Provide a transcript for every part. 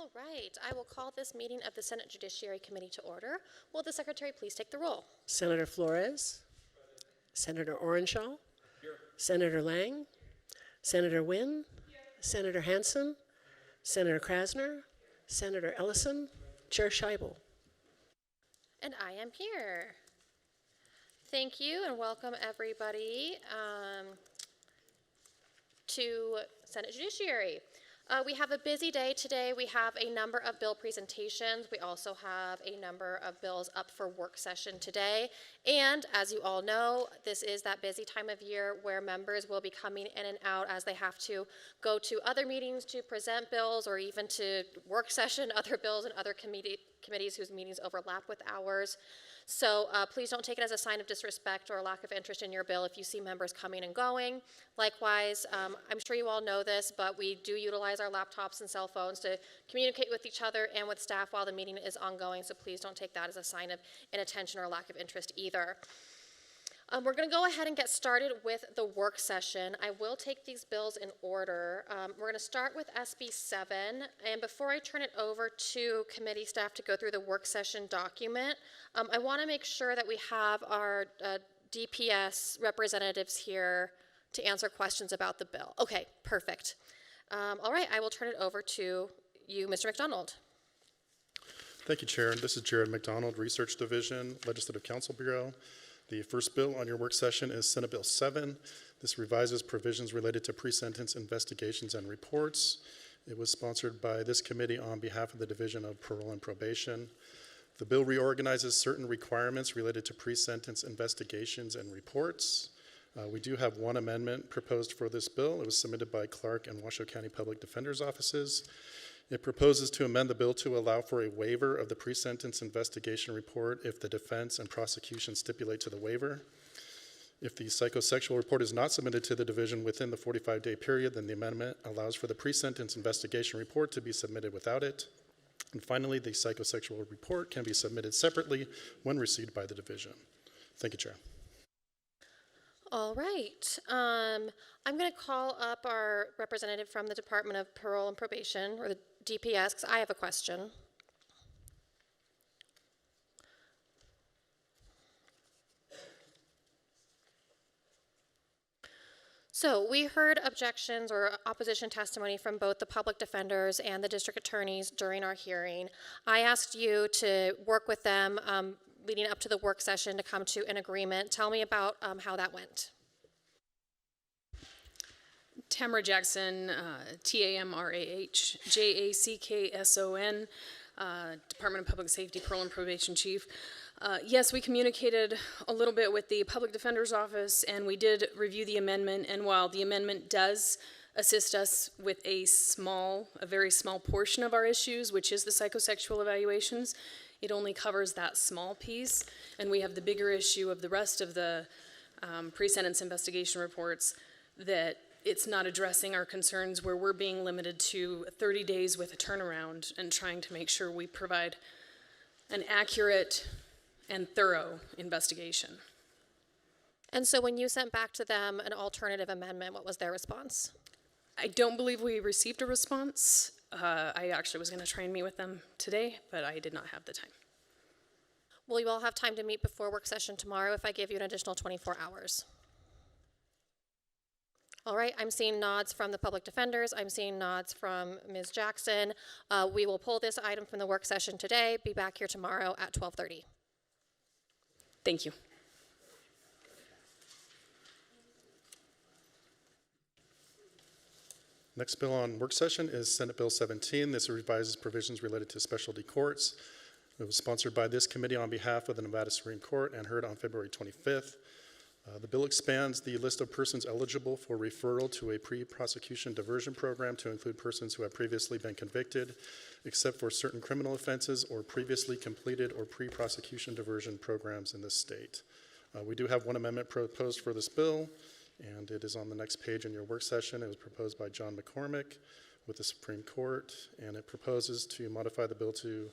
All right, I will call this meeting of the Senate Judiciary Committee to order. Will the Secretary please take the roll? Senator Flores, Senator Orenshaw, Senator Lang, Senator Wynn, Senator Hansen, Senator Krasner, Senator Ellison, Chair Scheibel. And I am here. Thank you and welcome everybody to Senate Judiciary. We have a busy day today. We have a number of bill presentations. We also have a number of bills up for work session today. And as you all know, this is that busy time of year where members will be coming in and out as they have to go to other meetings to present bills or even to work session other bills and other committees whose meetings overlap with ours. So please don't take it as a sign of disrespect or a lack of interest in your bill if you see members coming and going. Likewise, I'm sure you all know this, but we do utilize our laptops and cell phones to communicate with each other and with staff while the meeting is ongoing, so please don't take that as a sign of inattention or lack of interest either. We're going to go ahead and get started with the work session. I will take these bills in order. We're going to start with SB 7, and before I turn it over to committee staff to go through the work session document, I want to make sure that we have our DPS representatives here to answer questions about the bill. Okay, perfect. All right, I will turn it over to you, Mr. McDonald. Thank you, Chair. This is Jared McDonald, Research Division, Legislative Counsel Bureau. The first bill on your work session is Senate Bill 7. This revises provisions related to pre-sentence investigations and reports. It was sponsored by this committee on behalf of the Division of Parole and Probation. The bill reorganizes certain requirements related to pre-sentence investigations and reports. We do have one amendment proposed for this bill. It was submitted by Clark and Washoe County Public Defender's offices. It proposes to amend the bill to allow for a waiver of the pre-sentence investigation report if the defense and prosecution stipulate to the waiver. If the psychosexual report is not submitted to the division within the 45-day period, then the amendment allows for the pre-sentence investigation report to be submitted without it. And finally, the psychosexual report can be submitted separately when received by the division. Thank you, Chair. All right. I'm going to call up our representative from the Department of Parole and Probation, or the DPS, because I have a question. So we heard objections or opposition testimony from both the public defenders and the district attorneys during our hearing. I asked you to work with them leading up to the work session to come to an agreement. Tell me about how that went. Tamara Jackson, T-A-M-R-A-H, J-A-C-K-S-O-N, Department of Public Safety, Parole and Probation Chief. Yes, we communicated a little bit with the Public Defender's Office, and we did review the amendment, and while the amendment does assist us with a very small portion of our issues, which is the psychosexual evaluations, it only covers that small piece, and we have the bigger issue of the rest of the pre-sentence investigation reports that it's not addressing our concerns where we're being limited to 30 days with a turnaround and trying to make sure we provide an accurate and thorough investigation. And so when you sent back to them an alternative amendment, what was their response? I don't believe we received a response. I actually was going to try and meet with them today, but I did not have the time. Will you all have time to meet before work session tomorrow if I give you an additional 24 hours? All right, I'm seeing nods from the public defenders. I'm seeing nods from Ms. Jackson. We will pull this item from the work session today, be back here tomorrow at 12:30. Thank you. Next bill on work session is Senate Bill 17. This revises provisions related to specialty courts. It was sponsored by this committee on behalf of the Nevada Supreme Court and heard on February 25th. The bill expands the list of persons eligible for referral to a pre-prosecution diversion program to include persons who have previously been convicted, except for certain criminal offenses or previously completed or pre-prosecution diversion programs in the state. We do have one amendment proposed for this bill, and it is on the next page in your work session. It was proposed by John McCormick with the Supreme Court, and it proposes to modify the bill to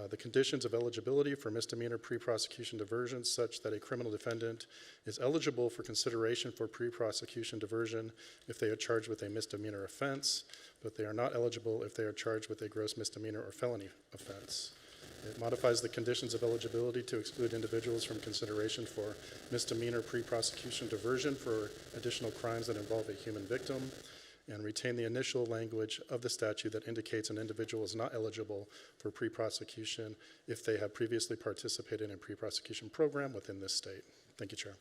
the conditions of eligibility for misdemeanor pre-prosecution diversion such that a criminal defendant is eligible for consideration for pre-prosecution diversion if they are charged with a misdemeanor offense, but they are not eligible if they are charged with a gross misdemeanor or felony offense. It modifies the conditions of eligibility to exclude individuals from consideration for misdemeanor pre-prosecution diversion for additional crimes that involve a human victim, and retain the initial language of the statute that indicates an individual is not eligible for pre-prosecution if they have previously participated in a pre-prosecution program within this state. Thank you, Chair.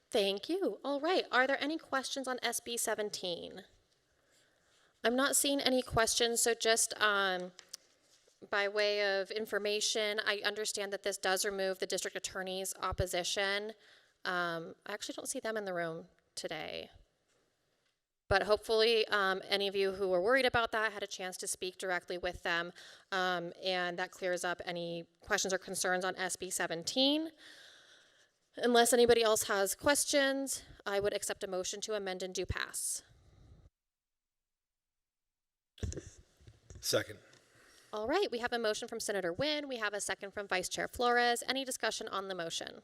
Thank you. All right, are there any questions on SB 17? I'm not seeing any questions, so just by way of information, I understand that this does remove the district attorney's opposition. I actually don't see them in the room today. But hopefully any of you who were worried about that had a chance to speak directly with them, and that clears up any questions or concerns on SB 17. Unless anybody else has questions, I would accept a motion to amend and do pass. Second. All right, we have a motion from Senator Nguyen. We have a second from Vice Chair Flores. Any discussion on the motion?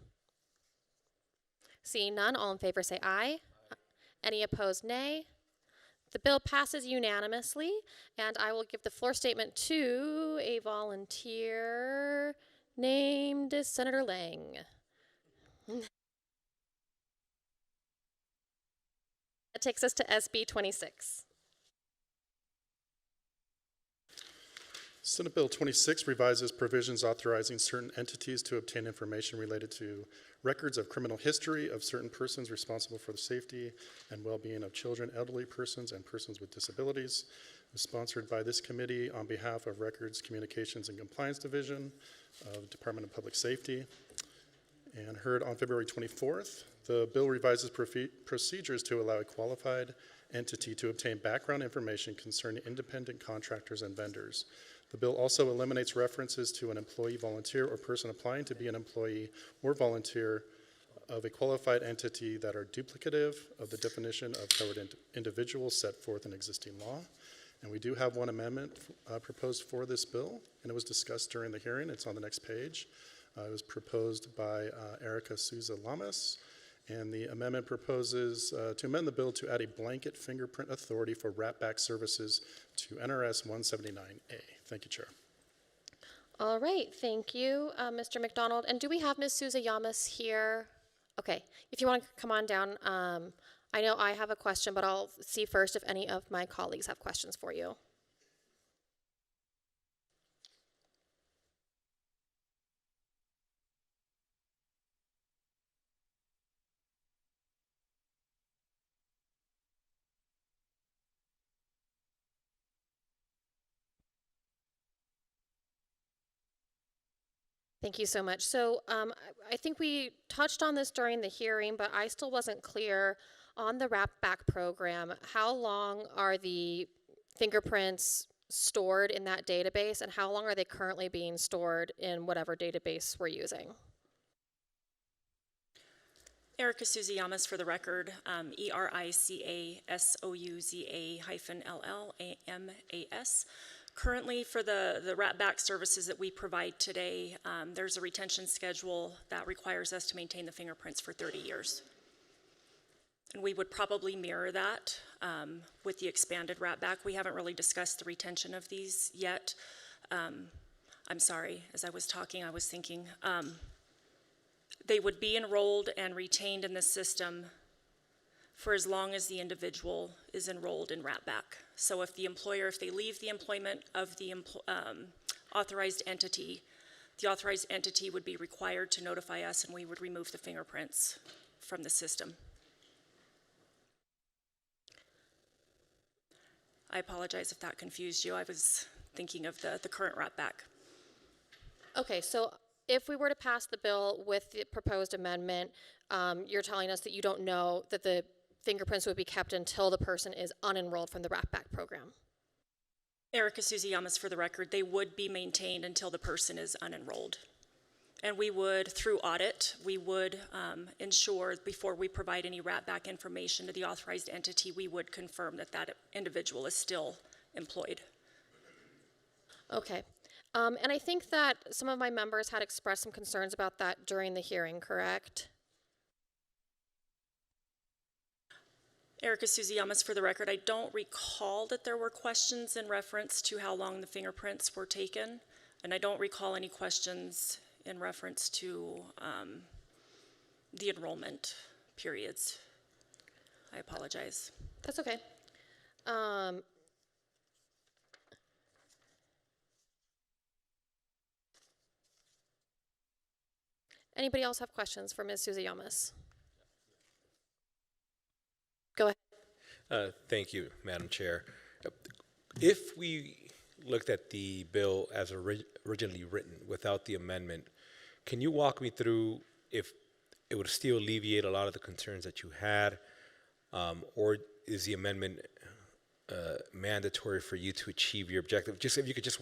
Seeing none, all in favor say aye. Any opposed, nay. The bill passes unanimously, and I will give the floor statement to a volunteer named Senator Lang. That takes us to SB 26. Senate Bill 26 revises provisions authorizing certain entities to obtain information related to records of criminal history of certain persons responsible for the safety and well-being of children, elderly persons, and persons with disabilities. It was sponsored by this committee on behalf of Records, Communications, and Compliance Division of Department of Public Safety, and heard on February 24th. The bill revises procedures to allow a qualified entity to obtain background information concerning independent contractors and vendors. The bill also eliminates references to an employee, volunteer, or person applying to be an employee or volunteer of a qualified entity that are duplicative of the definition of covered individuals set forth in existing law. And we do have one amendment proposed for this bill, and it was discussed during the hearing. It's on the next page. It was proposed by Erica Souza Lamas, and the amendment proposes to amend the bill to add a blanket fingerprint authority for wrap-back services to NRS 179A. Thank you, Chair. All right, thank you, Mr. McDonald. And do we have Ms. Souza Yamas here? Okay, if you want to come on down. I know I have a question, but I'll see first if any of my colleagues have questions for you. Thank you so much. So I think we touched on this during the hearing, but I still wasn't clear on the wrap back program. How long are the fingerprints stored in that database, and how long are they currently being stored in whatever database we're using? Erica Souza-Yamas for the record, ERICASOUZA-LLAMAS. Currently, for the wrap-back services that we provide today, there's a retention schedule that requires us to maintain the fingerprints for 30 years. And we would probably mirror that with the expanded wrap-back. We haven't really discussed the retention of these yet. I'm sorry, as I was talking, I was thinking they would be enrolled and retained in the system for as long as the individual is enrolled in wrap-back. So if the employer, if they leave the employment of the authorized entity, the authorized entity would be required to notify us, and we would remove the fingerprints from the system. I apologize if that confused you. I was thinking of the current wrap-back. Okay, so if we were to pass the bill with the proposed amendment, you're telling us that you don't know that the fingerprints would be kept until the person is unenrolled from the wrap-back program. Erica Souza-Yamas for the record, they would be maintained until the person is unenrolled. And we would, through audit, we would ensure before we provide any wrap-back information to the authorized entity, we would confirm that that individual is still employed. Okay. And I think that some of my members had expressed some concerns about that during the hearing, correct? Erica Suziyamas for the record. I don't recall that there were questions in reference to how long the fingerprints were taken, and I don't recall any questions in reference to the enrollment periods. I apologize. That's okay. Anybody else have questions for Ms. Suziyamas? Go ahead. Thank you, Madam Chair. If we looked at the bill as originally written without the amendment, can you walk me through if it would still alleviate a lot of the concerns that you had, or is the amendment mandatory for you to achieve your objective? Just if you could just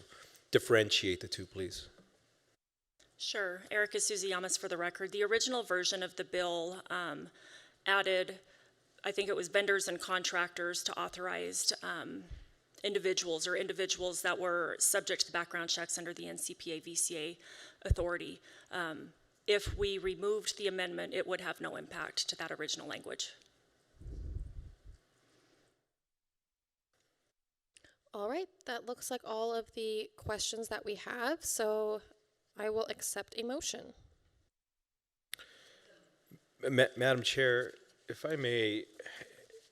differentiate the two, please. Sure. Erica Suziyamas for the record. The original version of the bill added, I think it was vendors and contractors to authorized individuals or individuals that were subject to background checks under the NCPA VCA authority. If we removed the amendment, it would have no impact to that original language. All right, that looks like all of the questions that we have, so I will accept a motion. Madam Chair, if I may,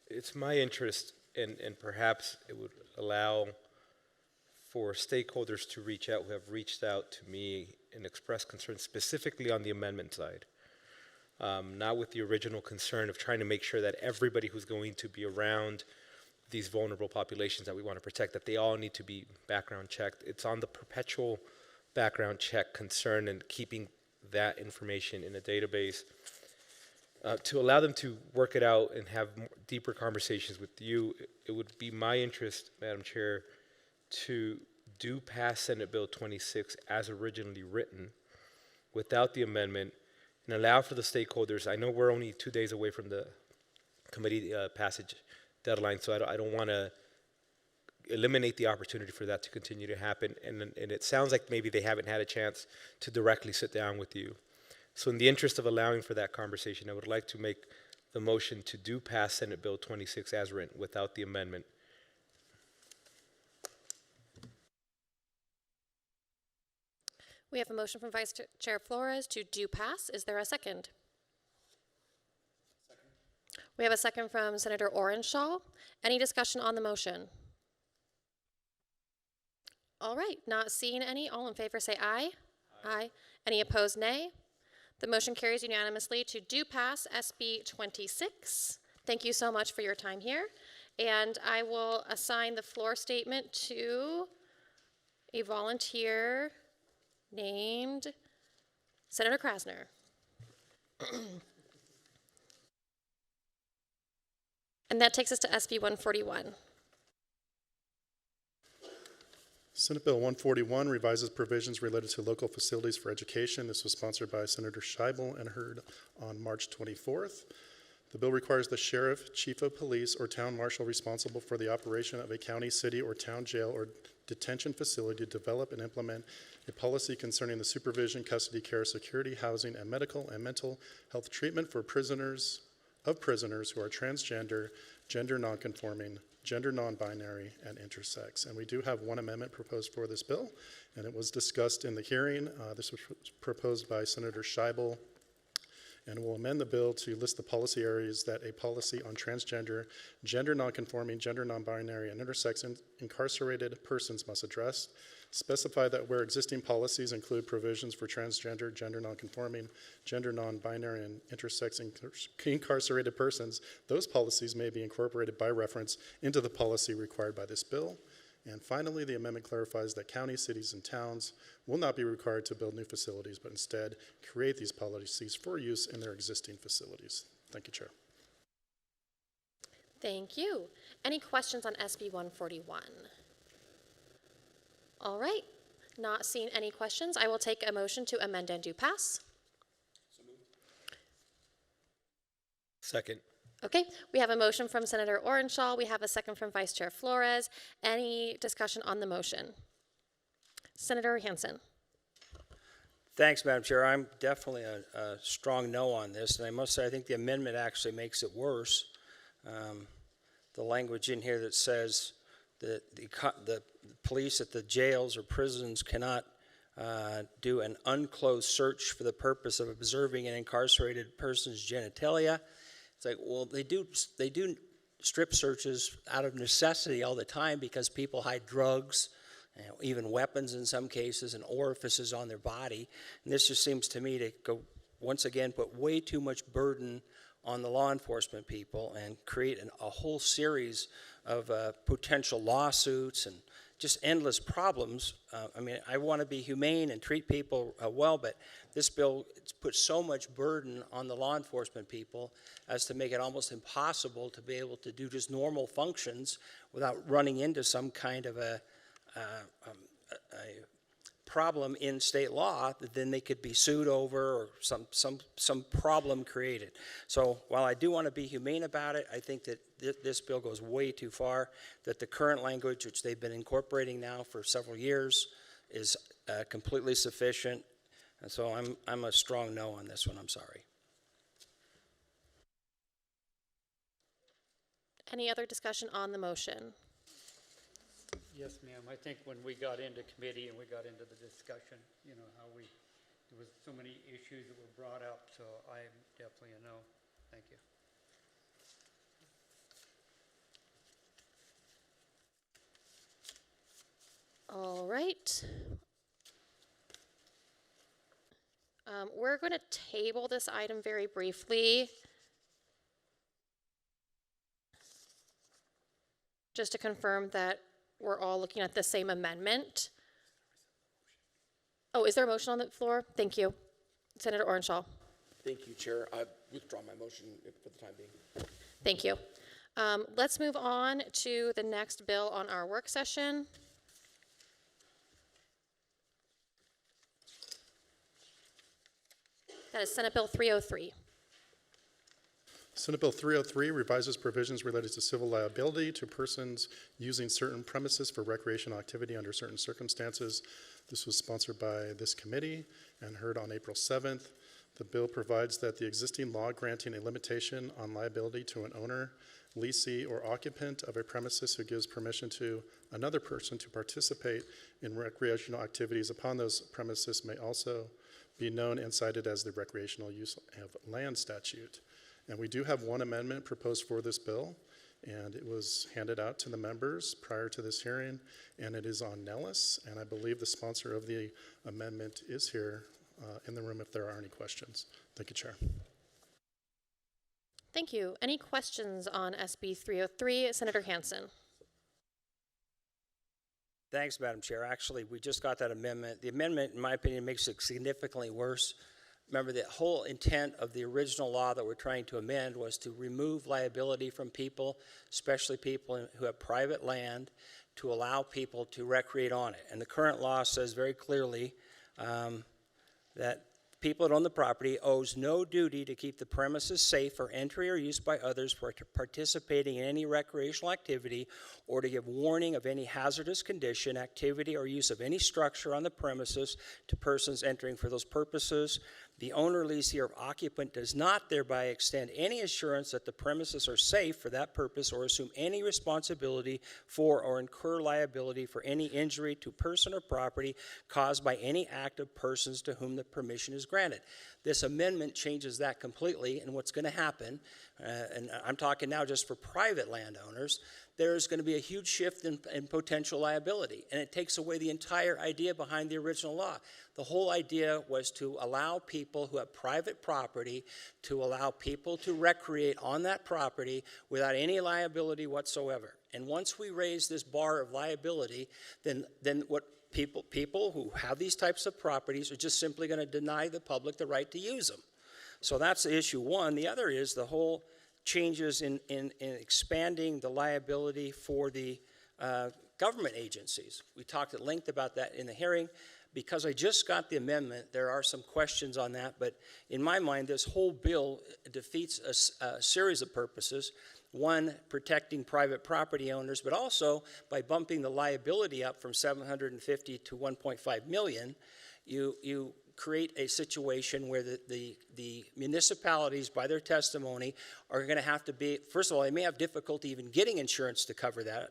it's my interest, and perhaps it would allow for stakeholders to reach out who have reached out to me and expressed concerns specifically on the amendment side, not with the original concern of trying to make sure that everybody who's going to be around these vulnerable populations that we want to protect, that they all need to be background checked. It's on the perpetual background check concern and keeping that information in a database. To allow them to work it out and have deeper conversations with you, it would be my interest, Madam Chair, to do pass Senate Bill 26 as originally written without the amendment and allow for the stakeholders. I know we're only 2 days away from the committee passage deadline, so I don't want to eliminate the opportunity for that to continue to happen. And it sounds like maybe they haven't had a chance to directly sit down with you. So in the interest of allowing for that conversation, I would like to make the motion to do pass Senate Bill 26 as written without the amendment. We have a motion from Vice Chair Flores to do pass. Is there a second? We have a second from Senator Orenshaw. Any discussion on the motion? All right, not seeing any. All in favor say aye. Aye. Any opposed, nay. The motion carries unanimously to do pass SB 26. Thank you so much for your time here. And I will assign the floor statement to a volunteer named Senator Krasner. And that takes us to SB 141. Senate Bill 141 revises provisions related to local facilities for education. This was sponsored by Senator Scheibel and heard on March 24th. The bill requires the sheriff, chief of police, or town marshal responsible for the operation of a county, city, or town jail or detention facility to develop and implement a policy concerning the supervision, custody, care, security, housing, and medical and mental health treatment for prisoners who are transgender, gender nonconforming, gender non-binary, and intersex. And we do have one amendment proposed for this bill, and it was discussed in the hearing. This was proposed by Senator Scheibel, and will amend the bill to list the policy areas that a policy on transgender, gender nonconforming, gender non-binary, and intersex incarcerated persons must address, specify that where existing policies include provisions for transgender, gender nonconforming, gender non-binary, and intersex incarcerated persons, those policies may be incorporated by reference into the policy required by this bill. And finally, the amendment clarifies that counties, cities, and towns will not be required to build new facilities, but instead create these policies for use in their existing facilities. Thank you, Chair. Thank you. Any questions on SB 141? All right, not seeing any questions, I will take a motion to amend and do pass. Second. Okay, we have a motion from Senator Orenshaw. We have a second from Vice Chair Flores. Any discussion on the motion? Senator Hansen. Thanks, Madam Chair. I'm definitely a strong no on this, and I must say I think the amendment actually makes it worse. the language in here that says that the police at the jails or prisons cannot do an unclosed search for the purpose of observing an incarcerated person's genitalia. It's like, well, they do strip searches out of necessity all the time because people hide drugs, even weapons in some cases, and orifices on their body. And this just seems to me to go, once again, put way too much burden on the law enforcement people and create a whole series of potential lawsuits and just endless problems. I mean, I want to be humane and treat people well, but this bill puts so much burden on the law enforcement people as to make it almost impossible to be able to do just normal functions without running into some kind of a problem in state law that then they could be sued over, or some problem created. So while I do want to be humane about it, I think that this bill goes way too far, that the current language, which they've been incorporating now for several years, is completely sufficient. And so I'm a strong no on this one. I'm sorry. Any other discussion on the motion? Yes, ma'am. I think when we got into committee and we got into the discussion, you know, there was so many issues that were brought up, so I'm definitely a no. Thank you. All right. We're going to table this item very briefly, just to confirm that we're all looking at the same amendment. Oh, is there a motion on the floor? Thank you. Senator Orenshaw. Thank you, Chair. I withdraw my motion for the time being. Thank you. Let's move on to the next bill on our work session. That is Senate Bill 303. Senate Bill 303 revises provisions related to civil liability to persons using certain premises for recreational activity under certain circumstances. This was sponsored by this committee and heard on April 7th. The bill provides that the existing law granting a limitation on liability to an owner, leasee, or occupant of a premises who gives permission to another person to participate in recreational activities upon those premises may also be known and cited as the recreational use of land statute. And we do have one amendment proposed for this bill, and it was handed out to the members prior to this hearing, and it is on Nellis, and I believe the sponsor of the amendment is here in the room if there are any questions. Thank you, Chair. Thank you. Any questions on SB 303? Senator Hansen. Thanks, Madam Chair. Actually, we just got that amendment. The amendment, in my opinion, makes it significantly worse. Remember, the whole intent of the original law that we're trying to amend was to remove liability from people, especially people who have private land, to allow people to recreate on it. And the current law says very clearly that people that own the property owes no duty to keep the premises safe for entry or use by others for participating in any recreational activity, or to give warning of any hazardous condition, activity, or use of any structure on the premises to persons entering for those purposes. The owner, leasee, or occupant does not thereby extend any assurance that the premises are safe for that purpose, or assume any responsibility for or incur liability for any injury to person or property caused by any act of persons to whom the permission is granted. This amendment changes that completely, and what's going to happen, and I'm talking now just for private landowners, there's going to be a huge shift in potential liability, and it takes away the entire idea behind the original law. The whole idea was to allow people who have private property to allow people to recreate on that property without any liability whatsoever. And once we raise this bar of liability, then what people who have these types of properties are just simply going to deny the public the right to use them. So that's issue one. The other is the whole changes in expanding the liability for the government agencies. We talked at length about that in the hearing. Because I just got the amendment, there are some questions on that, but in my mind, this whole bill defeats a series of purposes. One, protecting private property owners, but also by bumping the liability up from $750 to $1.5 million, you create a situation where the municipalities, by their testimony, are going to have to be, first of all, they may have difficulty even getting insurance to cover that.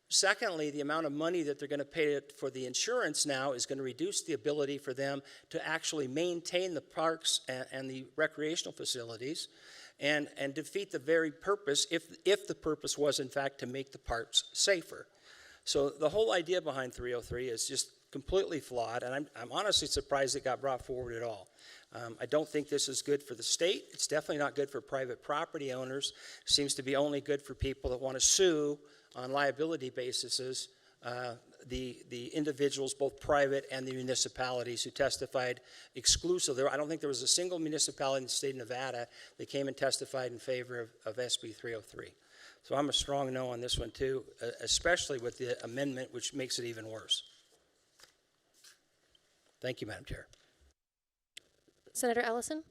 Secondly, the amount of money that they're going to pay for the insurance now is going to reduce the ability for them to actually maintain the parks and the recreational facilities and defeat the very purpose, if the purpose was in fact to make the parks safer. So the whole idea behind 303 is just completely flawed, and I'm honestly surprised it got brought forward at all. I don't think this is good for the state. It's definitely not good for private property owners. It seems to be only good for people that want to sue on liability basis, the individuals, both private and the municipalities, who testified exclusively. I don't think there was a single municipality in the state of Nevada that came and testified in favor of SB 303. So I'm a strong no on this one too, especially with the amendment, which makes it even worse. Thank you, Madam Chair. Senator Ellison?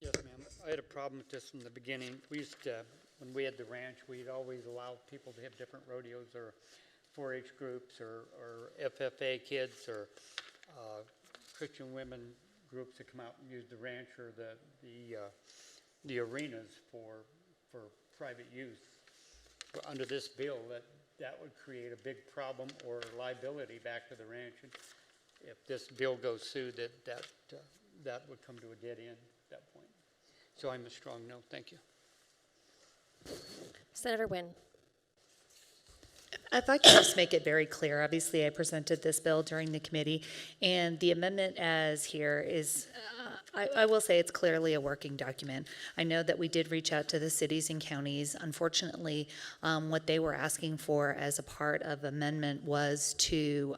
Yes, ma'am. I had a problem with this from the beginning. We used to, when we had the ranch, we'd always allow people to have different rodeos or 4-H groups or FFA kids or Christian women groups to come out and use the ranch or the arenas for private use. Under this bill, that would create a big problem or liability back to the ranch. And if this bill goes through, that would come to a dead end at that point. So I'm a strong no. Thank you. Senator Wynn? If I could just make it very clear, obviously I presented this bill during the committee, and the amendment as here is, I will say it's clearly a working document. I know that we did reach out to the cities and counties. Unfortunately, what they were asking for as a part of amendment was to,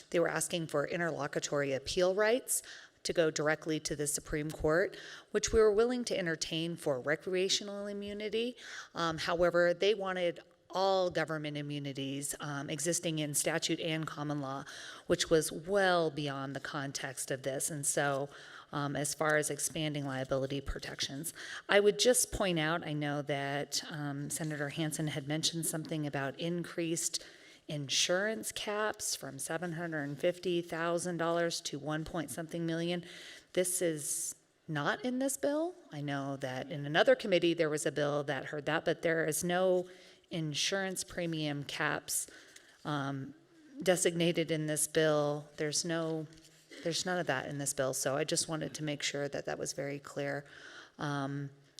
they were asking for interlocutory appeal rights to go directly to the Supreme Court, which we were willing to entertain for recreational immunity. However, they wanted all government immunities existing in statute and common law, which was well beyond the context of this. And so as far as expanding liability protections, I would just point out, I know that Senator Hansen had mentioned something about increased insurance caps from $750,000 to 1 point something million. This is not in this bill. I know that in another committee there was a bill that heard that, but there is no insurance premium caps designated in this bill. There's none of that in this bill. So I just wanted to make sure that that was very clear.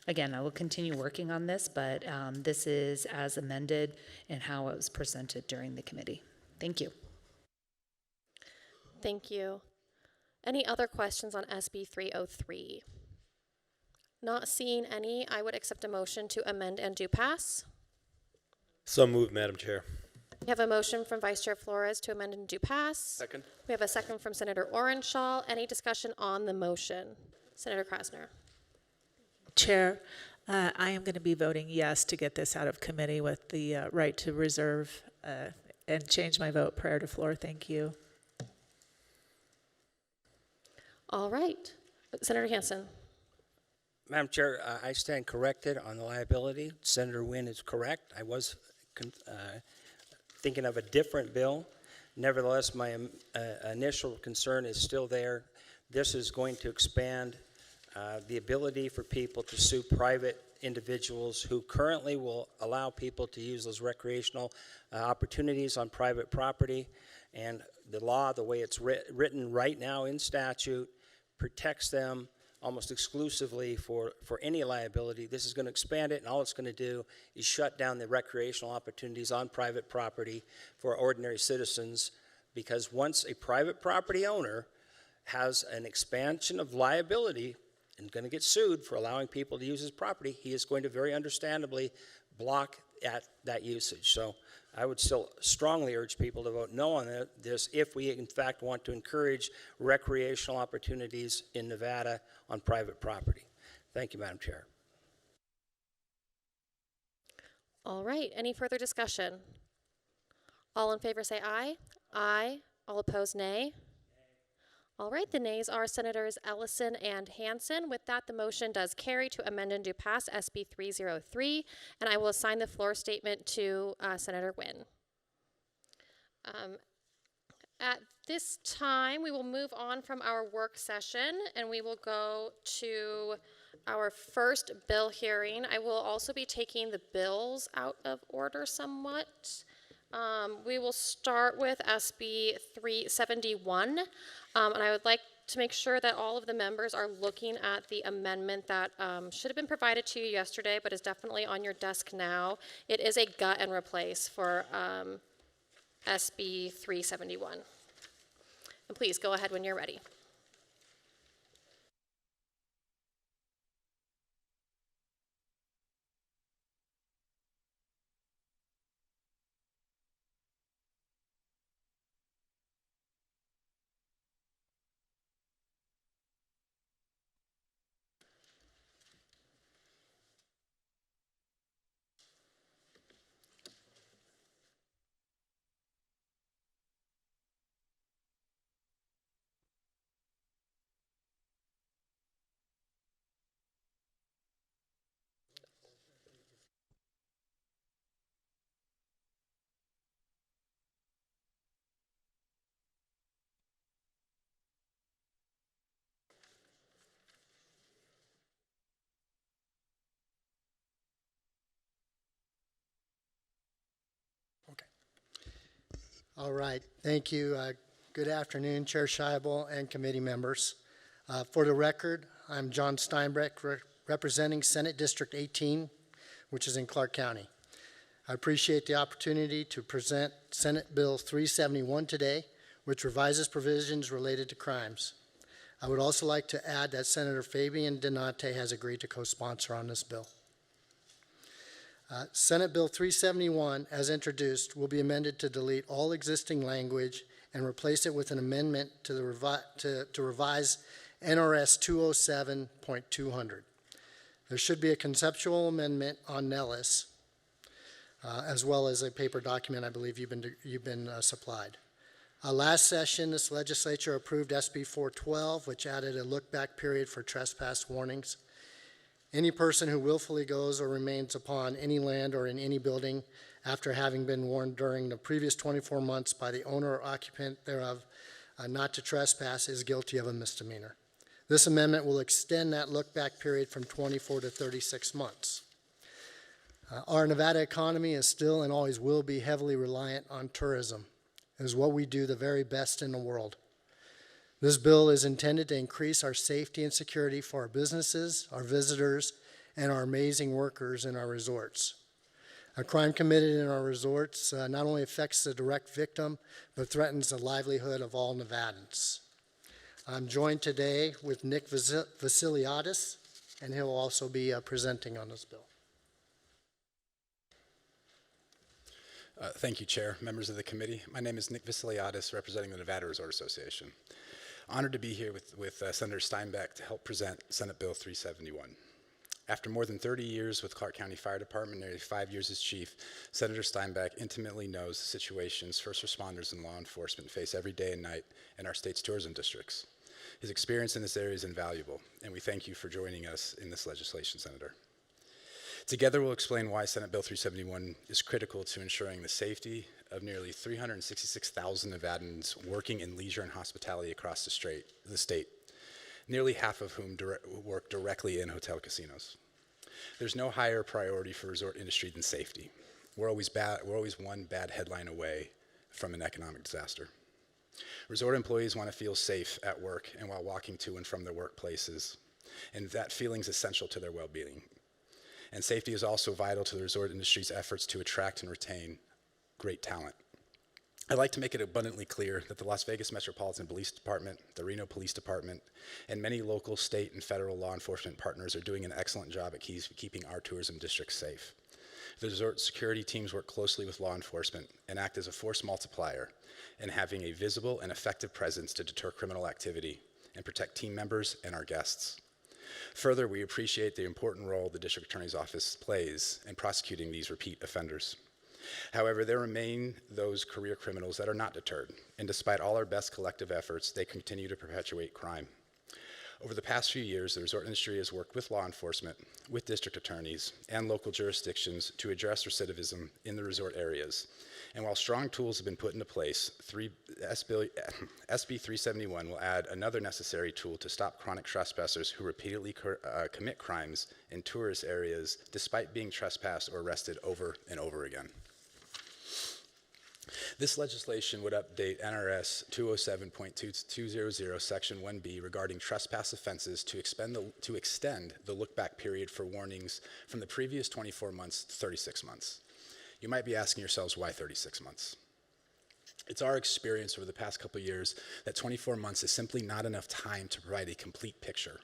Again, I will continue working on this, but this is as amended and how it was presented during the committee. Thank you. Thank you. Any other questions on SB 303? Not seeing any, I would accept a motion to amend and do pass. So moved, Madam Chair. We have a motion from Vice Chair Flores to amend and do pass. Second. We have a second from Senator Orenshaw. Any discussion on the motion? Senator Krasner? Chair, I am going to be voting yes to get this out of committee with the right to reserve and change my vote prior to floor. Thank you. All right. Senator Hansen? Madam Chair, I stand corrected on the liability. Senator Wynn is correct. I was thinking of a different bill. Nevertheless, my initial concern is still there. This is going to expand the ability for people to sue private individuals who currently will allow people to use those recreational opportunities on private property. And the law, the way it's written right now in statute, protects them almost exclusively for any liability. This is going to expand it, and all it's going to do is shut down the recreational opportunities on private property for ordinary citizens, because once a private property owner has an expansion of liability and going to get sued for allowing people to use his property, he is going to very understandably block at that usage. So I would still strongly urge people to vote no on this if we in fact want to encourage recreational opportunities in Nevada on private property. Thank you, Madam Chair. All right. Any further discussion? All in favor say aye. Aye. All opposed, nay. All right, the nays are Senators Ellison and Hansen. With that, the motion does carry to amend and do pass SB 303, and I will assign the floor statement to Senator Wynn. At this time, we will move on from our work session and we will go to our first bill hearing. I will also be taking the bills out of order somewhat. We will start with SB 371, and I would like to make sure that all of the members are looking at the amendment that should have been provided to you yesterday, but is definitely on your desk now. It is a gut and replace for SB 371. And please go ahead when you're ready. All right, thank you. Good afternoon, Chair Scheibel and committee members. For the record, I'm John Steinbreck, representing Senate District 18, which is in Clark County. I appreciate the opportunity to present Senate Bill 371 today, which revises provisions related to crimes. I would also like to add that Senator Fabian Donate has agreed to co-sponsor on this bill. Senate Bill 371, as introduced, will be amended to delete all existing language and replace it with an amendment to revise NRS 207.200. There should be a conceptual amendment on Nellis, as well as a paper document I believe you've been supplied. Last session, this legislature approved SB 412, which added a look-back period for trespass warnings. Any person who willfully goes or remains upon any land or in any building after having been warned during the previous 24 months by the owner or occupant thereof not to trespass is guilty of a misdemeanor. This amendment will extend that look-back period from 24 to 36 months. Our Nevada economy is still and always will be heavily reliant on tourism. It is what we do the very best in the world. This bill is intended to increase our safety and security for our businesses, our visitors, and our amazing workers in our resorts. A crime committed in our resorts not only affects the direct victim, but threatens the livelihood of all Nevadans. I'm joined today with Nick Vasiliadis, and he'll also be presenting on this bill. Thank you, Chair, members of the committee. My name is Nick Vasiliadis, representing the Nevada Resort Association. Honored to be here with Senator Steinbeck to help present Senate Bill 371. After more than 30 years with Clark County Fire Department, nearly 5 years as chief, Senator Steinbeck intimately knows the situations first responders and law enforcement face every day and night in our state's tourism districts. His experience in this area is invaluable, and we thank you for joining us in this legislation, Senator. Together, we'll explain why Senate Bill 371 is critical to ensuring the safety of nearly 366,000 Nevadans working in leisure and hospitality across the state, nearly half of whom work directly in hotel casinos. There's no higher priority for resort industry than safety. We're always one bad headline away from an economic disaster. Resort employees want to feel safe at work and while walking to and from their workplaces, and that feeling is essential to their well-being. And safety is also vital to the resort industry's efforts to attract and retain great talent. I'd like to make it abundantly clear that the Las Vegas Metropolitan Police Department, the Reno Police Department, and many local, state, and federal law enforcement partners are doing an excellent job at keeping our tourism districts safe. The resort security teams work closely with law enforcement and act as a force multiplier in having a visible and effective presence to deter criminal activity and protect team members and our guests. Further, we appreciate the important role the District Attorney's Office plays in prosecuting these repeat offenders. However, there remain those career criminals that are not deterred, and despite all our best collective efforts, they continue to perpetuate crime. Over the past few years, the resort industry has worked with law enforcement, with district attorneys, and local jurisdictions to address recidivism in the resort areas. And while strong tools have been put into place, SB 371 will add another necessary tool to stop chronic trespassers who repeatedly commit crimes in tourist areas despite being trespassed or arrested over and over again. This legislation would update NRS 207.200 Section 1B regarding trespass offenses to extend the look-back period for warnings from the previous 24 months to 36 months. You might be asking yourselves, why 36 months? It's our experience over the past couple of years that 24 months is simply not enough time to provide a complete picture.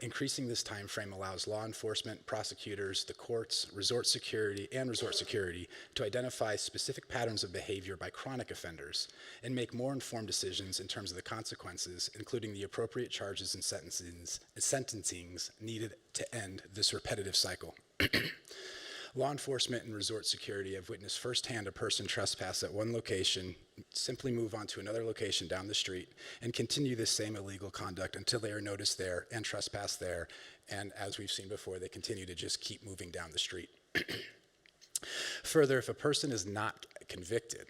Increasing this time frame allows law enforcement, prosecutors, the courts, resort security to identify specific patterns of behavior by chronic offenders and make more informed decisions in terms of the consequences, including the appropriate charges and sentencings needed to end this repetitive cycle. Law enforcement and resort security have witnessed firsthand a person trespass at one location, simply move on to another location down the street, and continue this same illegal conduct until they are noticed there and trespass there. And as we've seen before, they continue to just keep moving down the street. Further, if a person is not convicted,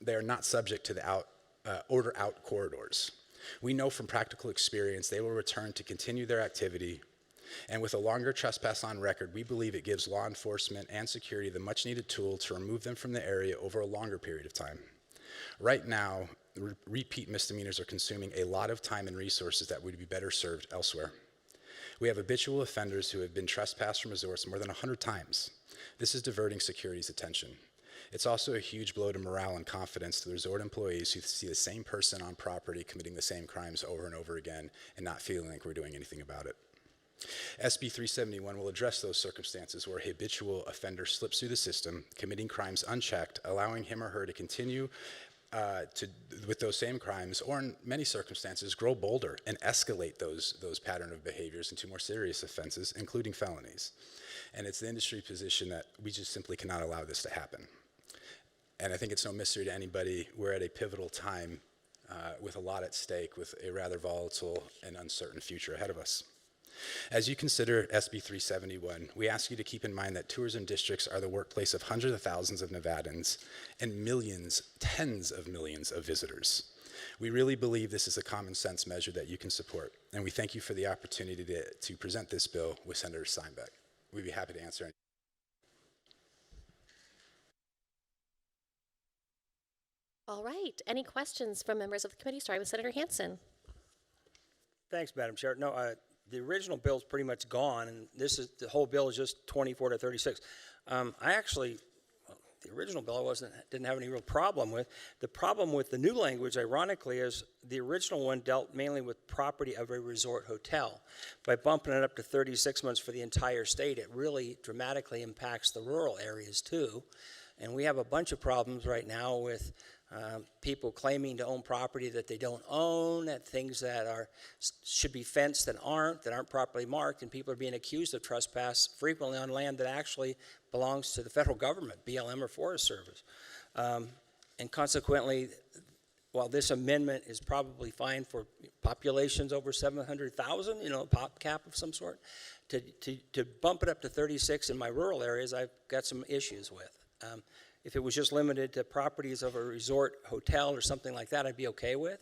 they are not subject to the order out corridors. We know from practical experience they will return to continue their activity. And with a longer trespass on record, we believe it gives law enforcement and security the much needed tool to remove them from the area over a longer period of time. Right now, repeat misdemeanors are consuming a lot of time and resources that would be better served elsewhere. We have habitual offenders who have been trespassed from resorts more than 100 times. This is diverting security's attention. It's also a huge blow to morale and confidence to the resort employees who see the same person on property committing the same crimes over and over again and not feeling like we're doing anything about it. SB 371 will address those circumstances where a habitual offender slips through the system, committing crimes unchecked, allowing him or her to continue with those same crimes, or in many circumstances, grow bolder and escalate those pattern of behaviors into more serious offenses, including felonies. And it's the industry position that we just simply cannot allow this to happen. And I think it's no mystery to anybody, we're at a pivotal time with a lot at stake, with a rather volatile and uncertain future ahead of us. As you consider SB 371, we ask you to keep in mind that tourism districts are the workplace of hundreds of thousands of Nevadans and millions, tens of millions of visitors. We really believe this is a common sense measure that you can support, and we thank you for the opportunity to present this bill with Senator Steinbeck. We'd be happy to answer any. All right, any questions from members of the committee, starting with Senator Hansen? Thanks, Madam Chair. No, the original bill is pretty much gone, and the whole bill is just 24 to 36. The original bill I didn't have any real problem with. The problem with the new language, ironically, is the original one dealt mainly with property of a resort hotel. By bumping it up to 36 months for the entire state, it really dramatically impacts the rural areas too. And we have a bunch of problems right now with people claiming to own property that they don't own, at things that should be fenced that aren't properly marked, and people are being accused of trespass frequently on land that actually belongs to the federal government, BLM or Forest Service. And consequently, while this amendment is probably fine for populations over 700,000, a pop cap of some sort, to bump it up to 36 in my rural areas, I've got some issues with. If it was just limited to properties of a resort hotel or something like that, I'd be okay with.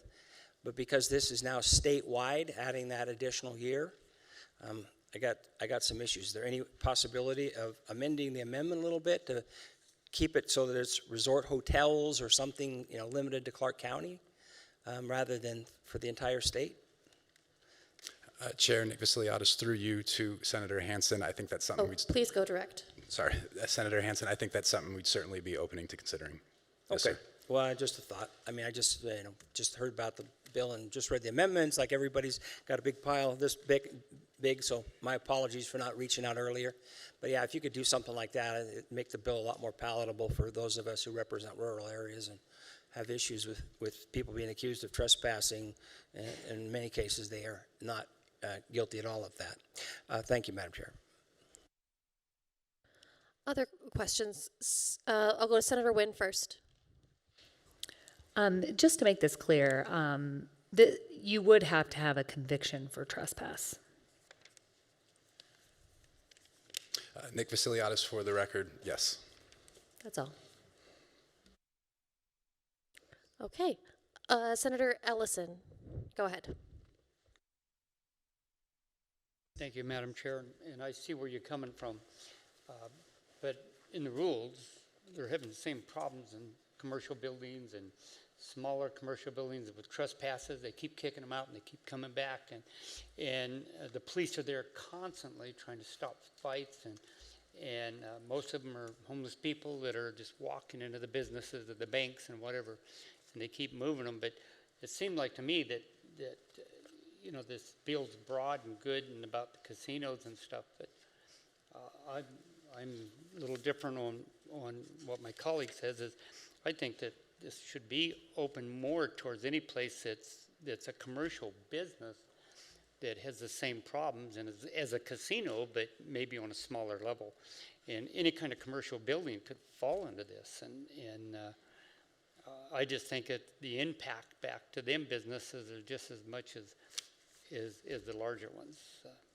But because this is now statewide, adding that additional year, I got some issues. Is there any possibility of amending the amendment a little bit to keep it so that it's resort hotels or something, limited to Clark County, rather than for the entire state? Chair Nick Vasiliadis, through you to Senator Hansen, I think that's something Please go direct. Sorry, Senator Hansen, I think that's something we'd certainly be opening to considering. Yes, Okay. sir. Well, just a thought. I just heard about the bill and just read the amendments. Like everybody's got a big pile this big. So my apologies for not reaching out earlier. But yeah, if you could do something like that, it'd make the bill a lot more palatable for those of us who represent rural areas and have issues with people being accused of trespassing. And in many cases, they are not guilty at all of that. Thank you, Madam Chair. Other questions? I'll go to Senator Wynn first. Just to make this clear, You would have to have a conviction for trespass. Nick Vasiliadis for the record, yes. That's all. Okay. Senator Ellison, go ahead. Thank you, Madam Chair, and I see where you're coming from. But in the rules, they're having the same problems in commercial buildings and smaller commercial buildings with trespasses. They keep kicking them out and they keep coming back. And the police are there constantly trying to stop fights. And most of them are homeless people that are just walking into the businesses of the banks and whatever. And they keep moving them. But it seemed like to me that you know, this bill's broad and good and about the casinos and stuff, but I'm a little different on what my colleague says. Is I think that this should be open more towards any place that's a commercial business that has the same problems and as a casino, but maybe on a smaller level. And any kind of commercial building could fall into this. And I just think that the impact back to them businesses are just as much as the larger ones.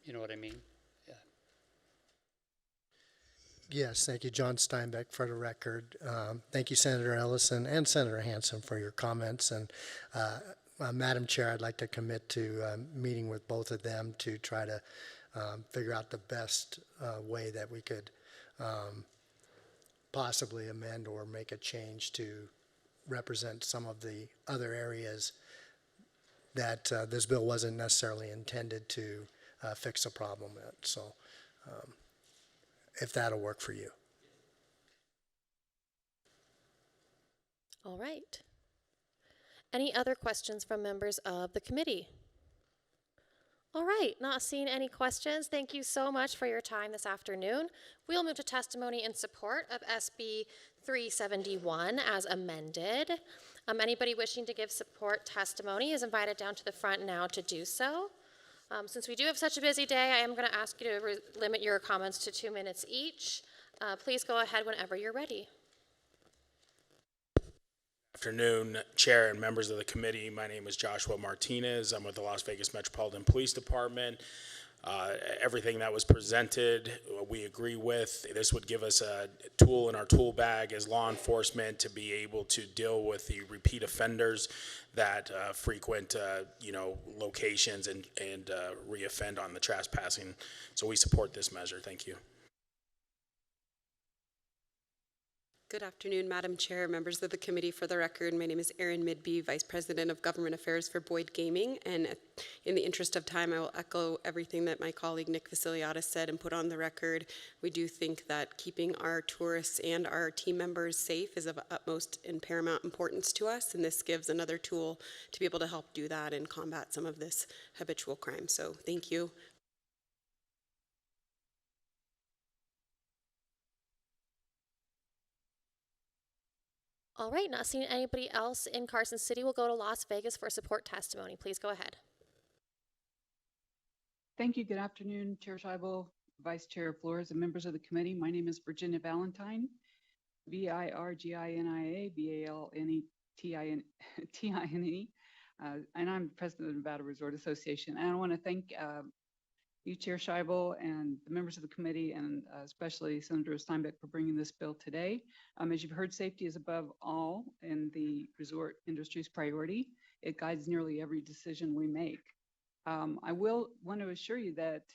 You know what I mean? Yeah. Yes, thank you, John Steinbeck, for the record. Thank you, Senator Ellison and Senator Hansen, for your comments. And Madam Chair, I'd like to commit to meeting with both of them to try to figure out the best way that we could possibly amend or make a change to represent some of the other areas that this bill wasn't necessarily intended to fix a problem with. So if that'll work for you. All right. Any other questions from members of the committee? All right, not seeing any questions. Thank you so much for your time this afternoon. We'll move to testimony in support of SB 371 as amended. Anybody wishing to give support testimony is invited down to the front now to do so. Since we do have such a busy day, I am going to ask you to limit your comments to 2 minutes each. Please go ahead whenever you're ready. Afternoon, Chair and members of the committee. My name is Joshua Martinez. I'm with the Las Vegas Metropolitan Police Department. Everything that was presented, we agree with. This would give us a tool in our tool bag as law enforcement to be able to deal with the repeat offenders that frequent, locations and reoffend on the trespassing. So we support this measure. Thank you. Good afternoon, Madam Chair, members of the committee. For the record, my name is Erin Midby, Vice President of Government Affairs for Boyd Gaming, and in the interest of time, I will echo everything that my colleague Nick Vasiliadis said and put on the record. We do think that keeping our tourists and our team members safe is of utmost and paramount importance to us, and this gives another tool to be able to help do that and combat some of this habitual crime. So thank you. All right, not seeing anybody else in Carson City, we'll go to Las Vegas for support testimony. Please go ahead. Thank you. Good afternoon, Chair Scheibel, Vice Chair Flores, and members of the committee. My name is Virginia Valentine, Virginia, Valentine, and I'm President of the Nevada Resort Association. And I want to thank you, Chair Scheibel, and the members of the committee, and especially Senator Steinbeck for bringing this bill today. As you've heard, safety is above all in the resort industry's priority. It guides nearly every decision we make. I will want to assure you that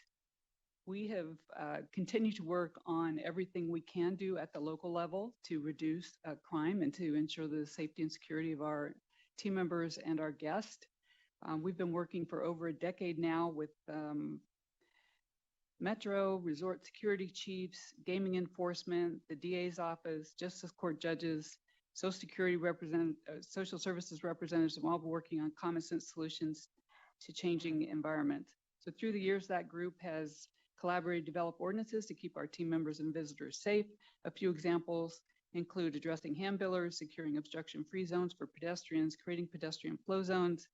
we have continued to work on everything we can do at the local level to reduce crime and to ensure the safety and security of our team members and our guests. We've been working for over a decade now with Metro, resort security chiefs, gaming enforcement, the DA's office, justice court judges, social services representatives, and all working on common sense solutions to changing environments. So through the years, that group has collaborated to develop ordinances to keep our team members and visitors safe. A few examples include addressing handbillers, securing obstruction-free zones for pedestrians, creating pedestrian flow zones,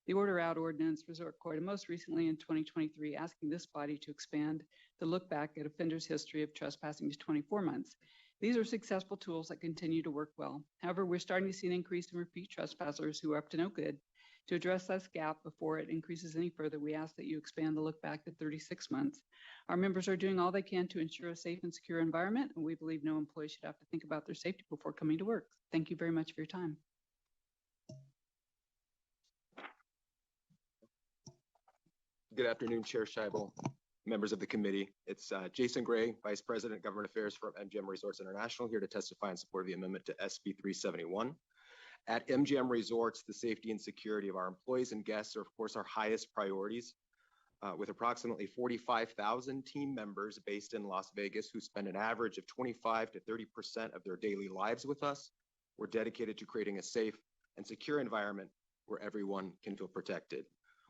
the Order Out Ordinance, Resort Court, and most recently in 2023, asking this body to expand the look back at offenders' history of trespassing to 24 months. These are successful tools that continue to work well. However, we're starting to see an increase in repeat trespassers who are up to no good. To address this gap before it increases any further, we ask that you expand the look back to 36 months. Our members are doing all they can to ensure a safe and secure environment, and we believe no employee should have to think about their safety before coming to work. Thank you very much for your time. Good afternoon, Chair Scheibel, members of the committee. It's Jason Gray, Vice President, Government Affairs from MGM Resorts International, here to testify in support of the amendment to SB 371. At MGM Resorts, the safety and security of our employees and guests are, of course, our highest priorities. With approximately 45,000 team members based in Las Vegas who spend an average of 25 to 30% of their daily lives with us, we're dedicated to creating a safe and secure environment where everyone can feel protected.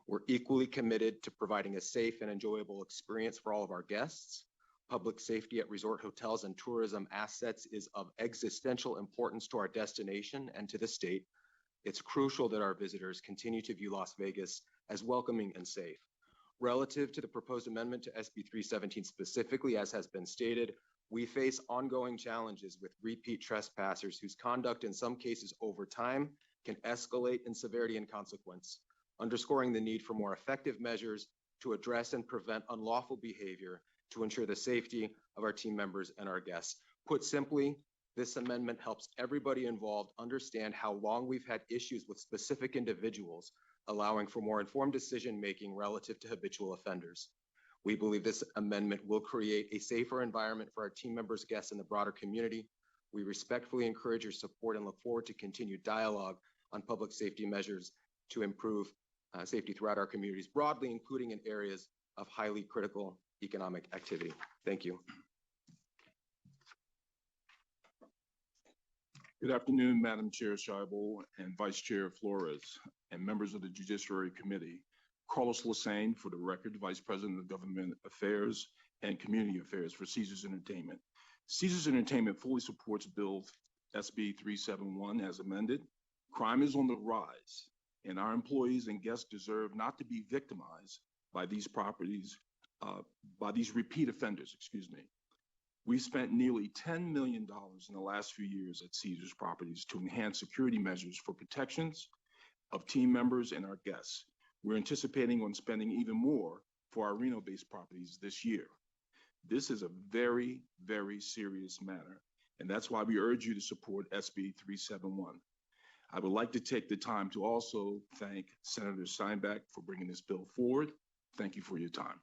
We're equally committed to providing a safe and enjoyable experience for all of our guests. Public safety at resort hotels and tourism assets is of existential importance to our destination and to the state. It's crucial that our visitors continue to view Las Vegas as welcoming and safe. Relative to the proposed amendment to SB 317 specifically, as has been stated, we face ongoing challenges with repeat trespassers whose conduct in some cases over time can escalate in severity and consequence, underscoring the need for more effective measures to address and prevent unlawful behavior to ensure the safety of our team members and our guests. Put simply, this amendment helps everybody involved understand how long we've had issues with specific individuals, allowing for more informed decision-making relative to habitual offenders. We believe this amendment will create a safer environment for our team members, guests, and the broader community. We respectfully encourage your support and look forward to continued dialogue on public safety measures to improve safety throughout our communities broadly, including in areas of highly critical economic activity. Thank you. Good afternoon, Madam Chair Scheibel and Vice Chair Flores and members of the Judiciary Committee. Carlos Lassane, for the record, Vice President of Government Affairs and Community Affairs for Caesars Entertainment. Caesars Entertainment fully supports Bill SB 371 as amended. Crime is on the rise, and our employees and guests deserve not to be victimized by these repeat offenders, We spent nearly $10 million in the last few years at Caesars properties to enhance security measures for protections of team members and our guests. We're anticipating on spending even more for our Reno-based properties this year. This is a very, very serious matter, and that's why we urge you to support SB 371. I would like to take the time to also thank Senator Steinbeck for bringing this bill forward. Thank you for your time.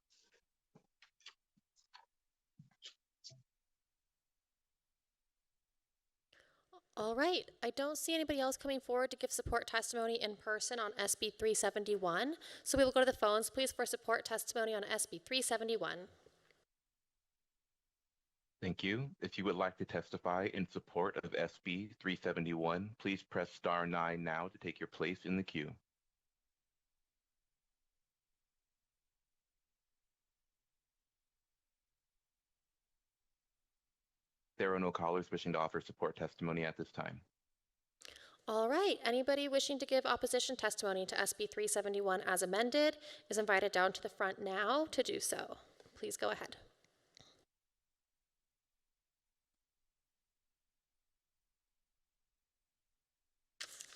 All right, I don't see anybody else coming forward to give support testimony in person on SB 371, so we will go to the phones, please, for support testimony on SB 371. Thank you. If you would like to testify in support of SB 371, please press *9 now to take your place in the queue. There are no callers wishing to offer support testimony at this time. All right, anybody wishing to give opposition testimony to SB 371 as amended is invited down to the front now to do so. Please go ahead.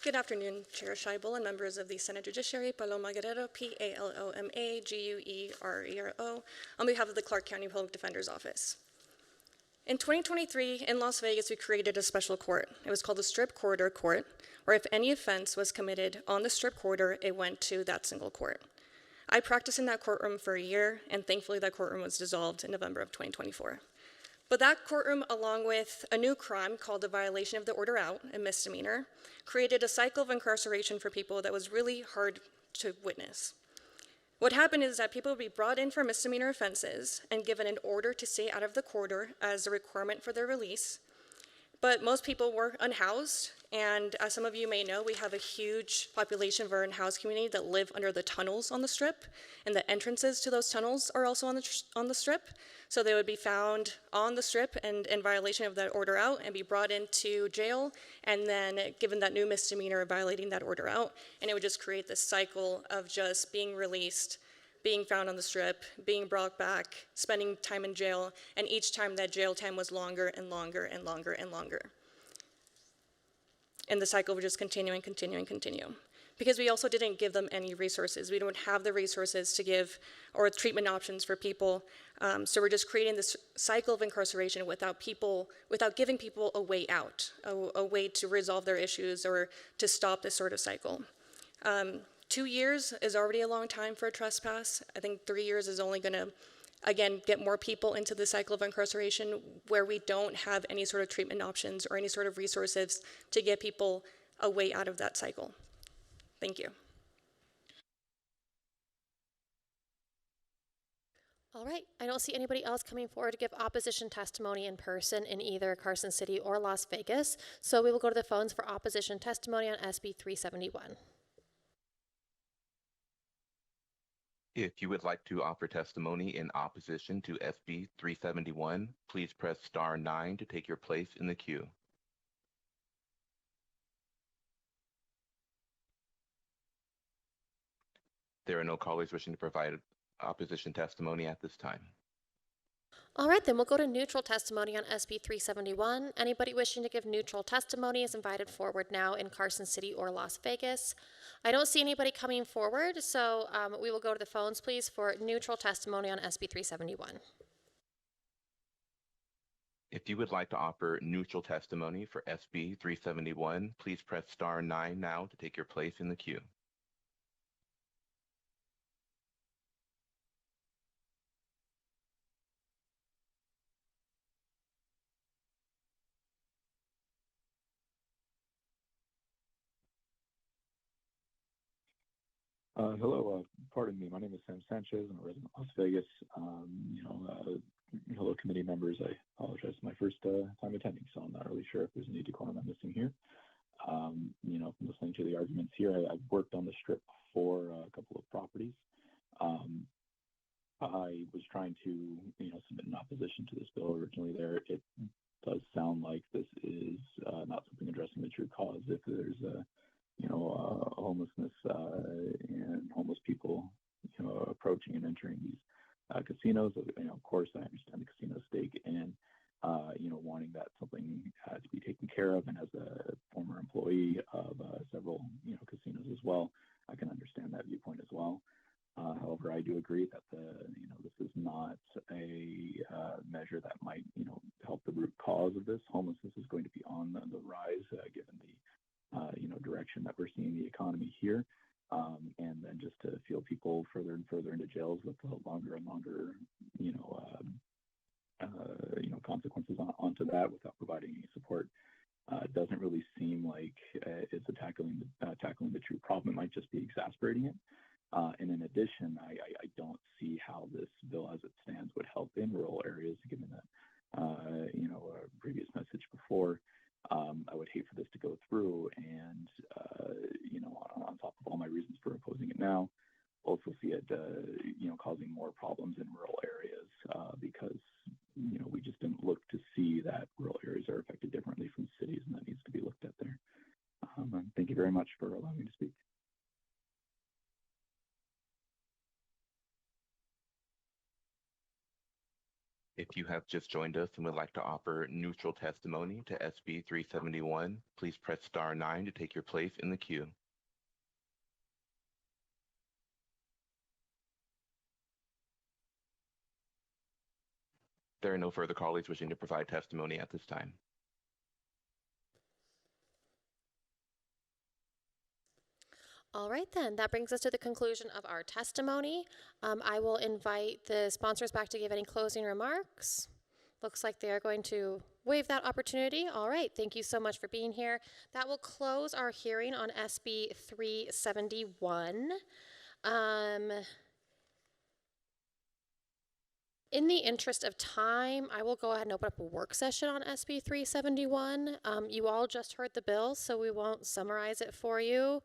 Good afternoon, Chair Scheibel and members of the Senate Judiciary, Paloma Guerrero, P-A-L-O-M-A-G-U-E-R-E-R-O, on behalf of the Clark County Public Defender's Office. In 2023, in Las Vegas, we created a special court. It was called the Strip Corridor Court, where if any offense was committed on the Strip Corridor, it went to that single court. I practiced in that courtroom for a year, and thankfully that courtroom was dissolved in November of 2024. But that courtroom, along with a new crime called the violation of the order out, a misdemeanor, created a cycle of incarceration for people that was really hard to witness. What happened is that people would be brought in for misdemeanor offenses and given an order to stay out of the corridor as a requirement for their release. But most people were unhoused, and as some of you may know, we have a huge population of our unhoused community that live under the tunnels on the Strip, and the entrances to those tunnels are also on the Strip. So they would be found on the Strip and in violation of that order out and be brought into jail, and then given that new misdemeanor of violating that order out, and it would just create this cycle of just being released, being found on the Strip, being brought back, spending time in jail, and each time that jail time was longer and longer and longer and longer. And the cycle would just continue and continue and continue. because we also didn't give them any resources. We don't have the resources to give or treatment options for people. So we're just creating this cycle of incarceration without giving people a way out, a way to resolve their issues or to stop this sort of cycle. 2 years is already a long time for a trespass. I think 3 years is only going to, again, get more people into the cycle of incarceration where we don't have any sort of treatment options or any sort of resources to get people a way out of that cycle. Thank you. All right, I don't see anybody else coming forward to give opposition testimony in person in either Carson City or Las Vegas, so we will go to the phones for opposition testimony on SB 371. If you would like to offer testimony in opposition to SB 371, please press star 9 to take your place in the queue. There are no callers wishing to provide opposition testimony at this time. All right, then we'll go to neutral testimony on SB 371. Anybody wishing to give neutral testimony is invited forward now in Carson City or Las Vegas. I don't see anybody coming forward, so we will go to the phones, please, for neutral testimony on SB 371. If you would like to offer neutral testimony for SB 371, please press star 9 now to take your place in the queue. Hello, pardon me. My name is Sam Sanchez. I'm a resident of Las Vegas. Hello, committee members. I apologize. It's my first time attending, so I'm not really sure if there's any decorum I'm missing here. From listening to the arguments here, I've worked on the Strip for a couple of properties. I was trying to, submit an opposition to this bill originally there. It does sound like this is not something addressing the true cause. If there's homelessness and homeless people, approaching and entering these casinos. Of course, I understand the casino stake and, wanting that something to be taken care of. And as a former employee of several, casinos as well, I can understand that viewpoint as well. However, I do agree that this is not a measure that might, help the root cause of this. Homelessness is going to be on the rise, given the direction that we're seeing the economy here, and then just to feel people further and further into jails with longer and longer, consequences onto that without providing any support, doesn't really seem like it's tackling the true problem. It might just be exacerbating it. And in addition, I don't see how this bill as it stands would help in rural areas, given that, a previous message before. I would hate for this to go through and, on top of all my reasons for opposing it now, also see it, causing more problems in rural areas because, we just didn't look to see that rural areas are affected differently from cities, and that needs to be looked at there. Thank you very much for allowing me to speak. If you have just joined us and would like to offer neutral testimony to SB 371, please press star 9 to take your place in the queue. There are no further callers wishing to provide testimony at this time. All right, then, that brings us to the conclusion of our testimony. I will invite the sponsors back to give any closing remarks. Looks like they are going to waive that opportunity. All right, thank you so much for being here. That will close our hearing on SB 371. In the interest of time, I will go ahead and open up a work session on SB 371. You all just heard the bill, so we won't summarize it for you.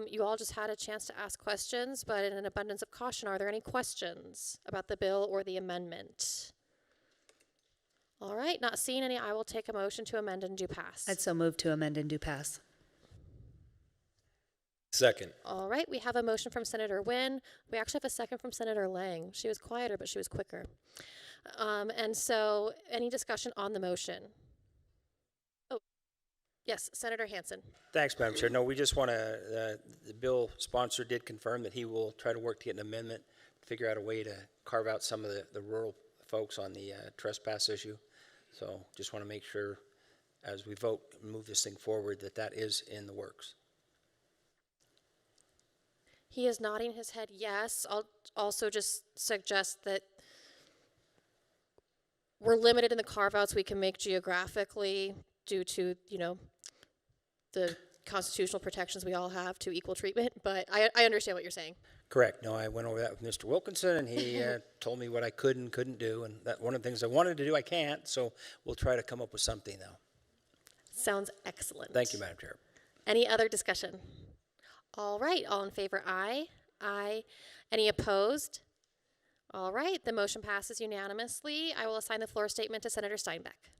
You all just had a chance to ask questions, but in an abundance of caution, are there any questions about the bill or the amendment? All right, not seeing any, I will take a motion to amend and do pass. I'd so move to amend and do pass. Second. All right, we have a motion from Senator Nguyen. We actually have a second from Senator Lang. She was quieter, but she was quicker. And so, any discussion on the motion? Oh, Yes, Senator Hansen. Thanks, Madam Chair. No, we just want to, the bill sponsor did confirm that he will try to work to get an amendment, figure out a way to carve out some of the rural folks on the trespass issue. So just want to make sure as we vote and move this thing forward that that is in the works. He is nodding his head yes. I'll also just suggest that we're limited in the carve-outs we can make geographically due to, the constitutional protections we all have to equal treatment, but I understand what you're saying. Correct. No, I went over that with Mr. Wilkinson, and he told me what I could and couldn't do, and that one of the things I wanted to do, I can't, so we'll try to come up with something, though. Sounds excellent. Thank you, Madam Chair. Any other discussion? All right, all in favor, aye. Aye. Any opposed? All right, the motion passes unanimously. I will assign the floor statement to Senator Steinbeck.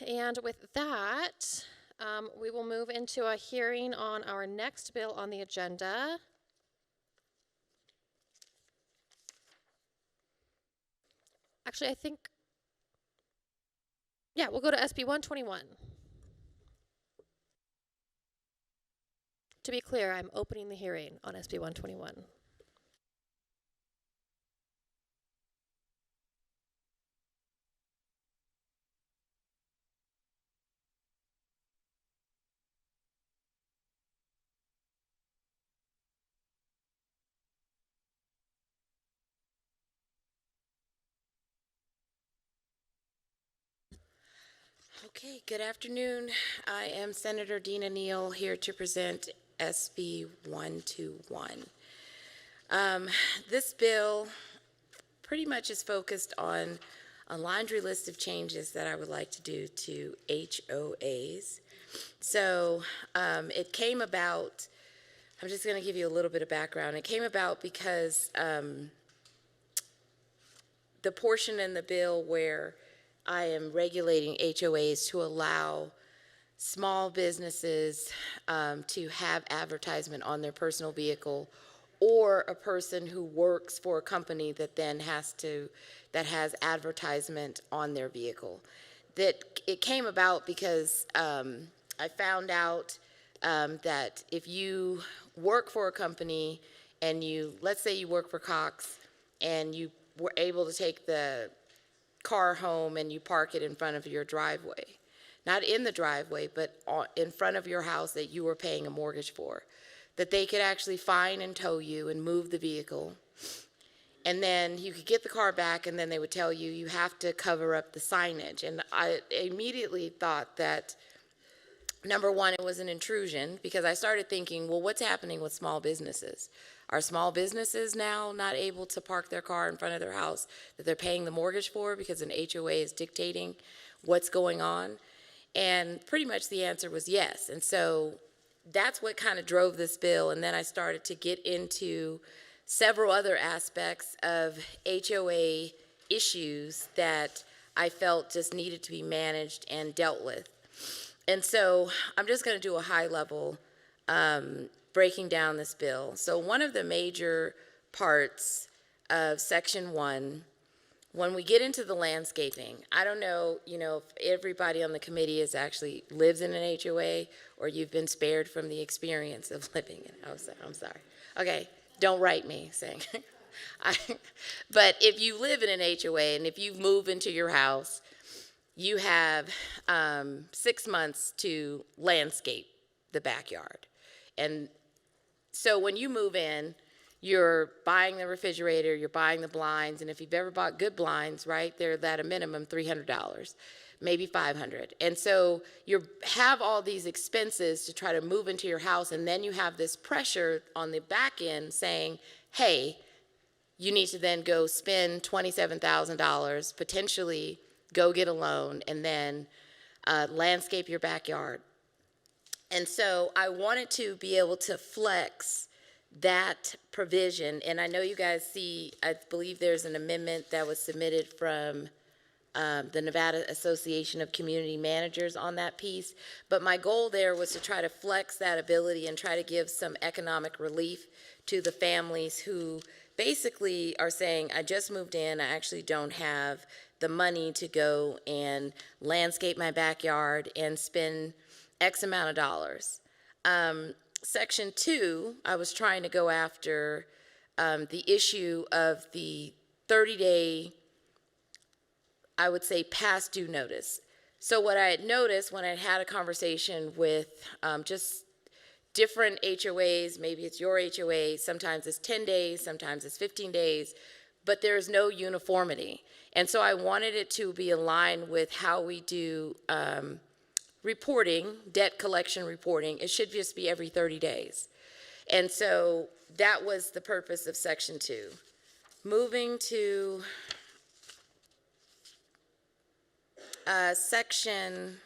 And with that, we will move into a hearing on our next bill on the agenda. Actually, I think, yeah, we'll go to SB 121. To be clear, I'm opening the hearing on SB 121. Okay, good afternoon. I am Senator Dina Neal here to present SB 121. This bill pretty much is focused on a laundry list of changes that I would like to do to HOAs. So it came about, I'm just going to give you a little bit of background. It came about because the portion in the bill where I am regulating HOAs to allow small businesses to have advertisement on their personal vehicle, or a person who works for a company that then that has advertisement on their vehicle. That it came about because I found out that if you work for a company and let's say you work for Cox and you were able to take the car home and you park it in front of your driveway, not in the driveway, but in front of your house that you were paying a mortgage for, that they could actually fine and tow you and move the vehicle. And then you could get the car back, and then they would tell you, you have to cover up the signage. And I immediately thought that, number one, it was an intrusion, because I started thinking, well, what's happening with small businesses? Are small businesses now not able to park their car in front of their house that they're paying the mortgage for because an HOA is dictating what's going on? And pretty much the answer was yes. And so that's what kind of drove this bill. And then I started to get into several other aspects of HOA issues that I felt just needed to be managed and dealt with. And so I'm just going to do a high level breaking down this bill. So one of the major parts of Section 1, when we get into the landscaping, I don't know, if everybody on the committee actually lives in an HOA or you've been spared from the experience of living in. I'm sorry. Okay, don't write me saying. But if you live in an HOA and if you move into your house, you have 6 months to landscape the backyard. And so when you move in, you're buying the refrigerator, you're buying the blinds, and if you've ever bought good blinds, right, they're at a minimum $300, maybe $500. And so you have all these expenses to try to move into your house, and then you have this pressure on the back end saying, hey, you need to then go spend $27,000, potentially go get a loan, and then landscape your backyard. And so I wanted to be able to flex that provision. And I know you guys see, I believe there's an amendment that was submitted from the Nevada Association of Community Managers on that piece. But my goal there was to try to flex that ability and try to give some economic relief to the families who basically are saying, I just moved in, I actually don't have the money to go and landscape my backyard and spend X amount of dollars. Section 2, I was trying to go after the issue of the 30-day, I would say, past due notice. So what I had noticed when I had a conversation with just different HOAs, maybe it's your HOA, sometimes it's 10 days, sometimes it's 15 days, but there's no uniformity. And so I wanted it to be aligned with how we do reporting, debt collection reporting. It should just be every 30 days. And so that was the purpose of Section 2. Moving to Section,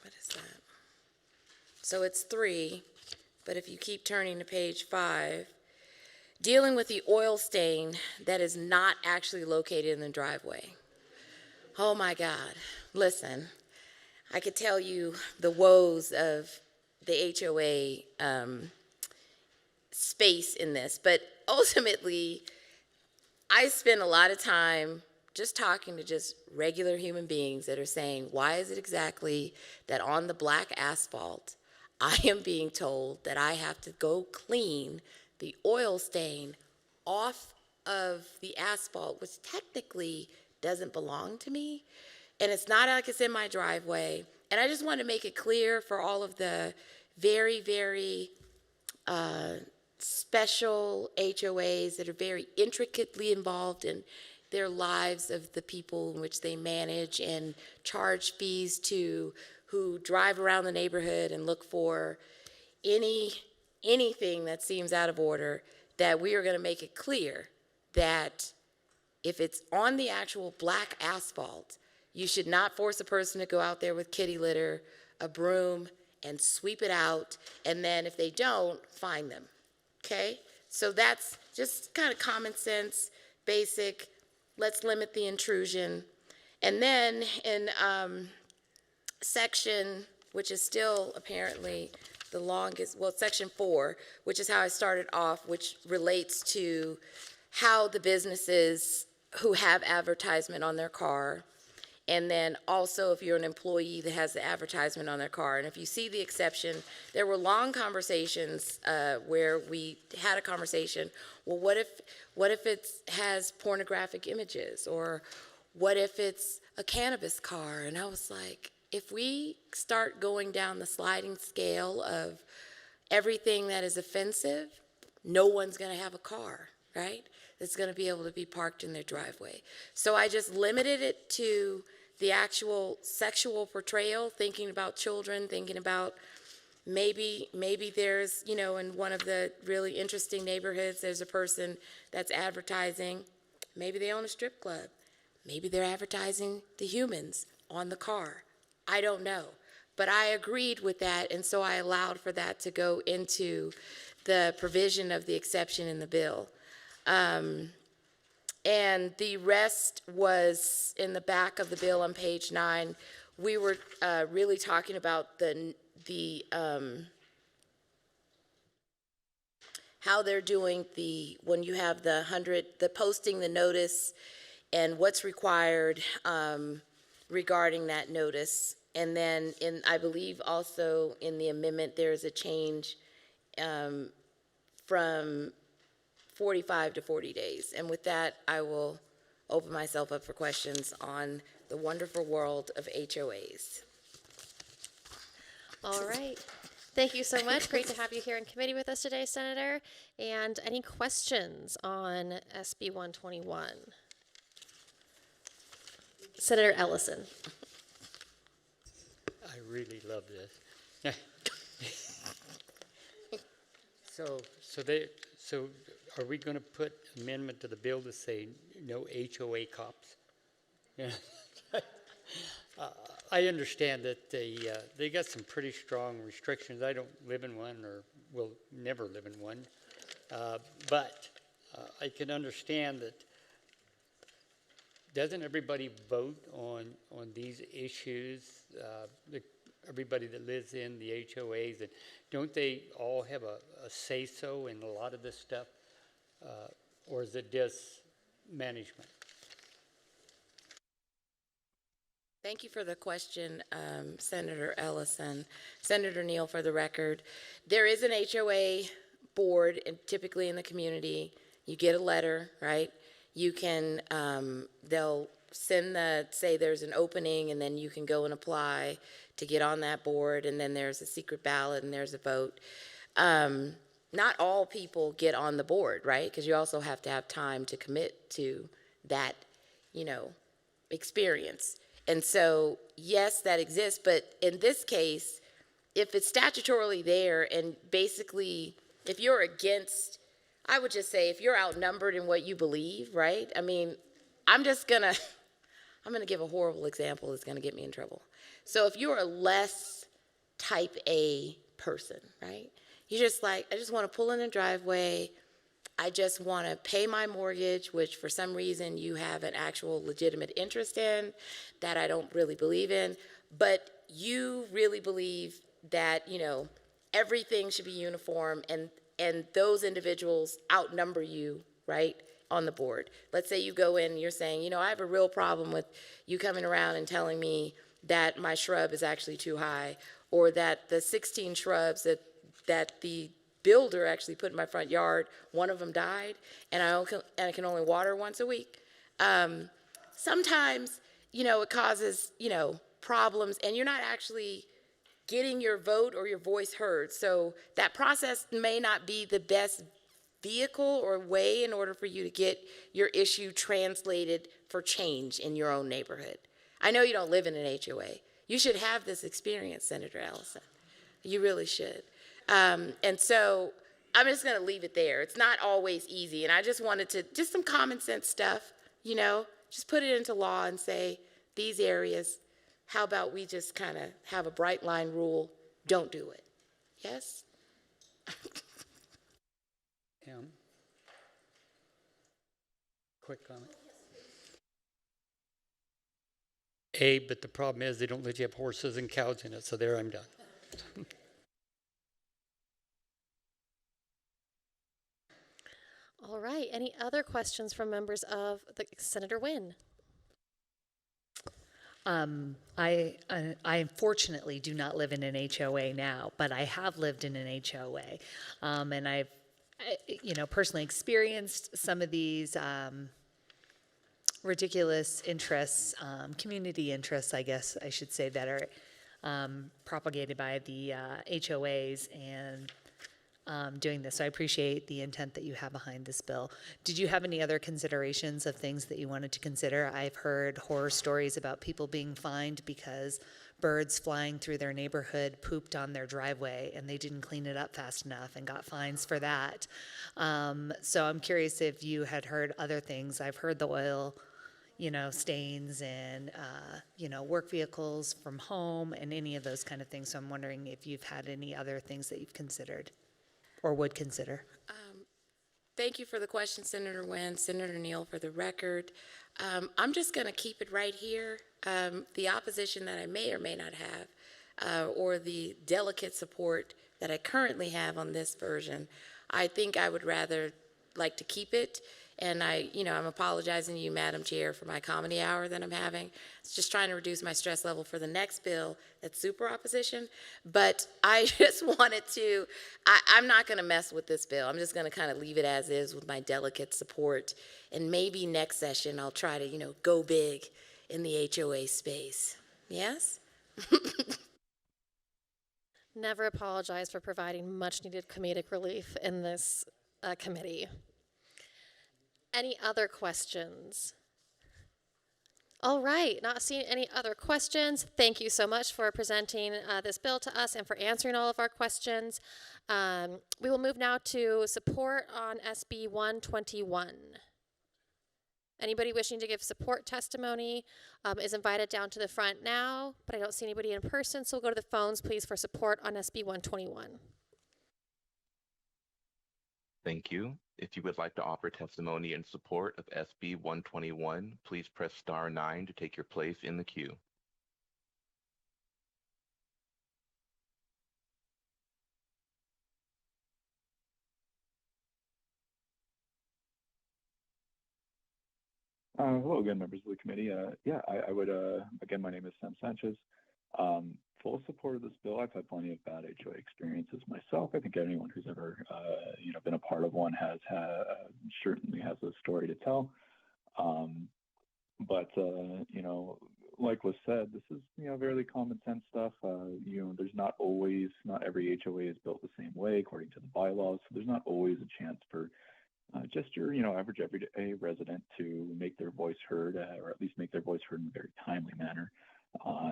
what is that? So it's 3, but if you keep turning to page 5, dealing with the oil stain that is not actually located in the driveway. Oh my God, listen, I could tell you the woes of the HOA space in this, but ultimately, I spend a lot of time just talking to just regular human beings that are saying, why is it exactly that on the black asphalt, I am being told that I have to go clean the oil stain off of the asphalt, which technically doesn't belong to me, and it's not like it's in my driveway. And I just want to make it clear for all of the very, very special HOAs that are very intricately involved in their lives of the people in which they manage and charge fees to, who drive around the neighborhood and look for anything that seems out of order, that we are going to make it clear that if it's on the actual black asphalt, you should not force a person to go out there with kitty litter, a broom, and sweep it out, and then if they don't, fine them, okay? So that's just kind of common sense, basic, let's limit the intrusion. And then in section, which is still apparently the longest, well, section 4, which is how I started off, which relates to how the businesses who have advertisement on their car, and then also if you're an employee that has the advertisement on their car. And if you see the exception, there were long conversations where we had a conversation, well, what if it has pornographic images, or what if it's a cannabis car? And I was like, if we start going down the sliding scale of everything that is offensive, no one's gonna have a car, right? That's going to be able to be parked in their driveway. So I just limited it to the actual sexual portrayal, thinking about children, thinking about maybe there's, you know, in one of the really interesting neighborhoods, there's a person that's advertising, maybe they own a strip club, maybe they're advertising the humans on the car. I don't know. But I agreed with that, and so I allowed for that to go into the provision of the exception in the bill. And the rest was in the back of the bill on page 9. We were really talking about how they're doing when you have the posting the notice and what's required regarding that notice. And then I believe also in the amendment, there's a change from 45 to 40 days. And with that, I will open myself up for questions on the wonderful world of HOAs. All right. Thank you so much. Great to have you here in committee with us today, Senator. And any questions on SB 121? Senator Ellison. I really love this. So are we going to put amendment to the bill to say no HOA cops? Yeah. I understand that they got some pretty strong restrictions. I don't live in one, or will never live in one, but I can understand that. Doesn't everybody vote on these issues? Everybody that lives in the HOAs, and don't they all have a say-so in a lot of this stuff? Or is it just management. Thank you for the question, Senator Ellison. Senator Neal, for the record, there is an HOA board, and typically in the community. You get a letter, right? You can, they'll send say there's an opening, and then you can go and apply to get on that board, and then there's a secret ballot, and there's a vote. Not all people get on the board, right? Because you also have to have time to commit to that, experience. And so, yes, that exists, but in this case, if it's statutorily there and basically if you're against, I would just say if you're outnumbered in what you believe, right? I mean, I'm going to give a horrible example that's going to get me in trouble. So if you're a less type A person, right? You're just like, I just want to pull in a driveway. I just want to pay my mortgage, which for some reason you have an actual legitimate interest in that I don't really believe in, but you really believe that, everything should be uniform and those individuals outnumber you, right, on the board. Let's say you go in and you're saying, I have a real problem with you coming around and telling me that my shrub is actually too high, or that the 16 shrubs that the builder actually put in my front yard, one of them died, and I can only water once a week. Sometimes, it causes, problems, and you're not actually getting your vote or your voice heard. So that process may not be the best vehicle or way in order for you to get your issue translated for change in your own neighborhood. I know you don't live in an HOA. You should have this experience, Senator Ellison. You really should. And so I'm just going to leave it there. It's not always easy. And I just wanted to, just some common sense stuff, just put it into law and say, these areas, how about we just kind of have a bright line rule, don't do it. Yes? Quick comment. But the problem is they don't let you have horses and cows in it, so there I'm done. All right, any other questions from members of Senator Wynn? I unfortunately do not live in an HOA now, but I have lived in an HOA, and I've, personally experienced some of these ridiculous interests, community interests, I guess I should say, that are propagated by the HOAs and doing this. So I appreciate the intent that you have behind this bill. Did you have any other considerations of things that you wanted to consider? I've heard horror stories about people being fined because birds flying through their neighborhood pooped on their driveway and they didn't clean it up fast enough and got fines for that. So I'm curious if you had heard other things. I've heard the oil, stains and, work vehicles from home and any of those kind of things. So I'm wondering if you've had any other things that you've considered or would consider. Thank you for the question, Senator Wynn. Senator Neal, for the record. I'm just going to keep it right here. The opposition that I may or may not have, or the delicate support that I currently have on this version, I think I would rather like to keep it. And I'm apologizing to you, Madam Chair, for my comedy hour that I'm having. It's just trying to reduce my stress level for the next bill that's super opposition. But I just wanted to, I'm not going to mess with this bill. I'm just going to kind of leave it as is with my delicate support. And maybe next session I'll try to, go big in the HOA space. Yes? Never apologize for providing much needed comedic relief in this committee. Any other questions? All right, not seeing any other questions. Thank you so much for presenting this bill to us and for answering all of our questions. We will move now to support on SB 121. Anybody wishing to give support testimony is invited down to the front now, but I don't see anybody in person, so we'll go to the phones, please, for support on SB 121. Thank you. If you would like to offer testimony in support of SB 121, please press star 9 to take your place in the queue. Hello again, members of the committee. I would, again, my name is Sam Sanchez. Full support of this bill. I've had plenty of bad HOA experiences myself. I think anyone who's ever, been a part of one certainly has a story to tell. Like was said, this is, fairly common sense stuff. There's not every HOA is built the same way according to the bylaws. So there's not always a chance for just your, average everyday resident to make their voice heard, or at least make their voice heard in a very timely manner.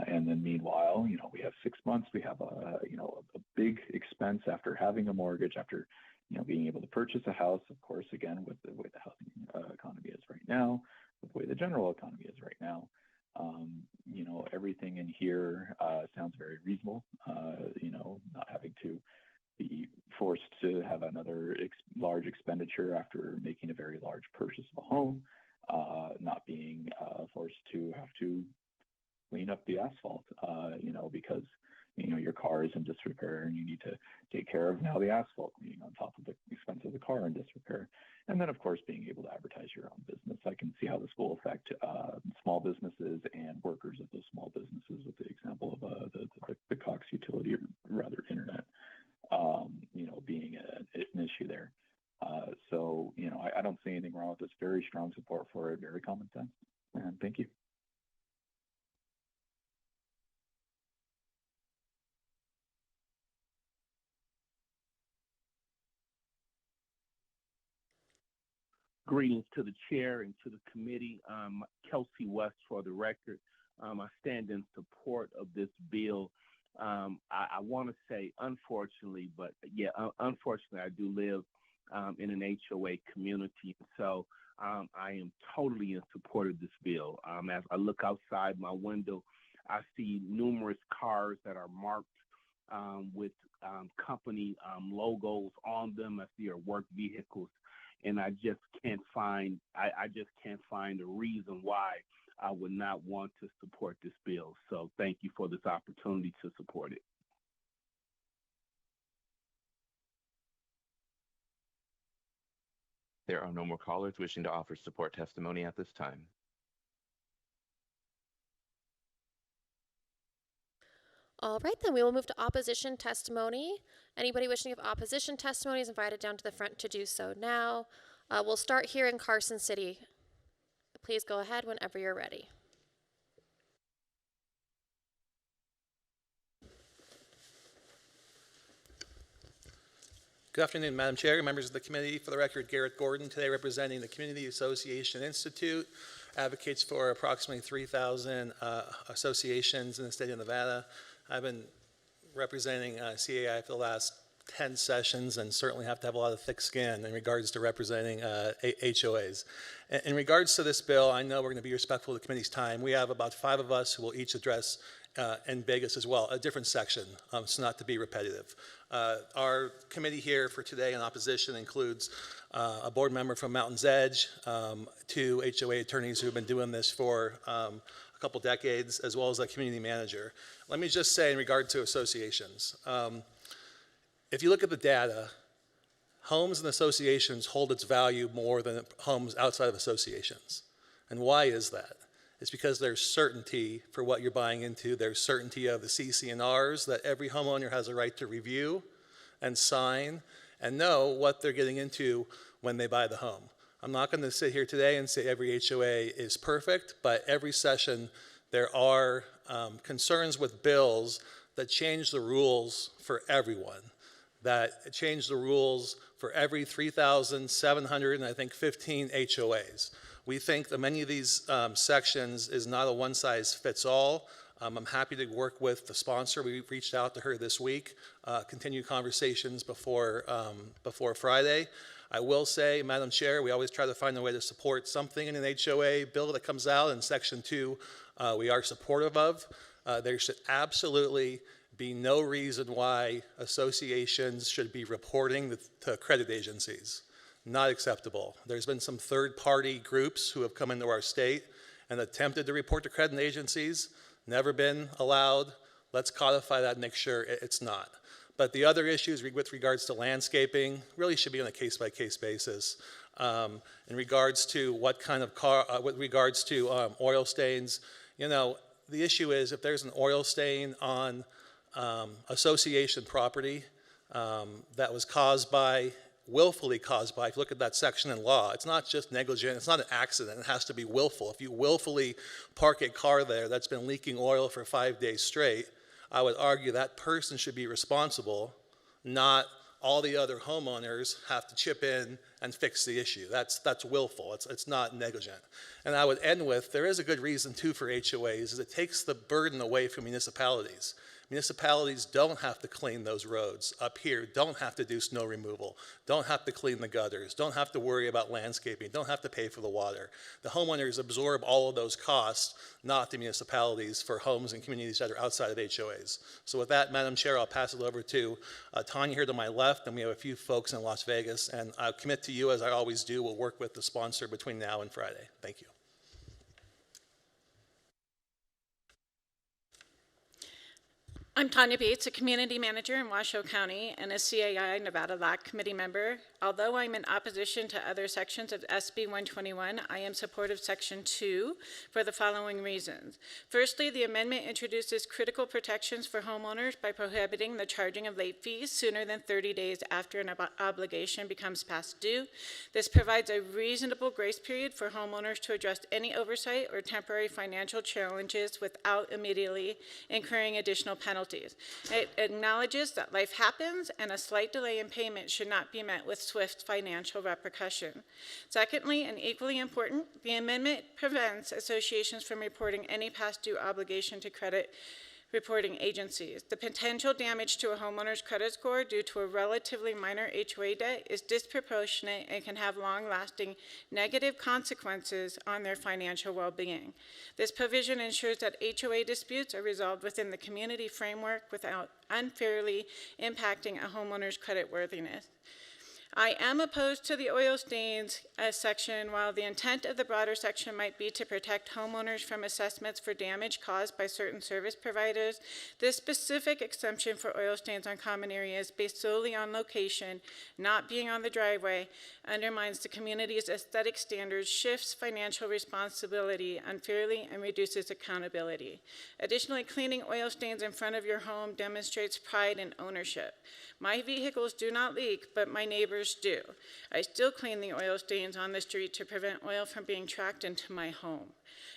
And then meanwhile, we have 6 months, we have a big expense after having a mortgage, after, being able to purchase a house, of course, again, with the way the housing economy is right now, with the way the general economy is right now. Everything in here sounds very reasonable, not having to be forced to have another large expenditure after making a very large purchase of a home, not being forced to have to clean up the asphalt, because, your car is in disrepair and you need to take care of now the asphalt cleaning on top of the expense of the car in disrepair. And then, of course, being able to advertise your own business. I can see how this will affect small businesses and workers of those small businesses, with the example of the Cox utility, or rather internet, being an issue there. I don't see anything wrong with this. Very strong support for it, very common sense. And thank you. Greetings to the chair and to the committee. Kelsey West for the record. I stand in support of this bill. I want to say, unfortunately, unfortunately, I do live in an HOA community. So I am totally in support of this bill. As I look outside my window, I see numerous cars that are marked with company logos on them as their work vehicles. And I just can't find a reason why I would not want to support this bill. So thank you for this opportunity to support it. There are no more callers wishing to offer support testimony at this time. All right, then we will move to opposition testimony. Anybody wishing to give opposition testimony is invited down to the front to do so now. We'll start here in Carson City. Please go ahead whenever you're ready. Good afternoon, Madam Chair, members of the committee. For the record, Garrett Gordon, today representing the Community Association Institute, advocates for approximately 3,000 associations in the state of Nevada. I've been representing CAI for the last 10 sessions and certainly have to have a lot of thick skin in regards to representing HOAs. In regards to this bill, I know we're going to be respectful of the committee's time. We have about 5 of us who will each address in Vegas as well, a different section, so not to be repetitive. Our committee here for today in opposition includes a board member from Mountain's Edge, 2 HOA attorneys who have been doing this for a couple decades, as well as a community manager. Let me just say in regard to associations, if you look at the data, homes and associations hold its value more than homes outside of associations. And why is that? It's because there's certainty for what you're buying into. There's certainty of the CC&Rs that every homeowner has a right to review and sign and know what they're getting into when they buy the home. I'm not going to sit here today and say every HOA is perfect, but every session there are concerns with bills that change the rules for everyone, that change the rules for every 3,700 and I think 15 HOAs. We think that many of these sections is not a one-size-fits-all. I'm happy to work with the sponsor. We reached out to her this week, continue conversations before Friday. I will say, Madam Chair, we always try to find a way to support something in an HOA bill that comes out, and Section 2 we are supportive of. There should absolutely be no reason why associations should be reporting to credit agencies. Not acceptable. There's been some third-party groups who have come into our state and attempted to report to credit agencies, never been allowed. Let's codify that and make sure it's not. But the other issues with regards to landscaping really should be on a case-by-case basis. In regards to what kind of car, with regards to oil stains, you know, the issue is if there's an oil stain on association property that was caused by, willfully caused by, if you look at that section in law, it's not just negligent, it's not an accident, it has to be willful. If you willfully park a car there that's been leaking oil for 5 days straight, I would argue that person should be responsible, not all the other homeowners have to chip in and fix the issue. That's willful, it's not negligent. And I would end with, there is a good reason too for HOAs, is it takes the burden away from municipalities. Municipalities don't have to clean those roads up here, don't have to do snow removal, don't have to clean the gutters, don't have to worry about landscaping, don't have to pay for the water. The homeowners absorb all of those costs, not the municipalities, for homes and communities that are outside of HOAs. So with that, Madam Chair, I'll pass it over to Tanya here to my left, and we have a few folks in Las Vegas, and I'll commit to you, as I always do, we'll work with the sponsor between now and Friday. Thank you. I'm Tanya Bates, a community manager in Washoe County and a CAI Nevada LAC committee member. Although I'm in opposition to other sections of SB 121, I am supportive of Section 2 for the following reasons. Firstly, the amendment introduces critical protections for homeowners by prohibiting the charging of late fees sooner than 30 days after an obligation becomes past due. This provides a reasonable grace period for homeowners to address any oversight or temporary financial challenges without immediately incurring additional penalties. It acknowledges that life happens and a slight delay in payment should not be met with swift financial repercussion. Secondly, and equally important, the amendment prevents associations from reporting any past due obligation to credit reporting agencies. The potential damage to a homeowner's credit score due to a relatively minor HOA debt is disproportionate and can have long-lasting negative consequences on their financial well-being. This provision ensures that HOA disputes are resolved within the community framework without unfairly impacting a homeowner's creditworthiness. I am opposed to the oil stains section. While the intent of the broader section might be to protect homeowners from assessments for damage caused by certain service providers, this specific exemption for oil stains on common areas based solely on location, not being on the driveway, undermines the community's aesthetic standards, shifts financial responsibility unfairly, and reduces accountability. Additionally, cleaning oil stains in front of your home demonstrates pride and ownership. My vehicles do not leak, but my neighbors do. I still clean the oil stains on the street to prevent oil from being tracked into my home.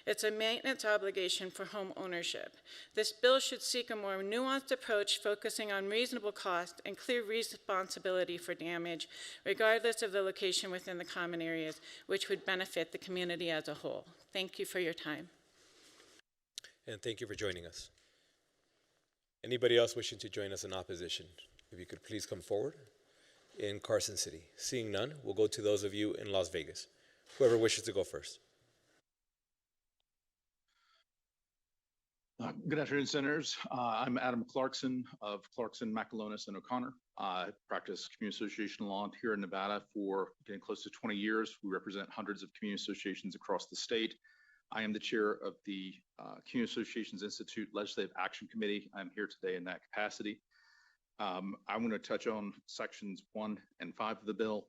It's a maintenance obligation for home ownership. This bill should seek a more nuanced approach focusing on reasonable cost and clear responsibility for damage, regardless of the location within the common areas, which would benefit the community as a whole. Thank you for your time. And thank you for joining us. Anybody else wishing to join us in opposition? If you could please come forward. In Carson City. Seeing none, we'll go to those of you in Las Vegas. Whoever wishes to go first. Good afternoon, Senators. I'm Adam Clarkson of Clarkson, Macalonis, and O'Connor. I practice community association law here in Nevada for getting close to 20 years. We represent hundreds of community associations across the state. I am the chair of the Community Associations Institute Legislative Action Committee. I'm here today in that capacity. I'm going to touch on sections 1 and 5 of the bill.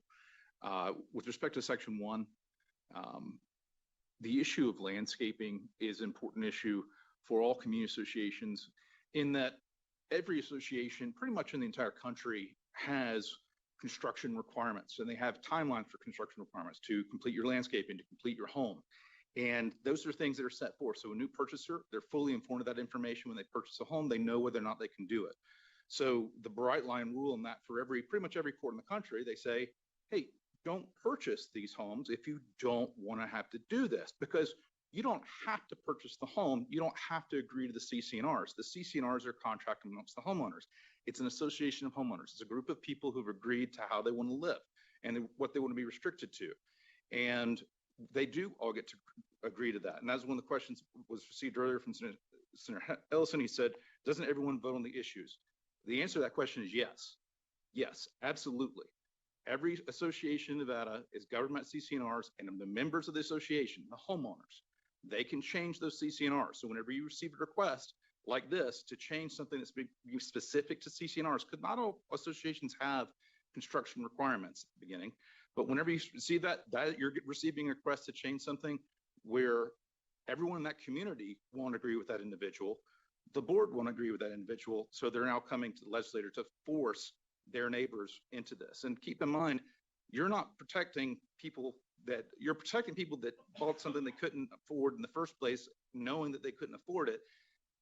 With respect to section 1, the issue of landscaping is an important issue for all community associations in that every association pretty much in the entire country has construction requirements, and they have timelines for construction requirements to complete your landscaping, to complete your home. And those are things that are set forth. So a new purchaser, they're fully informed of that information. When they purchase a home, they know whether or not they can do it. So the bright line rule in that for pretty much every court in the country, they say, hey, don't purchase these homes if you don't want to have to do this, because you don't have to purchase the home. You don't have to agree to the CC&Rs. The CC&Rs are contracted amongst the homeowners. It's an association of homeowners. It's a group of people who've agreed to how they want to live and what they want to be restricted to. And they do all get to agree to that. And that's one of the questions was received earlier from Senator Ellison. He said, doesn't everyone vote on the issues? The answer to that question is yes. Yes, absolutely. Every association in Nevada is governed by CC&Rs, and the members of the association, the homeowners, they can change those CC&Rs. So whenever you receive a request like this to change something that's specific to CC&Rs, because not all associations have construction requirements at the beginning, But whenever you see that you're receiving a request to change something where everyone in that community won't agree with that individual, the board won't agree with that individual, so they're now coming to the legislature to force their neighbors into this. And keep in mind, you're protecting people that bought something they couldn't afford in the first place, knowing that they couldn't afford it,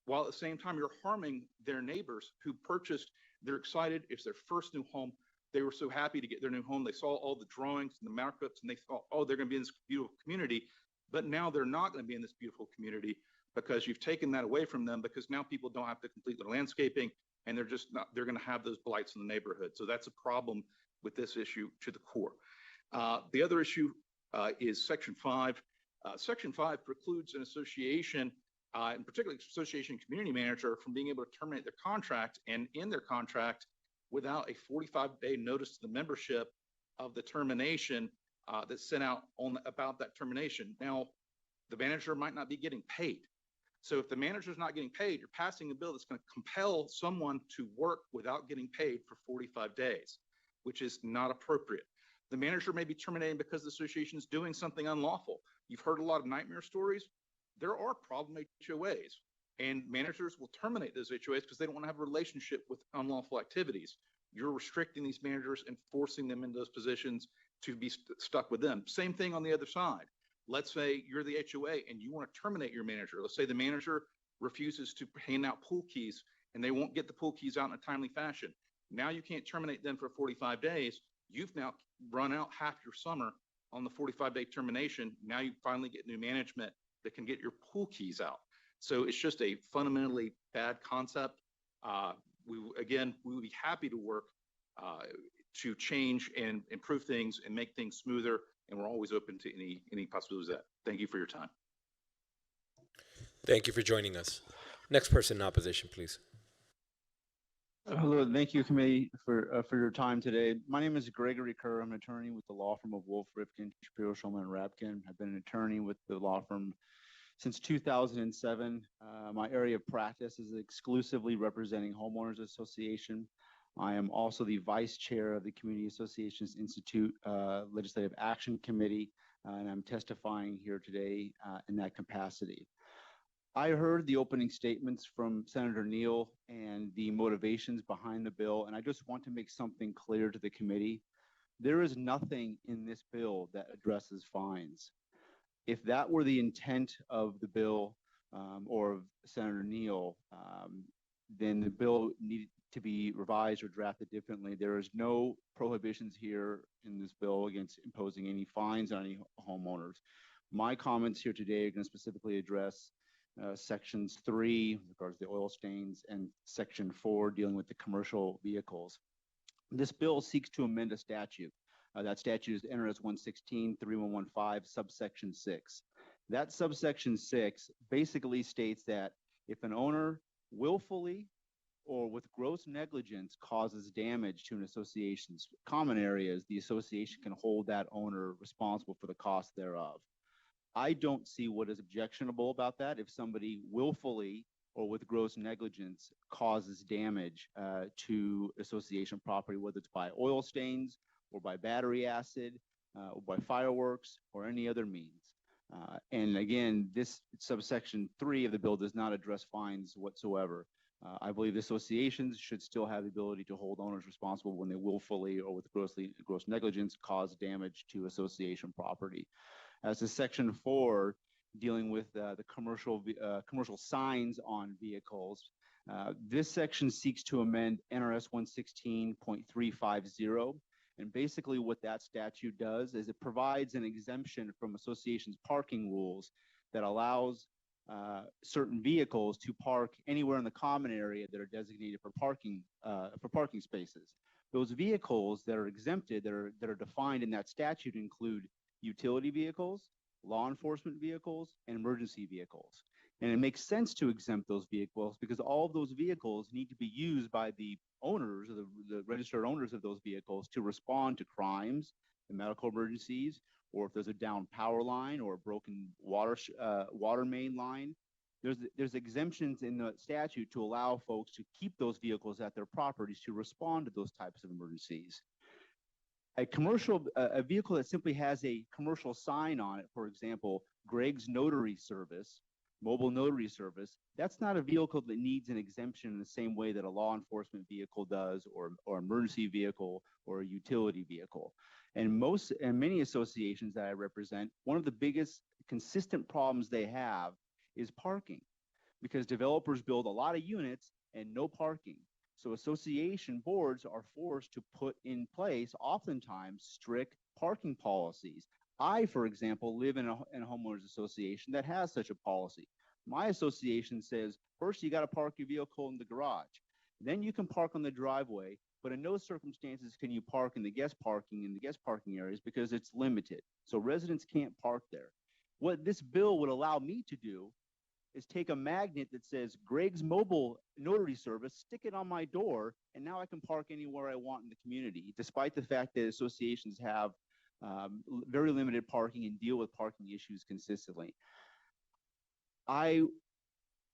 while at the same time you're harming their neighbors who purchased. They're excited. It's their first new home. They were so happy to get their new home. They saw all the drawings and the markups, and they thought, oh, they're going to be in this beautiful community. But now they're not going to be in this beautiful community because you've taken that away from them, because now people don't have to complete their landscaping, and they're going to have those blights in the neighborhood. So that's a problem with this issue to the core. The other issue is Section 5. Section 5 precludes an association, and particularly association community manager, from being able to terminate their contract and end their contract without a 45-day notice to the membership of the termination that's sent out about that termination. Now, the manager might not be getting paid. So if the manager's not getting paid, you're passing a bill that's going to compel someone to work without getting paid for 45 days, which is not appropriate. The manager may be terminated because the association is doing something unlawful. You've heard a lot of nightmare stories. There are problem HOAs, and managers will terminate those HOAs because they don't want to have a relationship with unlawful activities. You're restricting these managers and forcing them into those positions to be stuck with them. Same thing on the other side. Let's say you're the HOA and you want to terminate your manager. Let's say the manager refuses to hand out pool keys and they won't get the pool keys out in a timely fashion. Now you can't terminate them for 45 days. You've now run out half your summer on the 45-day termination. Now you finally get new management that can get your pool keys out. So it's just a fundamentally bad concept. We would be happy to work to change and improve things and make things smoother, and we're always open to any possibilities of that. Thank you for your time. Thank you for joining us. Next person in opposition, please. Hello, thank you, committee, for your time today. My name is Gregory Kerr. I'm an attorney with the law firm of Wolf, Rifkin, Shapiro, Schulman, and Rabkin. I've been an attorney with the law firm since 2007. My area of practice is exclusively representing homeowners association. I am also the vice chair of the Community Associations Institute Legislative Action Committee, and I'm testifying here today in that capacity. I heard the opening statements from Senator Neal and the motivations behind the bill, and I just want to make something clear to the committee. There is nothing in this bill that addresses fines. If that were the intent of the bill or of Senator Neal, then the bill needed to be revised or drafted differently. There is no prohibitions here in this bill against imposing any fines on any homeowners. My comments here today are going to specifically address sections 3 with regards to the oil stains and section 4 dealing with the commercial vehicles. This bill seeks to amend a statute. That statute is NRS 116-3115 subsection 6. That subsection 6 basically states that if an owner willfully or with gross negligence causes damage to an association's common areas, the association can hold that owner responsible for the cost thereof. I don't see what is objectionable about that. If somebody willfully or with gross negligence causes damage to association property, whether it's by oil stains or by battery acid or by fireworks or any other means. And again, this subsection 3 of the bill does not address fines whatsoever. I believe associations should still have the ability to hold owners responsible when they willfully or with gross negligence cause damage to association property. As to section 4, dealing with the commercial signs on vehicles, this section seeks to amend NRS 116.350. And basically what that statute does is it provides an exemption from associations' parking rules that allows certain vehicles to park anywhere in the common area that are designated for parking spaces. Those vehicles that are exempted, that are defined in that statute, include utility vehicles, law enforcement vehicles, and emergency vehicles. And it makes sense to exempt those vehicles because all of those vehicles need to be used by the owners, or the registered owners of those vehicles, to respond to crimes and medical emergencies, or if there's a downed power line or a broken water main line. There's exemptions in the statute to allow folks to keep those vehicles at their properties to respond to those types of emergencies. a vehicle that simply has a commercial sign on it, for example, Greg's Notary Service, mobile notary service, that's not a vehicle that needs an exemption in the same way that a law enforcement vehicle does, or emergency vehicle, or a utility vehicle. And many associations that I represent, one of the biggest consistent problems they have is parking, because developers build a lot of units and no parking. So association boards are forced to put in place oftentimes strict parking policies. I, for example, live in a homeowners association that has such a policy. My association says, first you got to park your vehicle in the garage. Then you can park on the driveway, but in no circumstances can you park in the guest parking areas, because it's limited. So residents can't park there. What this bill would allow me to do is take a magnet that says Greg's Mobile Notary Service, stick it on my door, and now I can park anywhere I want in the community, despite the fact that associations have very limited parking and deal with parking issues consistently. I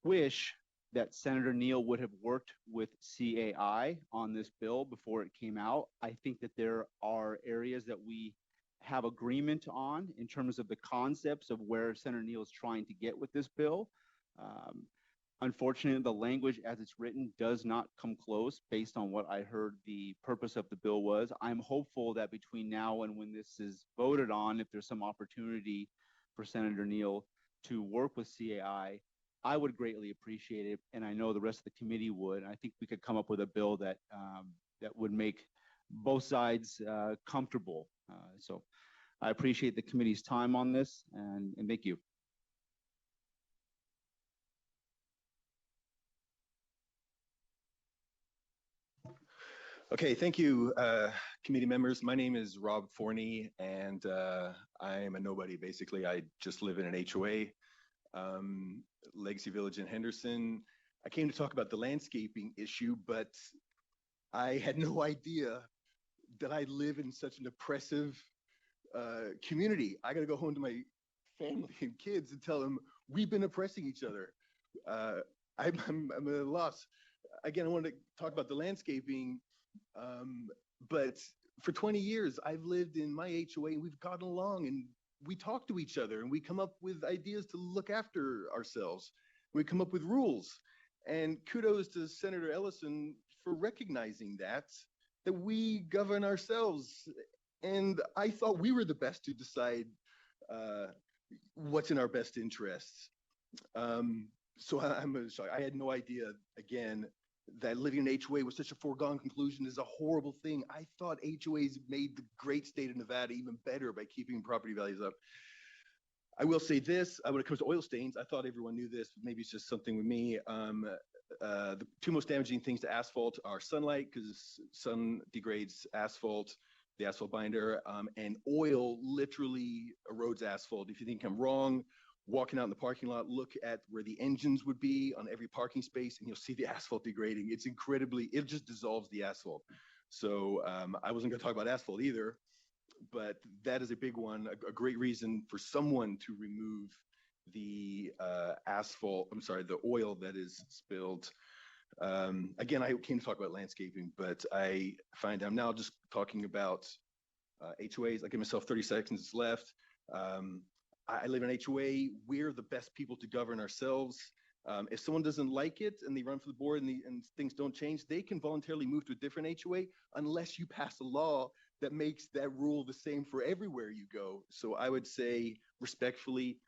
wish that Senator Neal would have worked with CAI on this bill before it came out. I think that there are areas that we have agreement on in terms of the concepts of where Senator Neal is trying to get with this bill. Unfortunately, the language as it's written does not come close based on what I heard the purpose of the bill was. I'm hopeful that between now and when this is voted on, if there's some opportunity for Senator Neal to work with CAI, I would greatly appreciate it, and I know the rest of the committee would. I think we could come up with a bill that that would make both sides comfortable. So I appreciate the committee's time on this, and thank you. Okay, thank you, committee members. My name is Rob Forney, and I am a nobody, basically. I just live in an HOA, Legacy Village in Henderson. I came to talk about the landscaping issue, but I had no idea that I live in such an oppressive community. I got to go home to my family and kids and tell them we've been oppressing each other. I'm at a loss. Again, I wanted to talk about the landscaping, but for 20 years, I've lived in my HOA and we've gotten along and we talk to each other and we come up with ideas to look after ourselves. We come up with rules. And kudos to Senator Ellison for recognizing that we govern ourselves. And I thought we were the best to decide what's in our best interests. So I'm sorry, I had no idea, again, that living in an HOA was such a foregone conclusion is a horrible thing. I thought HOAs made the great state of Nevada even better by keeping property values up. I will say this, when it comes to oil stains, I thought everyone knew this, but maybe it's just something with me. The two most damaging things to asphalt are sunlight, because sun degrades asphalt, the asphalt binder, and oil literally erodes asphalt. If you think I'm wrong, walking out in the parking lot, look at where the engines would be on every parking space, and you'll see the asphalt degrading. It's incredibly, it just dissolves the asphalt. So I wasn't going to talk about asphalt either, but that is a big one, a great reason for someone to remove the the oil that is spilled. Again, I came to talk about landscaping, but I find I'm now just talking about HOAs. I give myself 30 seconds left. I live in an HOA. We're the best people to govern ourselves. If someone doesn't like it and they run for the board and things don't change, they can voluntarily move to a different HOA unless you pass a law that makes that rule the same for everywhere you go. So I would say respectfully,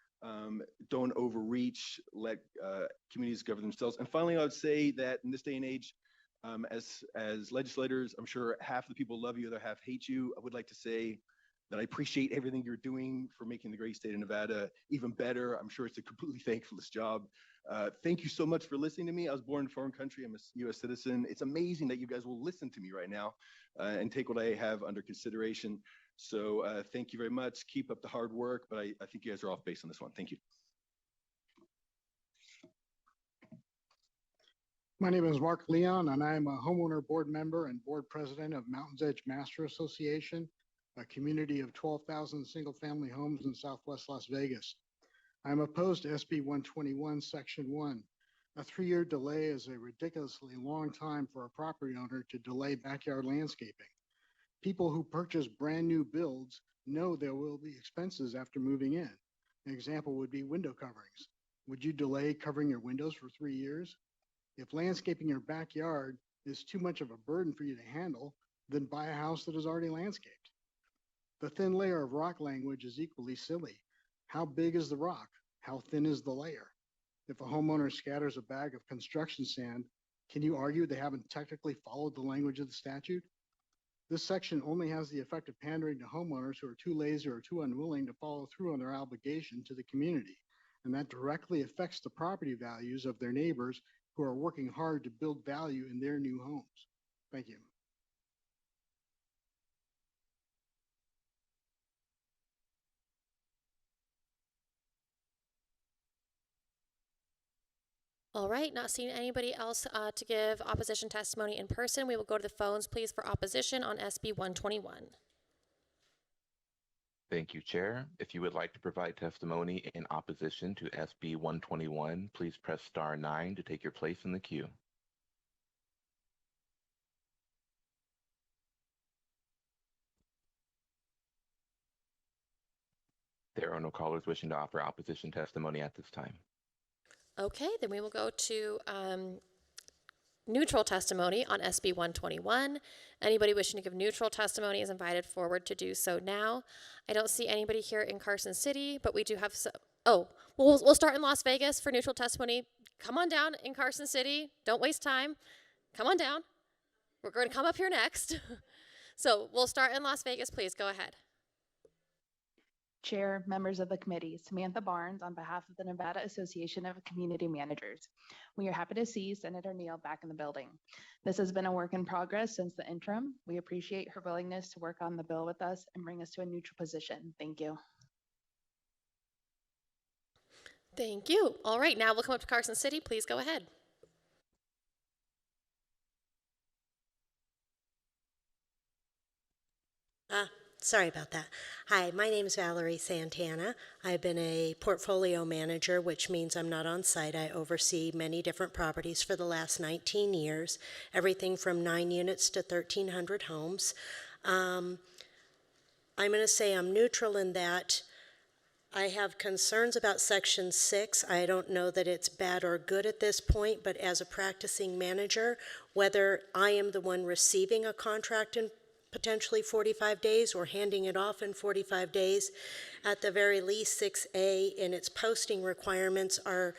don't overreach, let communities govern themselves. And finally, I would say that in this day and age, as legislators, I'm sure half the people love you, the other half hate you. I would like to say that I appreciate everything you're doing for making the great state of Nevada even better. I'm sure it's a completely thankless job. Thank you so much for listening to me. I was born in foreign country. I'm a U.S. citizen. It's amazing that you guys will listen to me right now and take what I have under consideration. So thank you very much. Keep up the hard work, but I think you guys are off base on this one. Thank you. My name is Mark Leon, and I am a homeowner board member and board president of Mountains Edge Master Association, a community of 12,000 single-family homes in Southwest Las Vegas. I am opposed to SB 121, Section 1. A 3-year delay is a ridiculously long time for a property owner to delay backyard landscaping. People who purchase brand new builds know there will be expenses after moving in. An example would be window coverings. Would you delay covering your windows for 3 years? If landscaping your backyard is too much of a burden for you to handle, then buy a house that is already landscaped. The thin layer of rock language is equally silly. How big is the rock? How thin is the layer? If a homeowner scatters a bag of construction sand, can you argue they haven't technically followed the language of the statute? This section only has the effect of pandering to homeowners who are too lazy or too unwilling to follow through on their obligation to the community, and that directly affects the property values of their neighbors who are working hard to build value in their new homes. Thank you. All right, not seeing anybody else to give opposition testimony in person, we will go to the phones, please, for opposition on SB 121. Thank you, Chair. If you would like to provide testimony in opposition to SB 121, please press star 9 to take your place in the queue. There are no callers wishing to offer opposition testimony at this time. Okay, then we will go to neutral testimony on SB 121. Anybody wishing to give neutral testimony is invited forward to do so now. I don't see anybody here in Carson City, but we do have some. Oh, we'll start in Las Vegas for neutral testimony. Come on down in Carson City. Don't waste time. Come on down. We're going to come up here next. So we'll start in Las Vegas. Please go ahead. Chair, members of the committee, Samantha Barnes on behalf of the Nevada Association of Community Managers. We are happy to see Senator Neal back in the building. This has been a work in progress since the interim. We appreciate her willingness to work on the bill with us and bring us to a neutral position. Thank you. Thank you. All right, now we'll come up to Carson City. Please go ahead. Sorry about that. Hi, my name is Valerie Santana. I've been a portfolio manager, which means I'm not on site. I oversee many different properties for the last 19 years, everything from 9 units to 1,300 homes. I'm going to say I'm neutral in that I have concerns about Section 6. I don't know that it's bad or good at this point, but as a practicing manager, whether I am the one receiving a contract in potentially 45 days or handing it off in 45 days. At the very least, 6A in its posting requirements are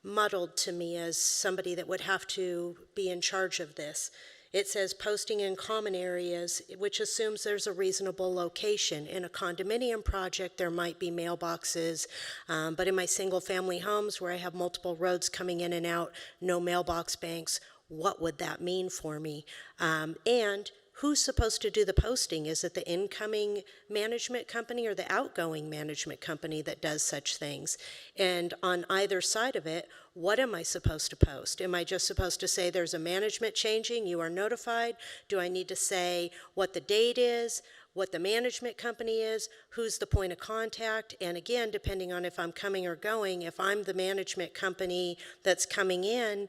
muddled to me as somebody that would have to be in charge of this. It says posting in common areas, which assumes there's a reasonable location. In a condominium project, there might be mailboxes, but in my single family homes where I have multiple roads coming in and out, no mailbox banks, what would that mean for me? And who's supposed to do the posting? Is it the incoming management company or the outgoing management company that does such things? And on either side of it, what am I supposed to post? Am I just supposed to say there's a management changing, you are notified? Do I need to say what the date is, what the management company is, who's the point of contact? And again, depending on if I'm coming or going, if I'm the management company that's coming in,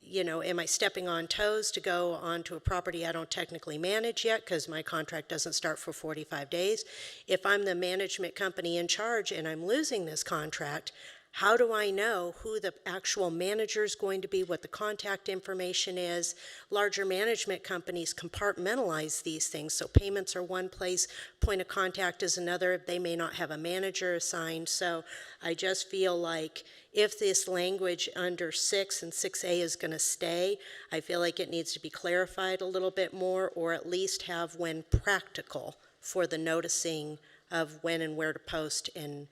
you know, am I stepping on toes to go onto a property I don't technically manage yet because my contract doesn't start for 45 days? If I'm the management company in charge and I'm losing this contract, how do I know who the actual manager is going to be, what the contact information is? Larger management companies compartmentalize these things. So payments are one place, point of contact is another. They may not have a manager assigned. So I just feel like if this language under 6 and 6A is going to stay, I feel like it needs to be clarified a little bit more, or at least have when practical for the noticing of when and where to post and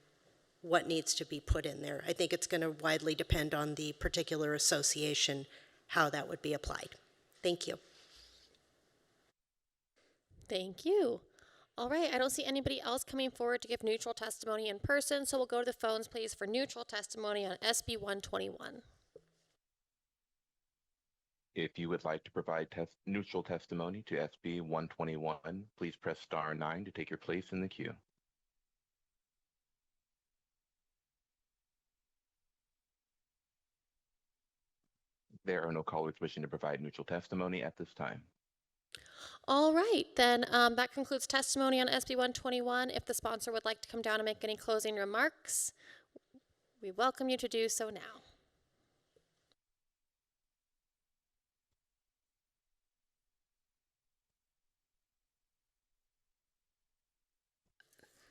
what needs to be put in there. I think it's going to widely depend on the particular association how that would be applied. Thank you. Thank you. All right, I don't see anybody else coming forward to give neutral testimony in person, so we'll go to the phones, please, for neutral testimony on SB 121. If you would like to provide neutral testimony to SB 121, please press star 9 to take your place in the queue. There are no callers wishing to provide neutral testimony at this time. All right, then that concludes testimony on SB 121. If the sponsor would like to come down and make any closing remarks, we welcome you to do so now.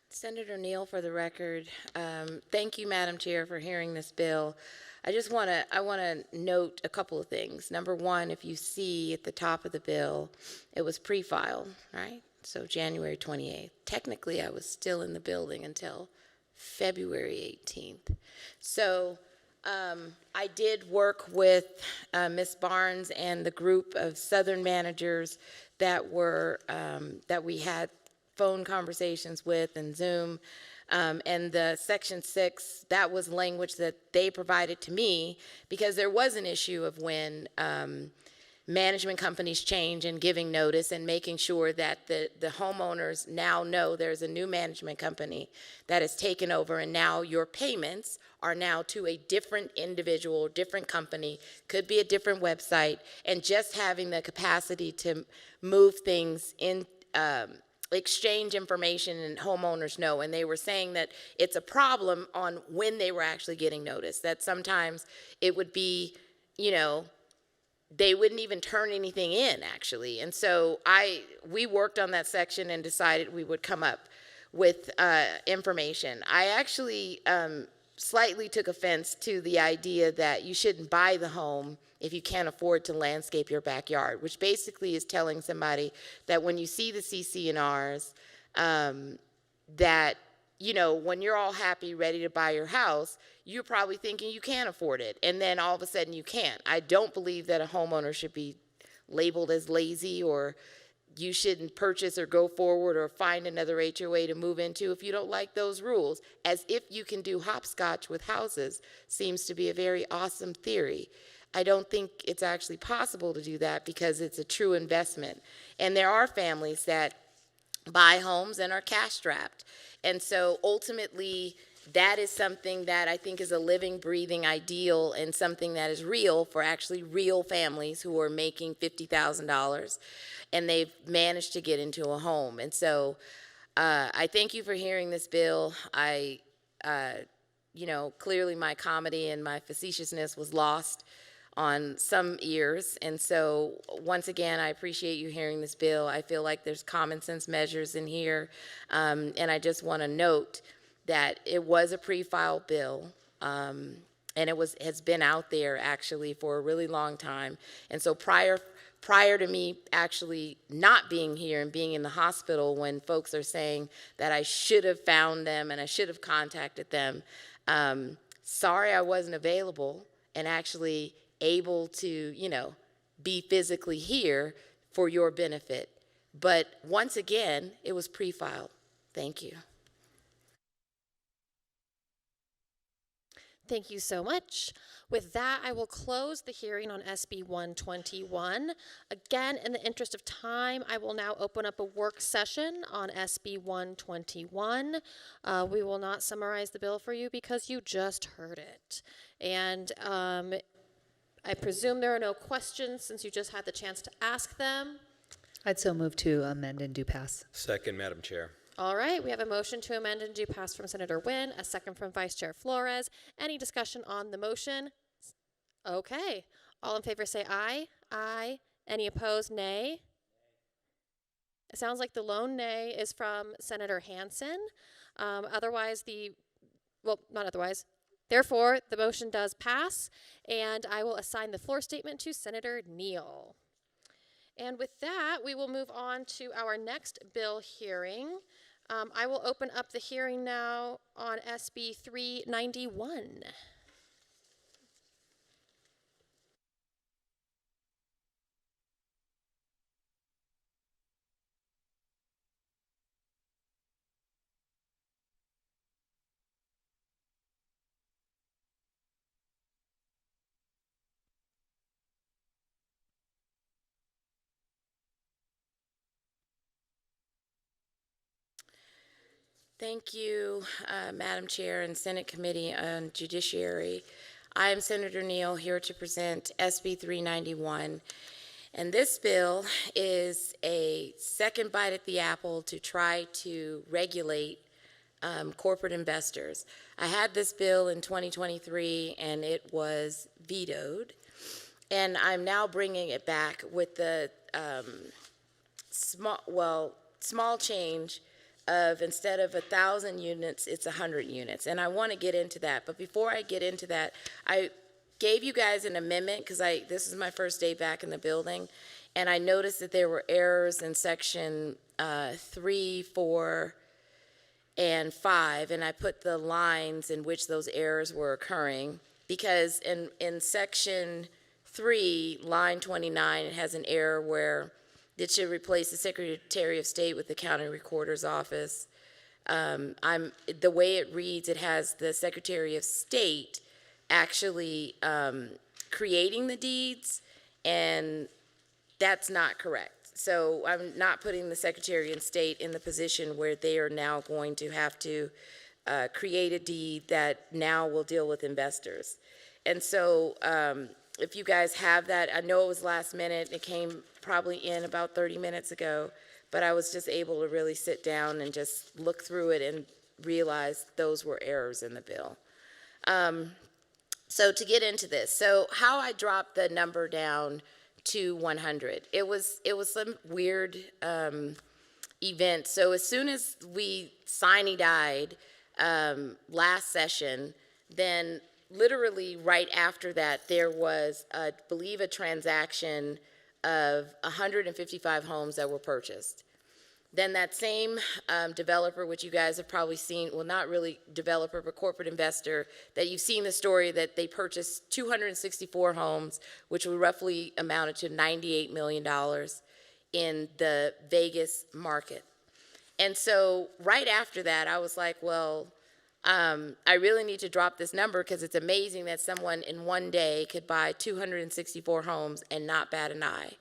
Senator Neal, for the record, thank you, Madam Chair, for hearing this bill. I want to note a couple of things. Number one, if you see at the top of the bill, it was pre-filed, right? So January 28th. Technically, I was still in the building until February 18th. So I did work with Ms. Barnes and the group of Southern managers that we had phone conversations with and Zoom. And the Section 6, that was language that they provided to me because there was an issue of when management companies change and giving notice and making sure that the homeowners now know there's a new management company that has taken over, and now your payments are now to a different individual, different company, could be a different website, and just having the capacity to move things in, exchange information and homeowners know. And they were saying that it's a problem on when they were actually getting notice, that sometimes it would be, they wouldn't even turn anything in actually. And so we worked on that section and decided we would come up with information. I actually slightly took offense to the idea that you shouldn't buy the home if you can't afford to landscape your backyard, which basically is telling somebody that when you see the CC&Rs, that, when you're all happy, ready to buy your house, you're probably thinking you can't afford it, and then all of a sudden you can't. I don't believe that a homeowner should be labeled as lazy, or you shouldn't purchase or go forward or find another HOA to move into if you don't like those rules. As if you can do hopscotch with houses seems to be a very awesome theory. I don't think it's actually possible to do that because it's a true investment. And there are families that buy homes and are cash strapped. And so ultimately, that is something that I think is a living, breathing ideal and something that is real for actually real families who are making $50,000 and they've managed to get into a home. And so I thank you for hearing this bill. Clearly my comedy and my facetiousness was lost on some ears. And so once again, I appreciate you hearing this bill. I feel like there's common sense measures in here. And I just want to note that it was a pre-filed bill, and it has been out there actually for a really long time. And so prior to me actually not being here and being in the hospital, when folks are saying that I should have found them and I should have contacted them, sorry I wasn't available and actually able to, be physically here for your benefit. But once again, it was pre-filed. Thank you. Thank you so much. With that, I will close the hearing on SB 121. Again, in the interest of time, I will now open up a work session on SB 121. We will not summarize the bill for you because you just heard it. And I presume there are no questions since you just had the chance to ask them. I'd so move to amend and do pass. Second, Madam Chair. All right, we have a motion to amend and do pass from Senator Wynn, a second from Vice Chair Flores. Any discussion on the motion? Okay. All in favor say aye. Aye. Any opposed, nay. It sounds like the lone nay is from Senator Hansen. Therefore, the motion does pass, and I will assign the floor statement to Senator Neal. And with that, we will move on to our next bill hearing. I will open up the hearing now on SB 391. Thank you, Madam Chair and Senate Committee on Judiciary. I am Senator Neal, here to present SB 391. And this bill is a second bite at the apple to try to regulate corporate investors. I had this bill in 2023 and it was vetoed. And I'm now bringing it back with the small change of instead of 1,000 units, it's 100 units. And I want to get into that. But before I get into that, I gave you guys an amendment because this is my first day back in the building. And I noticed that there were errors in section 3, 4, and 5. And I put the lines in which those errors were occurring. Because in section 3, line 29, it has an error where it should replace the Secretary of State with the County Recorder's Office. The way it reads, it has the Secretary of State actually creating the deeds, and that's not correct. So I'm not putting the Secretary of State in the position where they are now going to have to create a deed that now will deal with investors. And so if you guys have that, I know it was last minute, it came probably in about 30 minutes ago, but I was just able to really sit down and just look through it and realize those were errors in the bill. So to get into this, so how I dropped the number down to 100, it was some weird event. So as soon as we sine-died last session, then literally right after that, there was, I believe, a transaction of 155 homes that were purchased. Then that same developer, which you guys have probably seen, well, not really developer, but corporate investor, that you've seen the story that they purchased 264 homes, which would roughly amounted to $98 million in the Vegas market. And so right after that, I was like, well, I really need to drop this number because it's amazing that someone in one day could buy 264 homes and not bat an eye.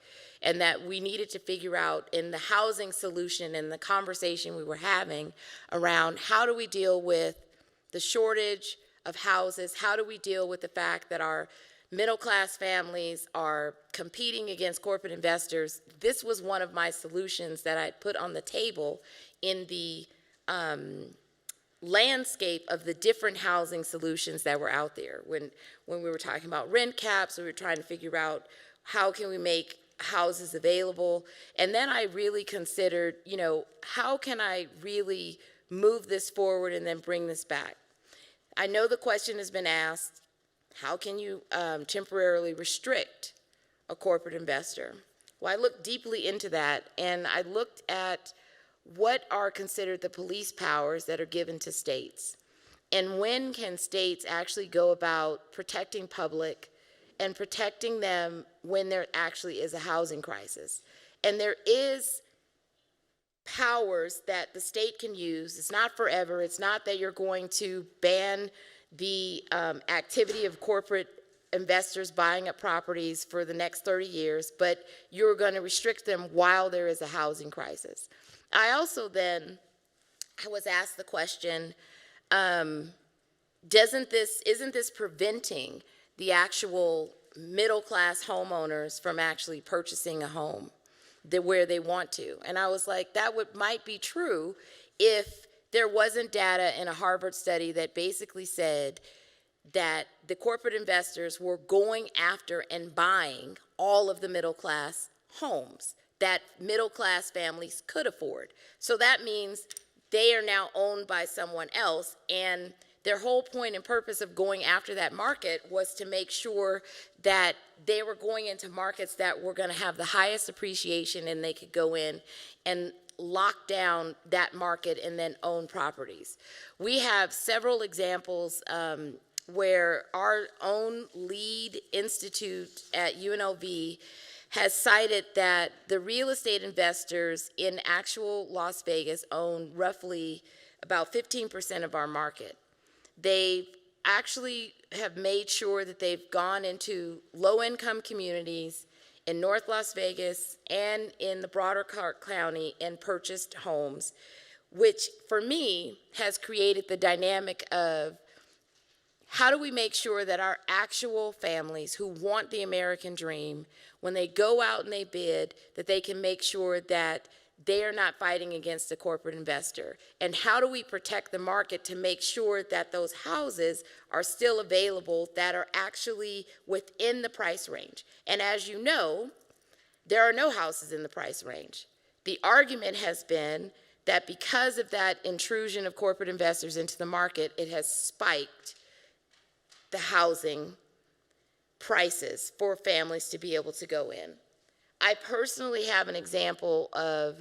And that we needed to figure out in the housing solution and the conversation we were having around how do we deal with the shortage of houses, how do we deal with the fact that our middle-class families are competing against corporate investors. This was one of my solutions that I put on the table in the landscape of the different housing solutions that were out there. When we were talking about rent caps, we were trying to figure out how can we make houses available. And then I really considered, how can I really move this forward and then bring this back? I know the question has been asked, how can you temporarily restrict a corporate investor? Well, I looked deeply into that, and I looked at what are considered the police powers that are given to states, and when can states actually go about protecting public and protecting them when there actually is a housing crisis. And there is powers that the state can use. It's not forever. It's not that you're going to ban the activity of corporate investors buying up properties for the next 30 years, but you're going to restrict them while there is a housing crisis. I also then, I was asked the question, isn't this preventing the actual middle-class homeowners from actually purchasing a home where they want to? And I was like, that might be true if there wasn't data in a Harvard study that basically said that the corporate investors were going after and buying all of the middle-class homes that middle-class families could afford. So that means they are now owned by someone else, and their whole point and purpose of going after that market was to make sure that they were going into markets that were going to have the highest appreciation, and they could go in and lock down that market and then own properties. We have several examples where our own lead institute at UNLV has cited that the real estate investors in actual Las Vegas own roughly about 15% of our market. They actually have made sure that they've gone into low-income communities in North Las Vegas and in the broader Clark County and purchased homes, which for me has created the dynamic of how do we make sure that our actual families who want the American dream, when they go out and they bid, that they can make sure that they are not fighting against a corporate investor? And how do we protect the market to make sure that those houses are still available that are actually within the price range? And as you know, there are no houses in the price range. The argument has been that because of that intrusion of corporate investors into the market, it has spiked the housing prices for families to be able to go in. I personally have an example of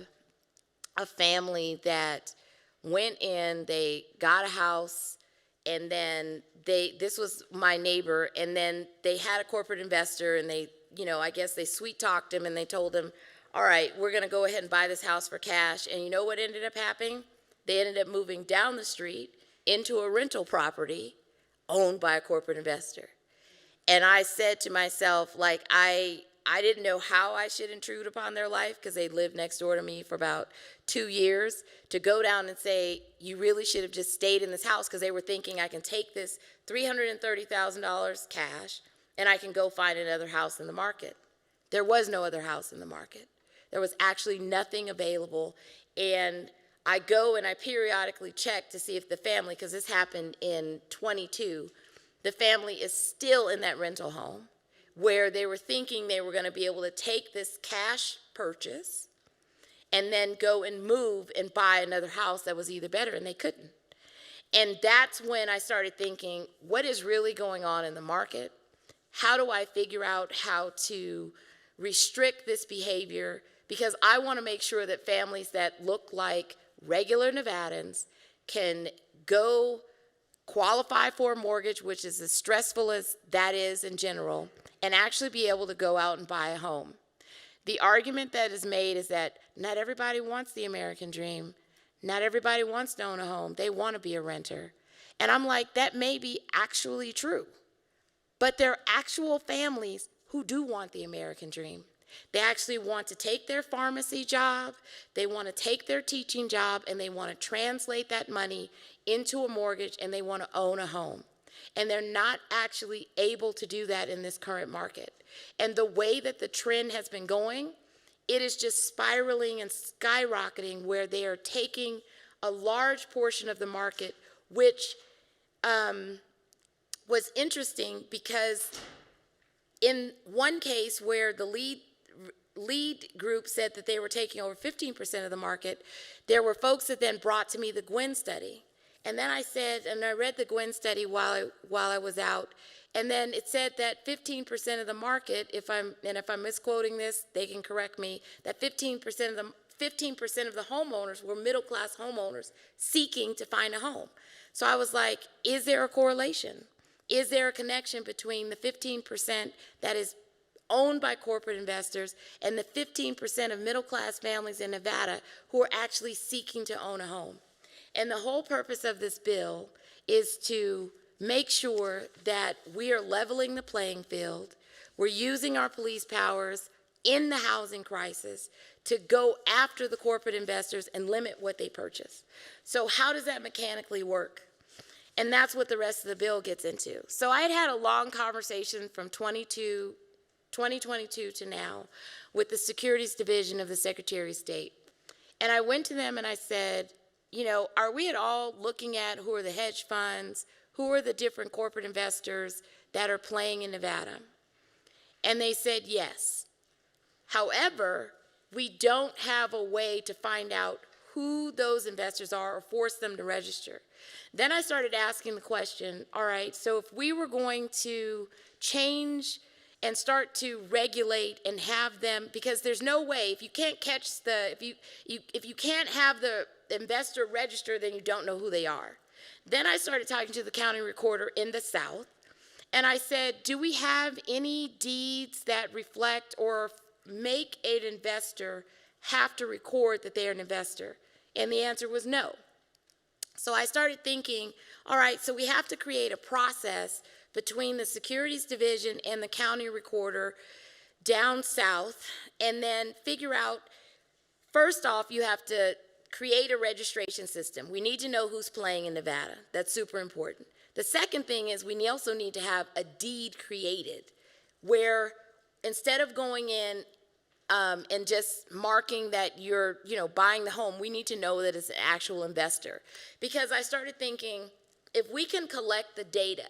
a family that went in, they got a house, and then this was my neighbor, and then they had a corporate investor, and they, I guess they sweet talked him, and they told him, all right, we're gonna go ahead and buy this house for cash. And you know what ended up happening? They ended up moving down the street into a rental property owned by a corporate investor. And I said to myself, like, I didn't know how I should intrude upon their life because they lived next door to me for about 2 years, to go down and say, you really should have just stayed in this house, because they were thinking I can take this $330,000 cash and I can go find another house in the market. There was no other house in the market. There was actually nothing available. And I go and I periodically check to see if the family, because this happened in 22, the family is still in that rental home where they were thinking they were going to be able to take this cash purchase and then go and move and buy another house that was either better, and they couldn't. And that's when I started thinking, what is really going on in the market? How do I figure out how to restrict this behavior? Because I want to make sure that families that look like regular Nevadans can go qualify for a mortgage, which is as stressful as that is in general, and actually be able to go out and buy a home. The argument that is made is that not everybody wants the American dream. Not everybody wants to own a home. They want to be a renter. And I'm like, that may be actually true. But there are actual families who do want the American dream. They actually want to take their pharmacy job, they want to take their teaching job, and they want to translate that money into a mortgage, and they want to own a home. And they're not actually able to do that in this current market. And the way that the trend has been going, it is just spiraling and skyrocketing, where they are taking a large portion of the market, which was interesting because in one case where the lead group said that they were taking over 15% of the market, there were folks that then brought to me the Gwynn study. And then I said, and I read the Gwynn study while I was out, and then it said that 15% of the market, if I'm misquoting this, they can correct me, that 15% of the homeowners were middle-class homeowners seeking to find a home. So I was like, is there a correlation? Is there a connection between the 15% that is owned by corporate investors and the 15% of middle-class families in Nevada who are actually seeking to own a home? And the whole purpose of this bill is to make sure that we are leveling the playing field. We're using our police powers in the housing crisis to go after the corporate investors and limit what they purchase. So how does that mechanically work? And that's what the rest of the bill gets into. So I had a long conversation from 2022 to now with the Securities Division of the Secretary of State. And I went to them and I said, are we at all looking at who are the hedge funds, who are the different corporate investors that are playing in Nevada? And they said yes. However, we don't have a way to find out who those investors are or force them to register. Then I started asking the question, all right, so if we were going to change and start to regulate and have them, because there's no way, if you can't catch if you can't have the investor register, then you don't know who they are. Then I started talking to the county recorder in the South, and I said, do we have any deeds that reflect or make an investor have to record that they're an investor? And the answer was no. So I started thinking, all right, so we have to create a process between the Securities Division and the county recorder down south, and then figure out, first off, you have to create a registration system. We need to know who's playing in Nevada. That's super important. The second thing is we also need to have a deed created where instead of going in and just marking that you're, buying the home, we need to know that it's an actual investor. Because I started thinking, if we can collect the data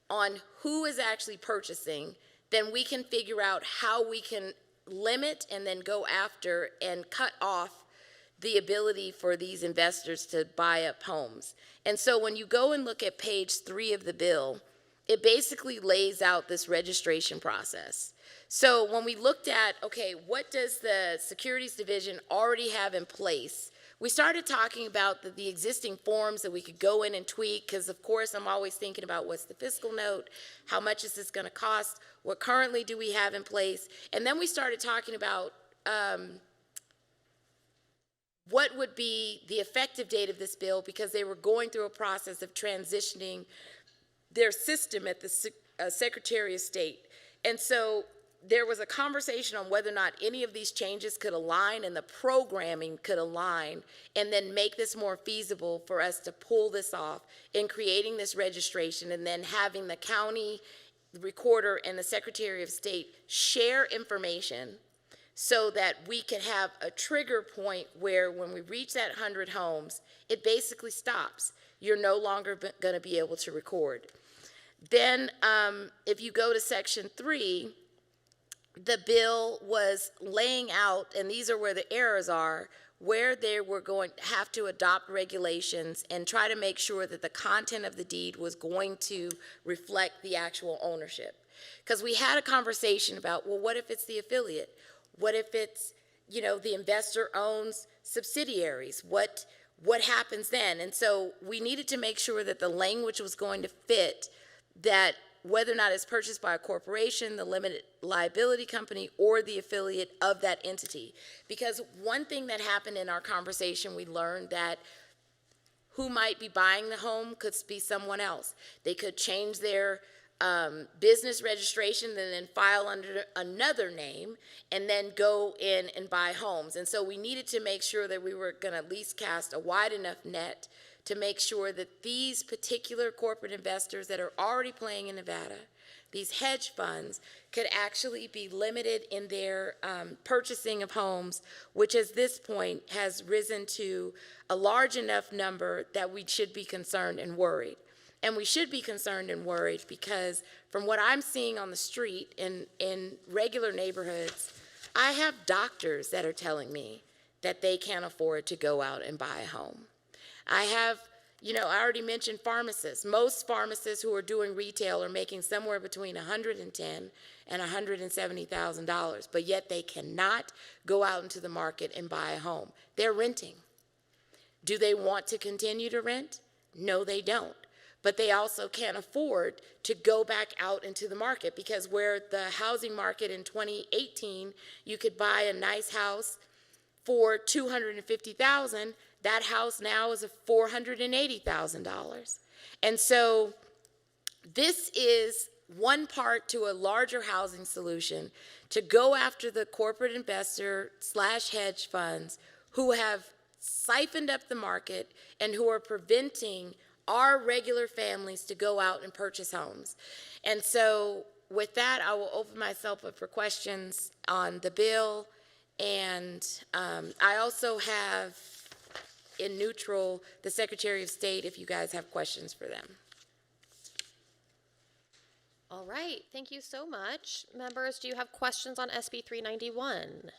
on who is actually purchasing, then we can figure out how we can limit and then go after and cut off the ability for these investors to buy up homes. And so when you go and look at page 3 of the bill, it basically lays out this registration process. So when we looked at, okay, what does the Securities Division already have in place? We started talking about the existing forms that we could go in and tweak, because of course I'm always thinking about what's the fiscal note, how much is this going to cost, what currently do we have in place, and then we started talking about what would be the effective date of this bill, because they were going through a process of transitioning their system at the Secretary of State. And so there was a conversation on whether or not any of these changes could align and the programming could align and then make this more feasible for us to pull this off in creating this registration and then having the county recorder and the Secretary of State share information so that we can have a trigger point where when we reach that 100 homes, it basically stops. You're no longer going to be able to record. Then if you go to section 3, the bill was laying out, and these are where the errors are, where they were going to have to adopt regulations and try to make sure that the content of the deed was going to reflect the actual ownership. Because we had a conversation about, well, what if it's the affiliate? What if it's, the investor owns subsidiaries? What happens then? And so we needed to make sure that the language was going to fit that whether or not it's purchased by a corporation, the limited liability company, or the affiliate of that entity. Because one thing that happened in our conversation, we learned that who might be buying the home could be someone else. They could change their business registration and then file under another name and then go in and buy homes. And so we needed to make sure that we were going to at least cast a wide enough net to make sure that these particular corporate investors that are already playing in Nevada, these hedge funds, could actually be limited in their purchasing of homes, which at this point has risen to a large enough number that we should be concerned and worried. And we should be concerned and worried because from what I'm seeing on the street in regular neighborhoods, I have doctors that are telling me that they can't afford to go out and buy a home. I have, I already mentioned pharmacists. Most pharmacists who are doing retail are making somewhere between $110,000 and $170,000, but yet they cannot go out into the market and buy a home. They're renting. Do they want to continue to rent? No, they don't. But they also can't afford to go back out into the market, because where the housing market in 2018, you could buy a nice house for $250,000, that house now is $480,000. And so this is one part to a larger housing solution to go after the corporate investor / hedge funds who have siphoned up the market and who are preventing our regular families to go out and purchase homes. And so with that, I will open myself up for questions on the bill. And I also have in neutral the Secretary of State if you guys have questions for them. All right, thank you so much. Members, do you have questions on SB 391?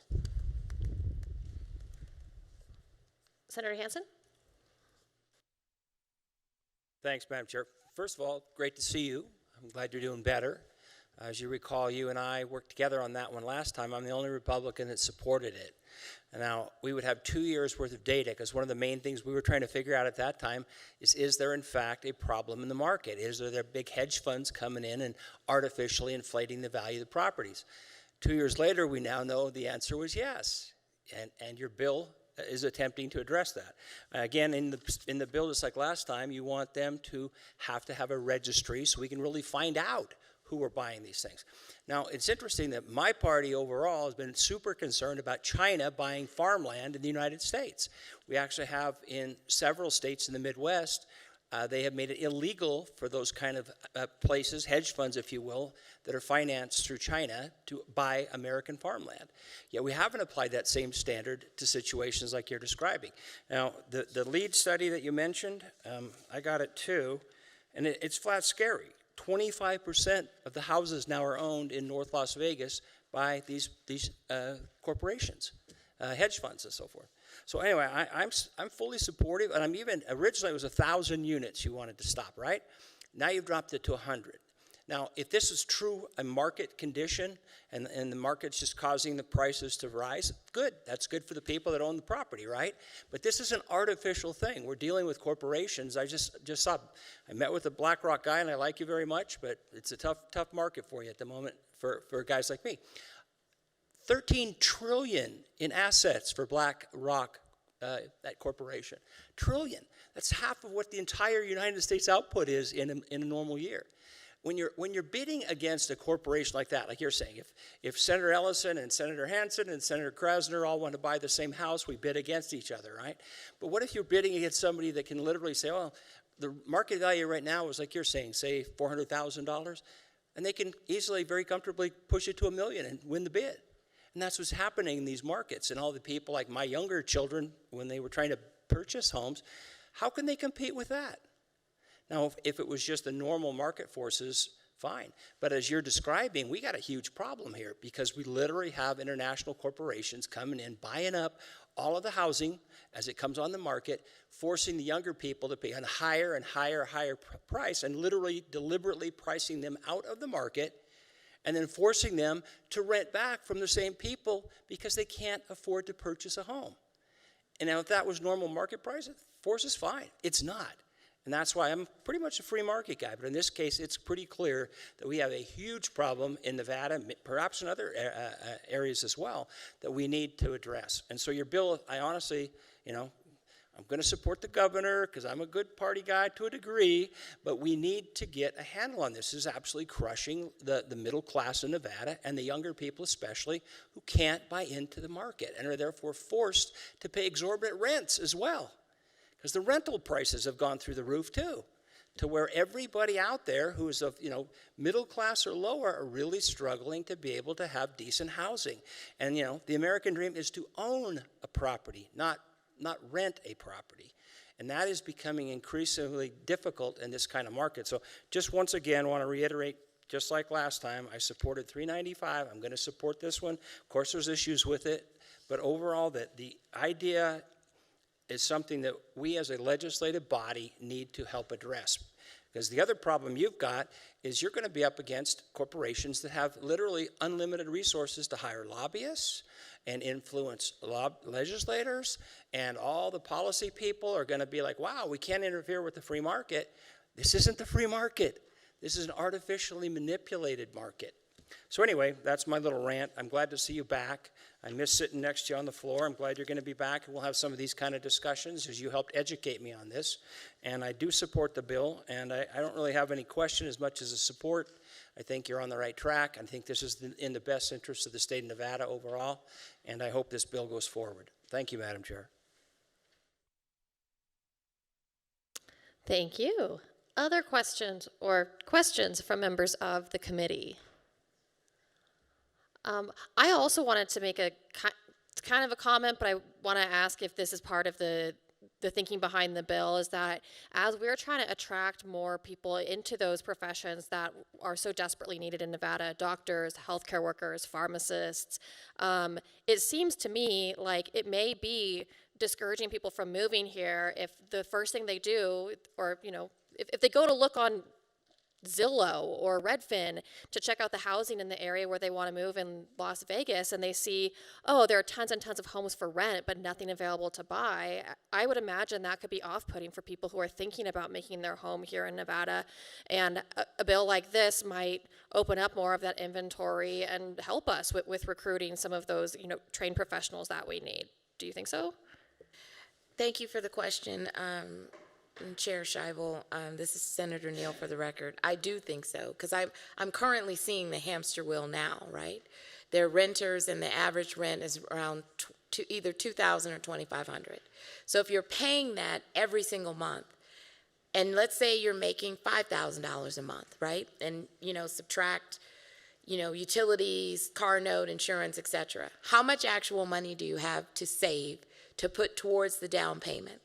Senator Hansen? Thanks, Madam Chair. First of all, great to see you. I'm glad you're doing better. As you recall, you and I worked together on that one last time. I'm the only Republican that supported it. And now, we would have 2 years' worth of data, because one of the main things we were trying to figure out at that time is there, in fact, a problem in the market? Is there big hedge funds coming in and artificially inflating the value of the properties? 2 years later, we now know the answer was yes. And your bill is attempting to address that. Again, in the bill, just like last time, you want them to have a registry so we can really find out who are buying these things. Now, it's interesting that my party overall has been super concerned about China buying farmland in the United States. We actually have in several states in the Midwest They have made it illegal for those kind of places, hedge funds, if you will, that are financed through China to buy American farmland. Yet we haven't applied that same standard to situations like you're describing. Now, the lead study that you mentioned, I got it too, and it's flat scary. 25% of the houses now are owned in North Las Vegas by these corporations, hedge funds and so forth. So anyway, I'm fully supportive, and I'm even, originally it was 1,000 units you wanted to stop, right? Now you've dropped it to 100. Now, if this is true a market condition, and the market's just causing the prices to rise, good. That's good for the people that own the property, right? But this is an artificial thing. We're dealing with corporations. I just saw, I met with a BlackRock guy, and I like you very much, but it's a tough market for you at the moment for guys like me. 13 trillion in assets for BlackRock, that corporation. Trillion. That's half of what the entire United States output is in a normal year. When you're bidding against a corporation like that, like you're saying, if Senator Ellison and Senator Hansen and Senator Krasner all want to buy the same house, we bid against each other, right? But what if you're bidding against somebody that can literally say, well, the market value right now is, like you're saying, say $400,000, and they can easily, very comfortably push it to $1 million and win the bid. And that's what's happening in these markets. And all the people like my younger children, when they were trying to purchase homes, how can they compete with that? Now, if it was just the normal market forces, fine. But as you're describing, we got a huge problem here because we literally have international corporations coming in, buying up all of the housing as it comes on the market, forcing the younger people to pay a higher and higher price, and literally deliberately pricing them out of the market, and then forcing them to rent back from the same people because they can't afford to purchase a home. And now if that was normal market price, force is fine. It's not. And that's why I'm pretty much a free market guy. But in this case, it's pretty clear that we have a huge problem in Nevada, perhaps in other areas as well, that we need to address. And so your bill, I honestly, I'm going to support the governor because I'm a good party guy to a degree, but we need to get a handle on this. This is absolutely crushing the middle class in Nevada, and the younger people especially, who can't buy into the market and are therefore forced to pay exorbitant rents as well. Because the rental prices have gone through the roof too, to where everybody out there who is of middle class or lower are really struggling to be able to have decent housing. And the American dream is to own a property, not rent a property. And that is becoming increasingly difficult in this kind of market. So just once again, I want to reiterate, just like last time, I supported 395. I'm going to support this one. Of course, there's issues with it. But overall, the idea is something that we as a legislative body need to help address. Because the other problem you've got is you're going to be up against corporations that have literally unlimited resources to hire lobbyists and influence legislators, and all the policy people are going to be like, wow, we can't interfere with the free market. This isn't the free market. This is an artificially manipulated market. So anyway, that's my little rant. I'm glad to see you back. I miss sitting next to you on the floor. I'm glad you're going to be back, and we'll have some of these kind of discussions as you helped educate me on this. And I do support the bill, and I don't really have any question as much as a support. I think you're on the right track. I think this is in the best interest of the state of Nevada overall, and I hope this bill goes forward. Thank you, Madam Chair. Thank you. Other questions or questions from members of the committee? I also wanted to make a kind of a comment, but I want to ask if this is part of the thinking behind the bill, is that as we're trying to attract more people into those professions that are so desperately needed in Nevada, doctors, healthcare workers, pharmacists, it seems to me like it may be discouraging people from moving here if the first thing they do, or if they go to look on Zillow or Redfin to check out the housing in the area where they want to move in Las Vegas, and they see, oh, there are tons and tons of homes for rent, but nothing available to buy. I would imagine that could be off-putting for people who are thinking about making their home here in Nevada. And a bill like this might open up more of that inventory and help us with recruiting some of those, trained professionals that we need. Do you think so? Thank you for the question. Chair Scheibel, this is Senator Neal for the record. I do think so, because I'm currently seeing the hamster wheel now, right? They're renters, and the average rent is around either $2,000 or $2,500. So if you're paying that every single month, And let's say you're making $5,000 a month, right? And, subtract, utilities, car note, insurance, etc. How much actual money do you have to save to put towards the down payment,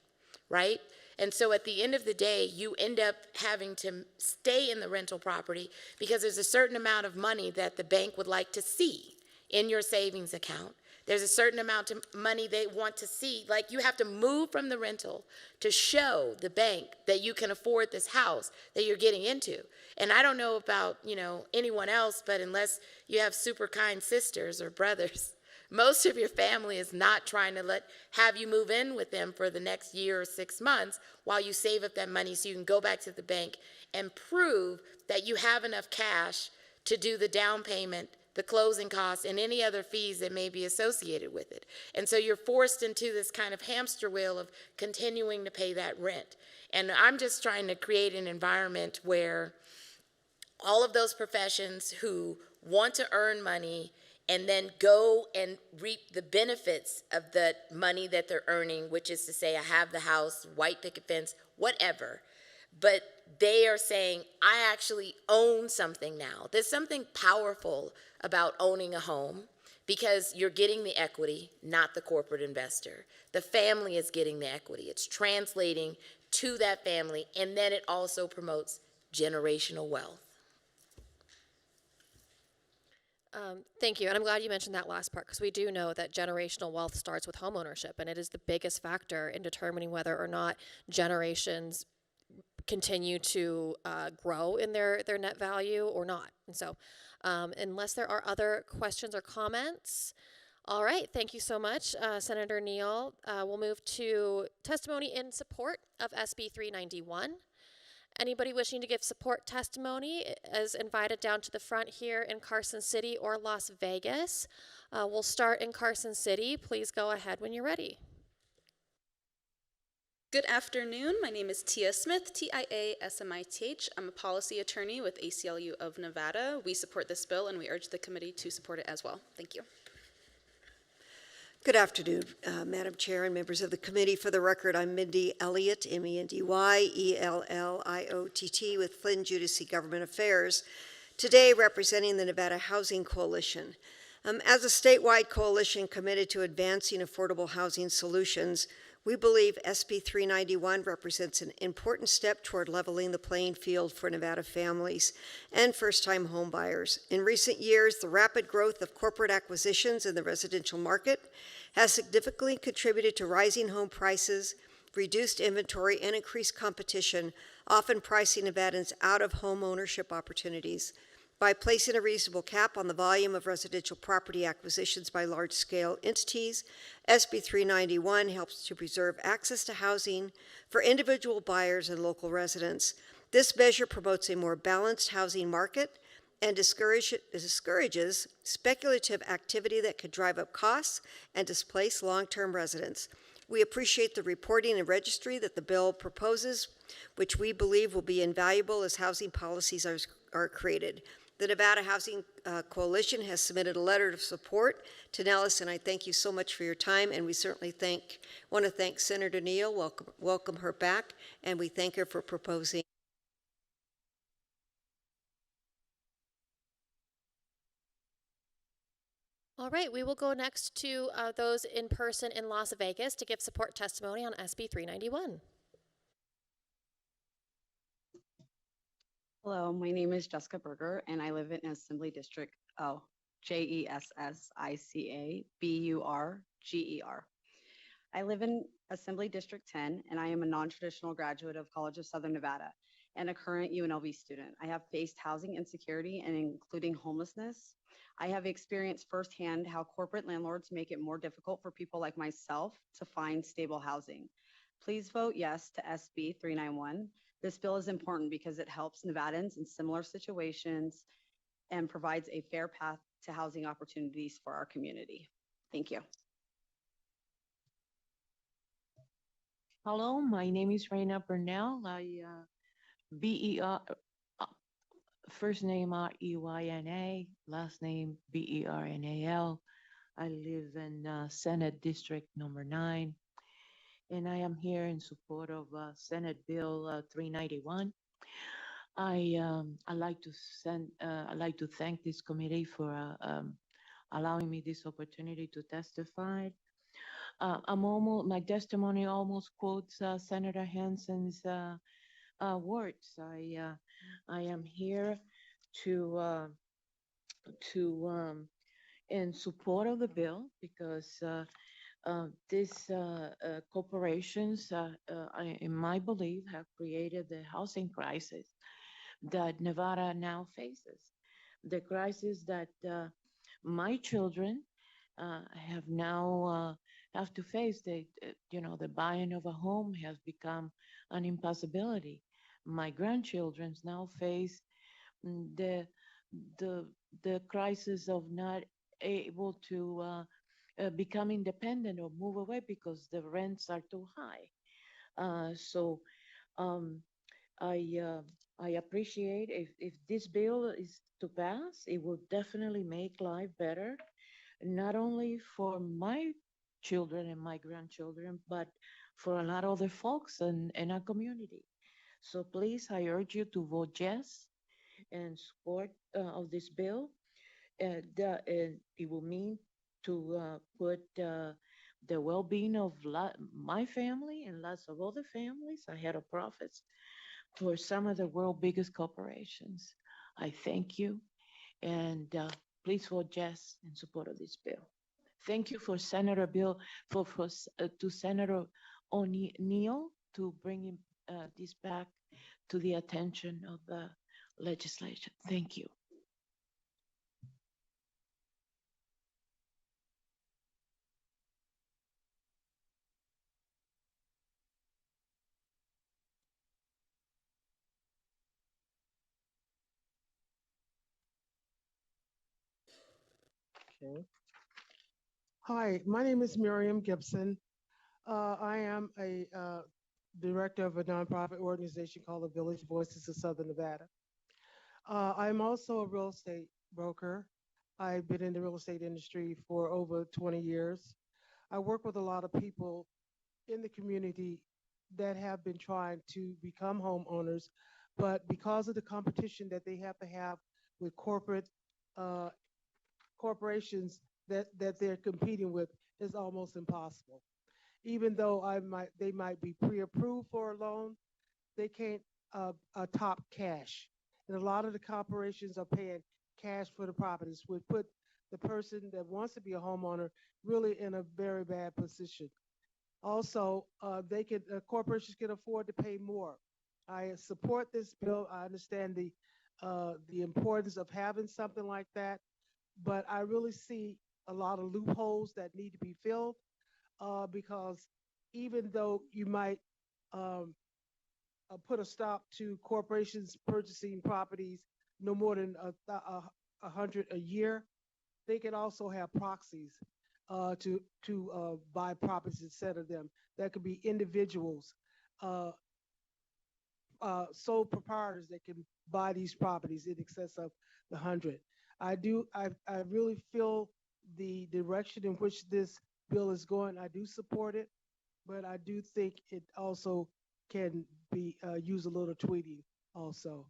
right? And so at the end of the day, you end up having to stay in the rental property because there's a certain amount of money that the bank would like to see in your savings account. There's a certain amount of money they want to see. Like, you have to move from the rental to show the bank that you can afford this house that you're getting into. And I don't know about, anyone else, but unless you have super kind sisters or brothers, most of your family is not trying to have you move in with them for the next year or 6 months while you save up that money so you can go back to the bank and prove that you have enough cash to do the down payment, the closing costs, and any other fees that may be associated with it. And so you're forced into this kind of hamster wheel of continuing to pay that rent. And I'm just trying to create an environment where all of those professions who want to earn money and then go and reap the benefits of the money that they're earning, which is to say, I have the house, white picket fence, whatever, but they are saying, I actually own something now. There's something powerful about owning a home because you're getting the equity, not the corporate investor. The family is getting the equity. It's translating to that family, and then it also promotes generational wealth. Thank you, and I'm glad you mentioned that last part because we do know that generational wealth starts with homeownership, and it is the biggest factor in determining whether or not generations continue to grow in their net value or not. And so unless there are other questions or comments, all right, thank you so much, Senator Neal. We'll move to testimony in support of SB 391. Anybody wishing to give support testimony is invited down to the front here in Carson City or Las Vegas. We'll start in Carson City. Please go ahead when you're ready. Good afternoon. My name is Tia Smith, T-I-A-S-M-I-T-H. I'm a policy attorney with ACLU of Nevada. We support this bill and we urge the committee to support it as well. Thank you. Good afternoon, Madam Chair and members of the committee. For the record, I'm Mindy Elliott, M-E-N-D-Y-E-L-L-I-O-T-T with Flynn Judici Government Affairs, today representing the Nevada Housing Coalition. As a statewide coalition committed to advancing affordable housing solutions, we believe SB 391 represents an important step toward leveling the playing field for Nevada families and first-time homebuyers. In recent years, the rapid growth of corporate acquisitions in the residential market has significantly contributed to rising home prices, reduced inventory, and increased competition, often pricing Nevadans out of home ownership opportunities. By placing a reasonable cap on the volume of residential property acquisitions by large-scale entities, SB 391 helps to preserve access to housing for individual buyers and local residents. This measure promotes a more balanced housing market and discourages speculative activity that could drive up costs and displace long-term residents. We appreciate the reporting and registry that the bill proposes, which we believe will be invaluable as housing policies are created. The Nevada Housing Coalition has submitted a letter of support to Nellis, and I thank you so much for your time, and we certainly want to thank Senator Neal, welcome her back, and we thank her for proposing. All right, we will go next to those in person in Las Vegas to give support testimony on SB 391. Hello, my name is Jessica Berger, and I live in Assembly District, Jessica-Burger. I live in Assembly District 10, and I am a non-traditional graduate of College of Southern Nevada and a current UNLV student. I have faced housing insecurity and including homelessness. I have experienced firsthand how corporate landlords make it more difficult for people like myself to find stable housing. Please vote yes to SB 391. This bill is important because it helps Nevadans in similar situations and provides a fair path to housing opportunities for our community. Thank you. Hello, my name is Raina Burnell. First name R-E-Y-N-A, last name B-E-R-N-A-L. I live in Senate District number 9. and I am here in support of Senate Bill 391. I'd like to thank this committee for allowing me this opportunity to testify. My testimony almost quotes Senator Hansen's words. I am here to in support of the bill because these corporations, in my belief, have created the housing crisis that Nevada now faces. The crisis that my children have now have to face. The buying of a home has become an impossibility. My grandchildren now face the the the crisis of not able to become independent or move away because the rents are too high. So um, I uh, I appreciate if this bill is to pass, it will definitely make life better, not only for my children and my grandchildren, but for a lot of other folks in our community. So please, I urge you to vote yes and support of this bill. It will mean to put the well-being of my family and lots of other families ahead of profits for some of the world's biggest corporations. I thank you, and please vote yes in support of this bill. Thank you for Senator Bill to Senator O'Neill to bringing this back to the attention of the legislature. Thank you. Okay. Hi, my name is Miriam Gibson. I am a director of a nonprofit organization called the Village Voices of Southern Nevada. I'm also a real estate broker. I've been in the real estate industry for over 20 years. I work with a lot of people in the community that have been trying to become homeowners, but because of the competition that they have to have with uh, corporations that they're competing with, is almost impossible. Even though they might be pre-approved for a loan, they can't top cash. And a lot of the corporations are paying cash for the properties, which put the person that wants to be a homeowner really in a very bad position. Also, corporations can afford to pay more. I support this bill. I understand the importance of having something like that, but I really see a lot of loopholes that need to be filled because even though you might um, put a stop to corporations purchasing properties no more than 100 a year, they can also have proxies to buy properties instead of them. That could be individuals, uh, sole proprietors that can buy these properties in excess of the 100. I really feel the direction in which this bill is going. I do support it, but I do think it also can be use a little tweaking also.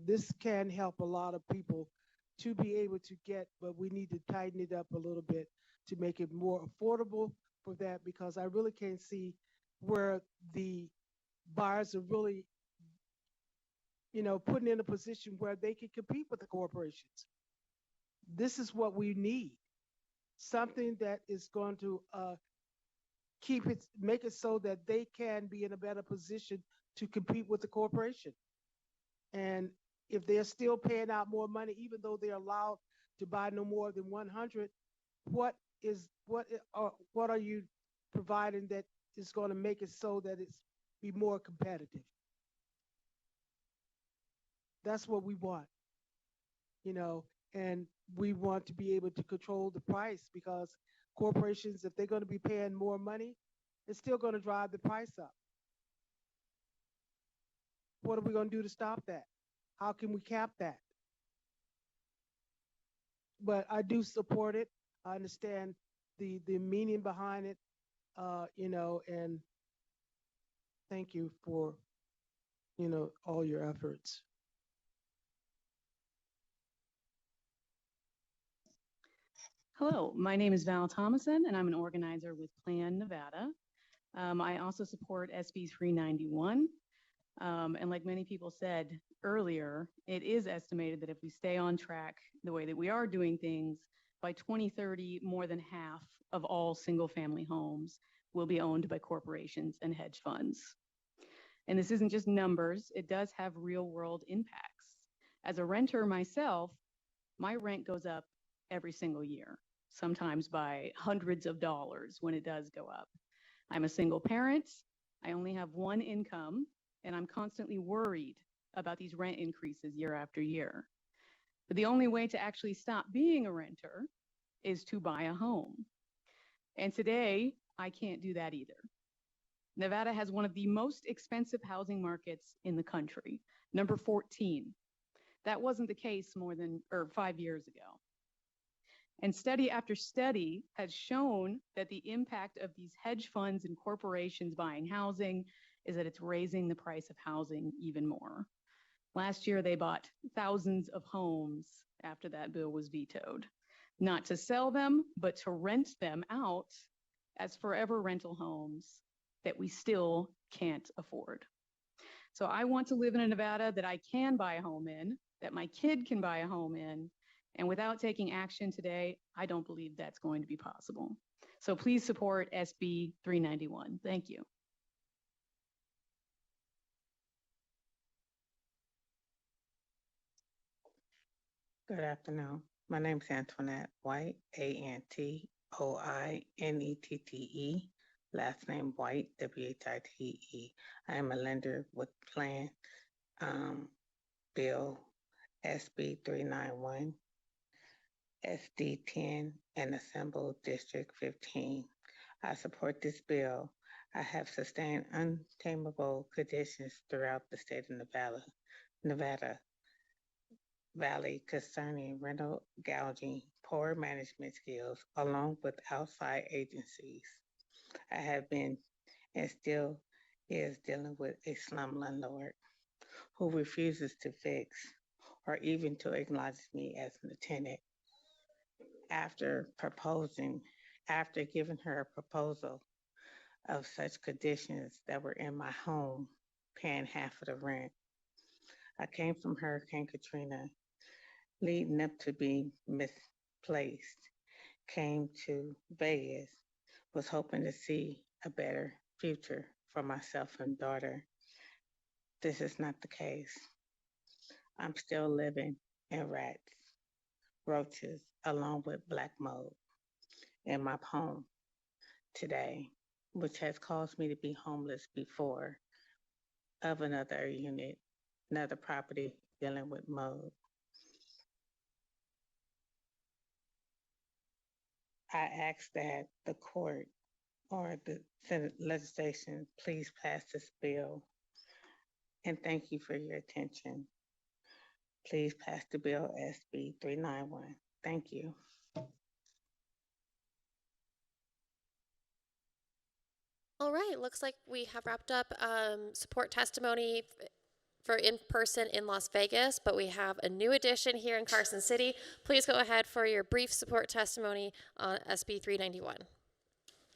This can help a lot of people to be able to get, but we need to tighten it up a little bit to make it more affordable for that, because I really can't see where the buyers are really, putting in a position where they can compete with the corporations. This is what we need. Something that is going to make it so that they can be in a better position to compete with the corporation. And if they're still paying out more money, even though they're allowed to buy no more than 100, what are you providing that is going to make it so that it's be more competitive? That's what we want, and we want to be able to control the price, because corporations, if they're going to be paying more money, it's still going to drive the price up. What are we going to do to stop that? How can we cap that? But I do support it. I understand the meaning behind it, and thank you for, all your efforts. Hello, my name is Val Thomason, and I'm an organizer with Plan Nevada. I also support SB 391. And like many people said earlier, it is estimated that if we stay on track the way that we are doing things, by 2030, more than half of all single-family homes will be owned by corporations and hedge funds. And this isn't just numbers, it does have real-world impacts. As a renter myself, my rent goes up every single year, sometimes by hundreds of dollars when it does go up. I'm a single parent, I only have one income, and I'm constantly worried about these rent increases year after year. But the only way to actually stop being a renter is to buy a home. And today, I can't do that either. Nevada has one of the most expensive housing markets in the country, number 14. That wasn't the case 5 years ago. And study after study has shown that the impact of these hedge funds and corporations buying housing is that it's raising the price of housing even more. Last year, they bought thousands of homes after that bill was vetoed, not to sell them, but to rent them out as forever rental homes that we still can't afford. So I want to live in a Nevada that I can buy a home in, that my kid can buy a home in, and without taking action today, I don't believe that's going to be possible. So please support SB 391. Thank you. Good afternoon. My name is Antoinette White, Antoinette. Last name White, White. I am a lender with Plan Bill SB 391, SD 10, and Assembled District 15. I support this bill. I have sustained untamable conditions throughout the state of Nevada Valley concerning rental gouging, poor management skills, along with outside agencies. I have been and still is dealing with a slum landlord who refuses to fix or even to acknowledge me as a tenant. After giving her a proposal of such conditions that were in my home, paying half of the rent, I came from Hurricane Katrina, leading up to being misplaced, came to Vegas, was hoping to see a better future for myself and daughter. This is not the case. I'm still living in rats, roaches, along with black mold in my home today, which has caused me to be homeless before of another unit, another property dealing with mold. I ask that the court or the Senate legislation please pass this bill. And thank you for your attention. Please pass the bill SB 391. Thank you. All right, looks like we have wrapped up support testimony for in-person in Las Vegas, but we have a new addition here in Carson City. Please go ahead for your brief support testimony on SB 391.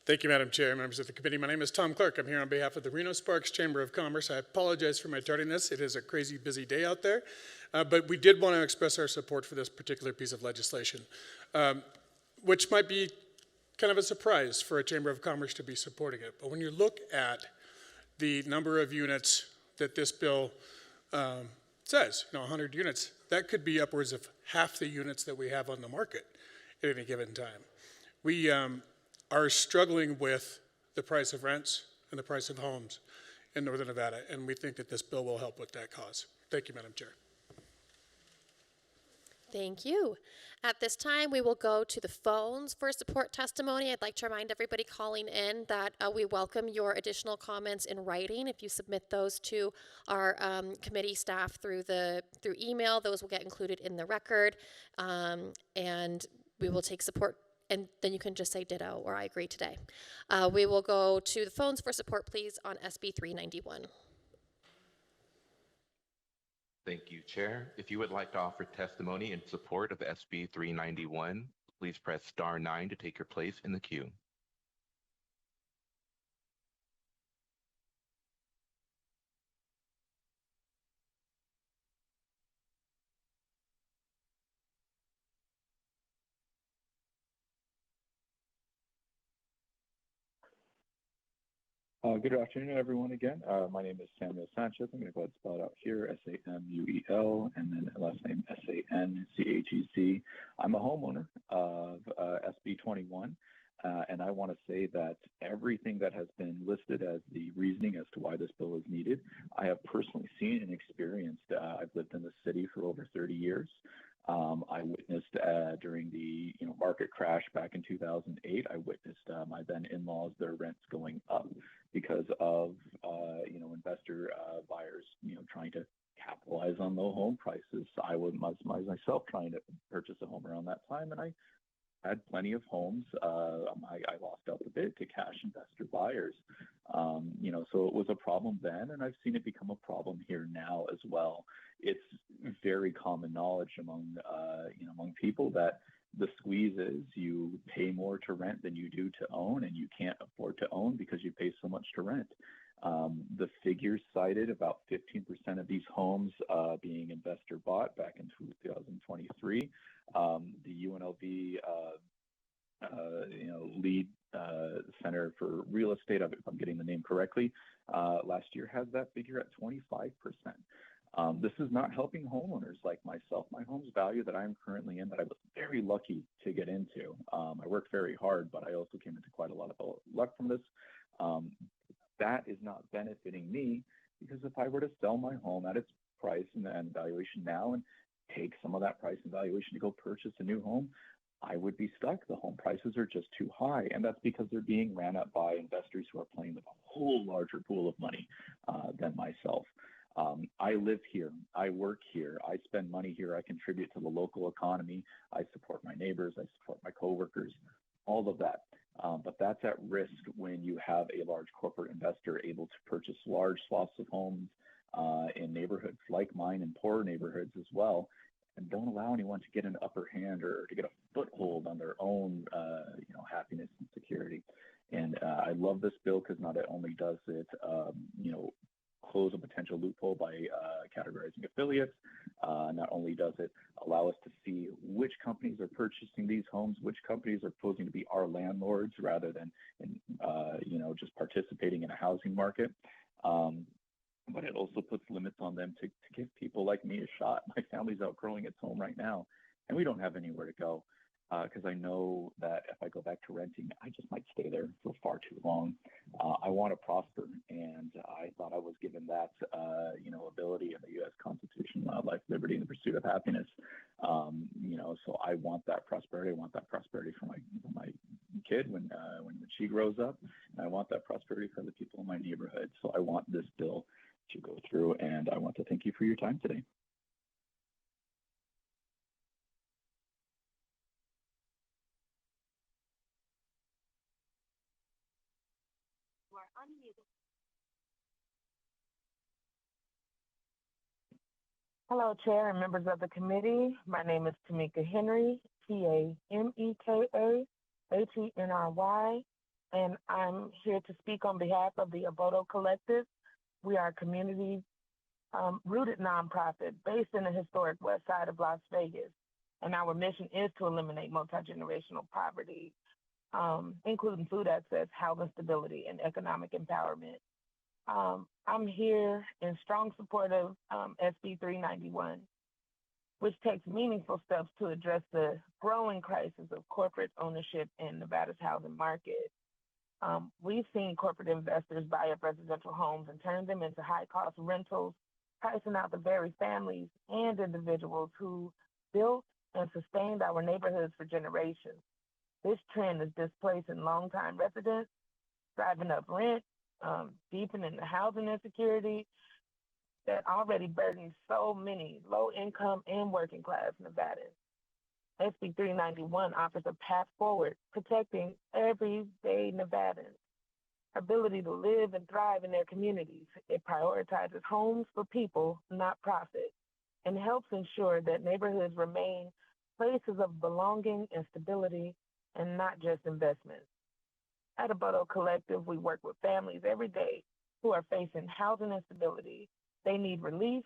Thank you, Madam Chair, members of the committee. My name is Tom Clark. I'm here on behalf of the Reno Sparks Chamber of Commerce. I apologize for my tardiness. It is a crazy busy day out there, but we did want to express our support for this particular piece of legislation, which might be kind of a surprise for a Chamber of Commerce to be supporting it. But when you look at the number of units that this bill says, 100 units, that could be upwards of half the units that we have on the market at any given time. We are struggling with the price of rents and the price of homes in Northern Nevada, and we think that this bill will help with that cause. Thank you, Madam Chair. Thank you. At this time, we will go to the phones for support testimony. I'd like to remind everybody calling in that we welcome your additional comments in writing. If you submit those to our committee staff through email, those will get included in the record, and we will take support and then you can just say ditto or I agree today. We will go to the phones for support, please, on SB 391. Thank you, Chair. If you would like to offer testimony in support of SB 391, please press star 9 to take your place in the queue. Good afternoon, everyone, again. My name is Samuel Sanchez. I'm going to go ahead and spell it out here, Samuel, and then last name Sanchez. I'm a homeowner of SB 21, and I want to say that everything that has been listed as the reasoning as to why this bill is needed, I have personally seen and experienced. I've lived in the city for over 30 years. I witnessed during the market crash back in 2008. I witnessed my then in-laws, their rents going up because of investor buyers trying to capitalize on low home prices. I was myself trying to purchase a home around that time, and I had plenty of homes. I lost out the bid to cash investor buyers. So it was a problem then, and I've seen it become a problem here now as well. It's very common knowledge among people that the squeeze is you pay more to rent than you do to own, and you can't afford to own because you pay so much to rent. The figures cited, about 15% of these homes being investor bought back in 2023. The UNLV lead Center for Real Estate, if I'm getting the name correctly, last year has that figure at 25%. This is not helping homeowners like myself. My home's value that I'm currently in, that I was very lucky to get into. I worked very hard, but I also came into quite a lot of luck from this. That is not benefiting me, because if I were to sell my home at its price and valuation now and take some of that price and valuation to go purchase a new home, I would be stuck. The home prices are just too high, and that's because they're being ran up by investors who are playing with a whole larger pool of money than myself. I live here, I work here, I spend money here, I contribute to the local economy, I support my neighbors, I support my coworkers, all of that. But that's at risk when you have a large corporate investor able to purchase large swaths of homes in neighborhoods like mine, and poorer neighborhoods as well, and don't allow anyone to get an upper hand or to get a foothold on their own happiness and security. And I love this bill because not only does it close a potential loophole by categorizing affiliates, not only does it allow us to see which companies are purchasing these homes, which companies are posing to be our landlords rather than just participating in a housing market, but it also puts limits on them to give people like me a shot. My family's outgrowing its home right now, and we don't have anywhere to go, because I know that if I go back to renting, I just might stay there for far too long. I want to prosper, and I thought I was given that ability in the U.S. Constitution, life, liberty, and the pursuit of happiness. So I want that prosperity. I want that prosperity for my kid when she grows up, and I want that prosperity for the people in my neighborhood. So I want this bill to go through, and I want to thank you for your time today. Hello, Chair and members of the committee. My name is Tamika Henry, Tameka and I'm here to speak on behalf of the Abodo Collective. We are a community rooted nonprofit based in the historic west side of Las Vegas, and our mission is to eliminate multi-generational poverty, including food access, housing stability, and economic empowerment. I'm here in strong support of SB 391, which takes meaningful steps to address the growing crisis of corporate ownership in Nevada's housing market. We've seen corporate investors buy up residential homes and turn them into high-cost rentals, pricing out the very families and individuals who built and sustained our neighborhoods for generations. This trend is displacing longtime residents, driving up rent, deepening the housing insecurity that already burdens so many low-income and working-class Nevadans. SB 391 offers a path forward, protecting everyday Nevadans' ability to live and thrive in their communities. It prioritizes homes for people, not profit, and helps ensure that neighborhoods remain places of belonging and stability and not just investments. At Aboto Collective, we work with families every day who are facing housing instability. They need relief,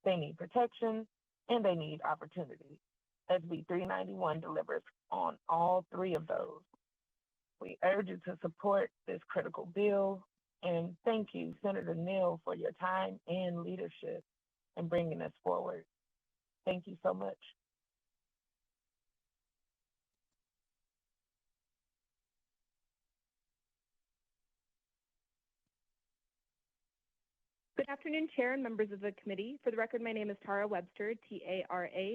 they need protection, and they need opportunity. SB 391 delivers on all three of those. We urge you to support this critical bill, and thank you, Senator Neal, for your time and leadership in bringing us forward. Thank you so much. Good afternoon, Chair and members of the committee. For the record, my name is Tara Webster, Tarawebster.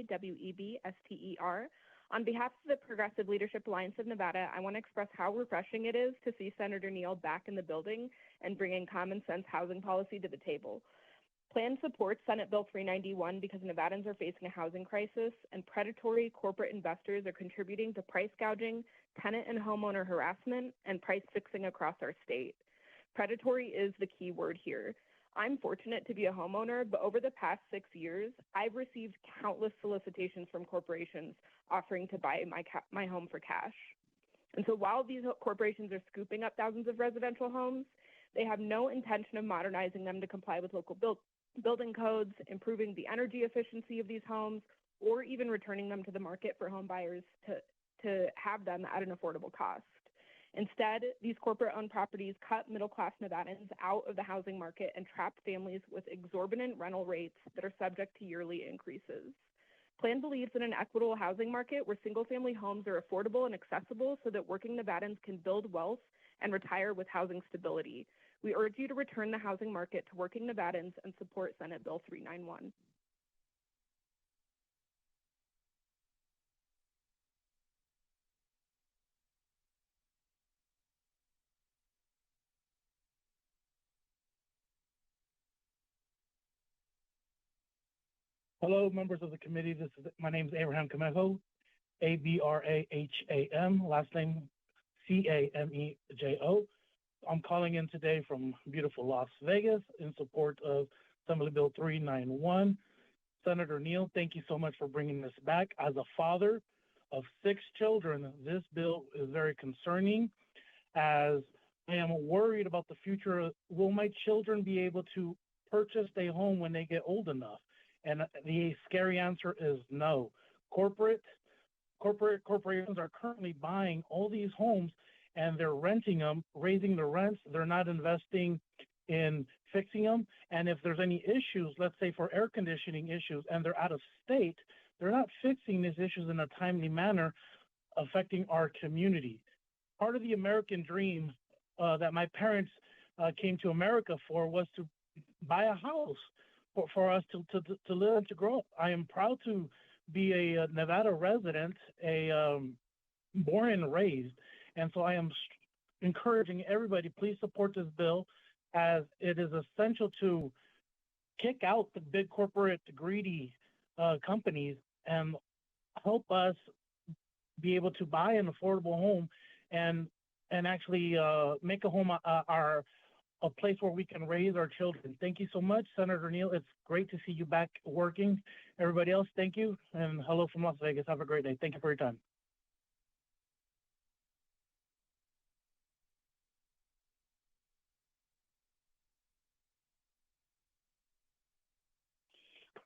On behalf of the Progressive Leadership Alliance of Nevada, I want to express how refreshing it is to see Senator Neal back in the building and bringing common sense housing policy to the table. Plan supports Senate Bill 391 because Nevadans are facing a housing crisis and predatory corporate investors are contributing to price gouging, tenant and homeowner harassment, and price fixing across our state. Predatory is the key word here. I'm fortunate to be a homeowner, but over the past 6 years, I've received countless solicitations from corporations offering to buy my home for cash. And so while these corporations are scooping up thousands of residential homes, they have no intention of modernizing them to comply with local building codes, improving the energy efficiency of these homes, or even returning them to the market for home buyers to have them at an affordable cost. Instead, these corporate-owned properties cut middle-class Nevadans out of the housing market and trap families with exorbitant rental rates that are subject to yearly increases. Plan believes in an equitable housing market where single-family homes are affordable and accessible so that working Nevadans can build wealth and retire with housing stability. We urge you to return the housing market to working Nevadans and support Senate Bill 391. Hello, members of the committee. My name is Abraham Camejo, Abraham, last name Camejo. I'm calling in today from beautiful Las Vegas in support of Assembly Bill 391. Senator Neal, thank you so much for bringing this back. As a father of 6 children, this bill is very concerning as I am worried about the future. Will my children be able to purchase a home when they get old enough? And the scary answer is no. Corporations are currently buying all these homes and they're renting them, raising the rents. They're not investing in fixing them. And if there's any issues, let's say for air conditioning issues, and they're out of state, they're not fixing these issues in a timely manner, affecting our community. Part of the American dream that my parents came to America for was to buy a house for us to live and to grow up. I am proud to be a Nevada resident, born and raised. And so I am encouraging everybody, please support this bill as it is essential to kick out the big corporate greedy companies and help us be able to buy an affordable home and actually make a home a place where we can raise our children. Thank you so much, Senator Neal. It's great to see you back working. Everybody else, thank you. And hello from Las Vegas. Have a great day. Thank you for your time.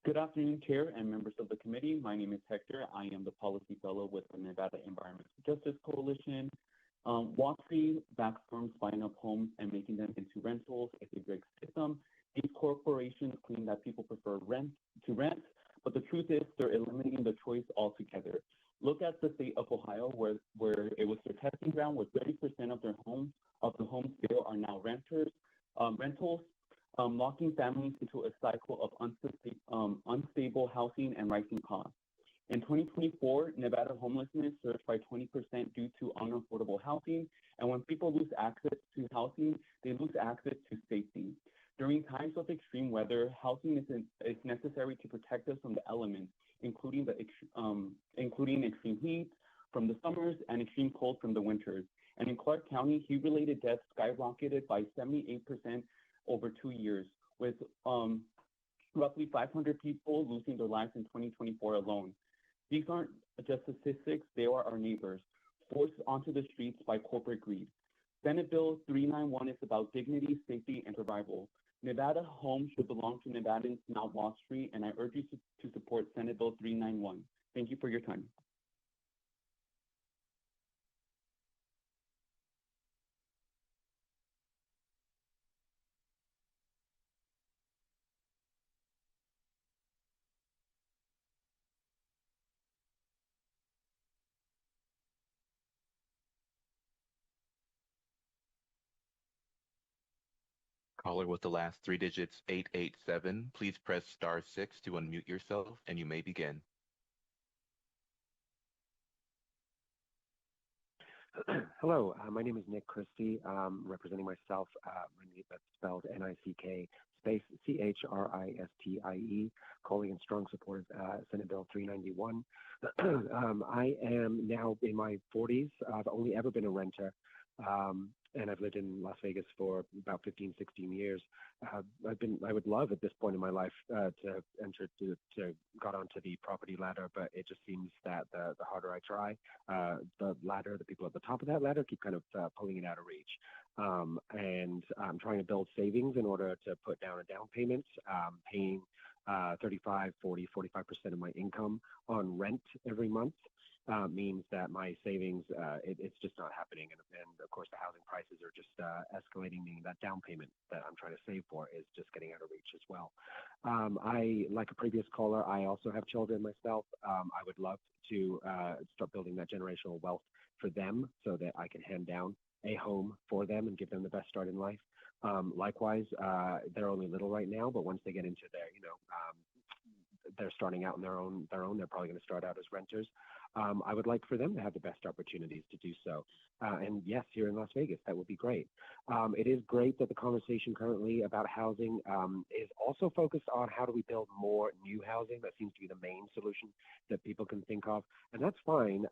Good afternoon, Chair and members of the committee. My name is Hector. I am the Policy Fellow with the Nevada Environmental Justice Coalition. Wall Street back firms buying up homes and making them into rentals is a great system. These corporations claim that people prefer rent, but the truth is they're eliminating the choice altogether. Look at the state of Ohio, where it was their testing ground, where 30% of the homes built are now rentals, locking families into a cycle of unstable housing and rising costs. In 2024, Nevada homelessness surged by 20% due to unaffordable housing. And when people lose access to housing, they lose access to safety. During times of extreme weather, housing is necessary to protect us from the elements, including extreme from the summers and extreme cold from the winters. And in Clark County, heat-related deaths skyrocketed by 78% over 2 years, with roughly 500 people losing their lives in 2024 alone. These aren't just statistics, they are our neighbors, forced onto the streets by corporate greed. Senate Bill 391 is about dignity, safety, and survival. Nevada homes should belong to Nevadans, not Wall Street, and I urge you to support Senate Bill 391. Thank you for your time. Caller with the last three digits, 887, please press *6 to unmute yourself, and you may begin. Hello, my name is Nick Christie, representing myself. My name that's spelled N-I-C-K space C-H-R-I-S-T-I-E, calling in strong support of Senate Bill 391. I am now in my 40s. I've only ever been a renter. And I've lived in Las Vegas for about 15, 16 years. I would love at this point in my life to got onto the property ladder, but it just seems that the harder I try, the people at the top of that ladder keep kind of pulling it out of reach. And I'm trying to build savings in order to put down a down payment, paying 35, 40, 45% of my income on rent every month. Means that my savings, it's just not happening. And of course, the housing prices are just escalating, meaning that down payment that I'm trying to save for is just getting out of reach as well. Like a previous caller, I also have children myself. I would love to start building that generational wealth for them so that I can hand down a home for them and give them the best start in life. Likewise, they're only little right now, but once they get into their, they're starting out on their own, they're probably going to start out as renters. I would like for them to have the best opportunities to do so. And yes, here in Las Vegas, that would be great. It is great that the conversation currently about housing is also focused on how do we build more new housing. That seems to be the main solution that people can think of. And that's fine.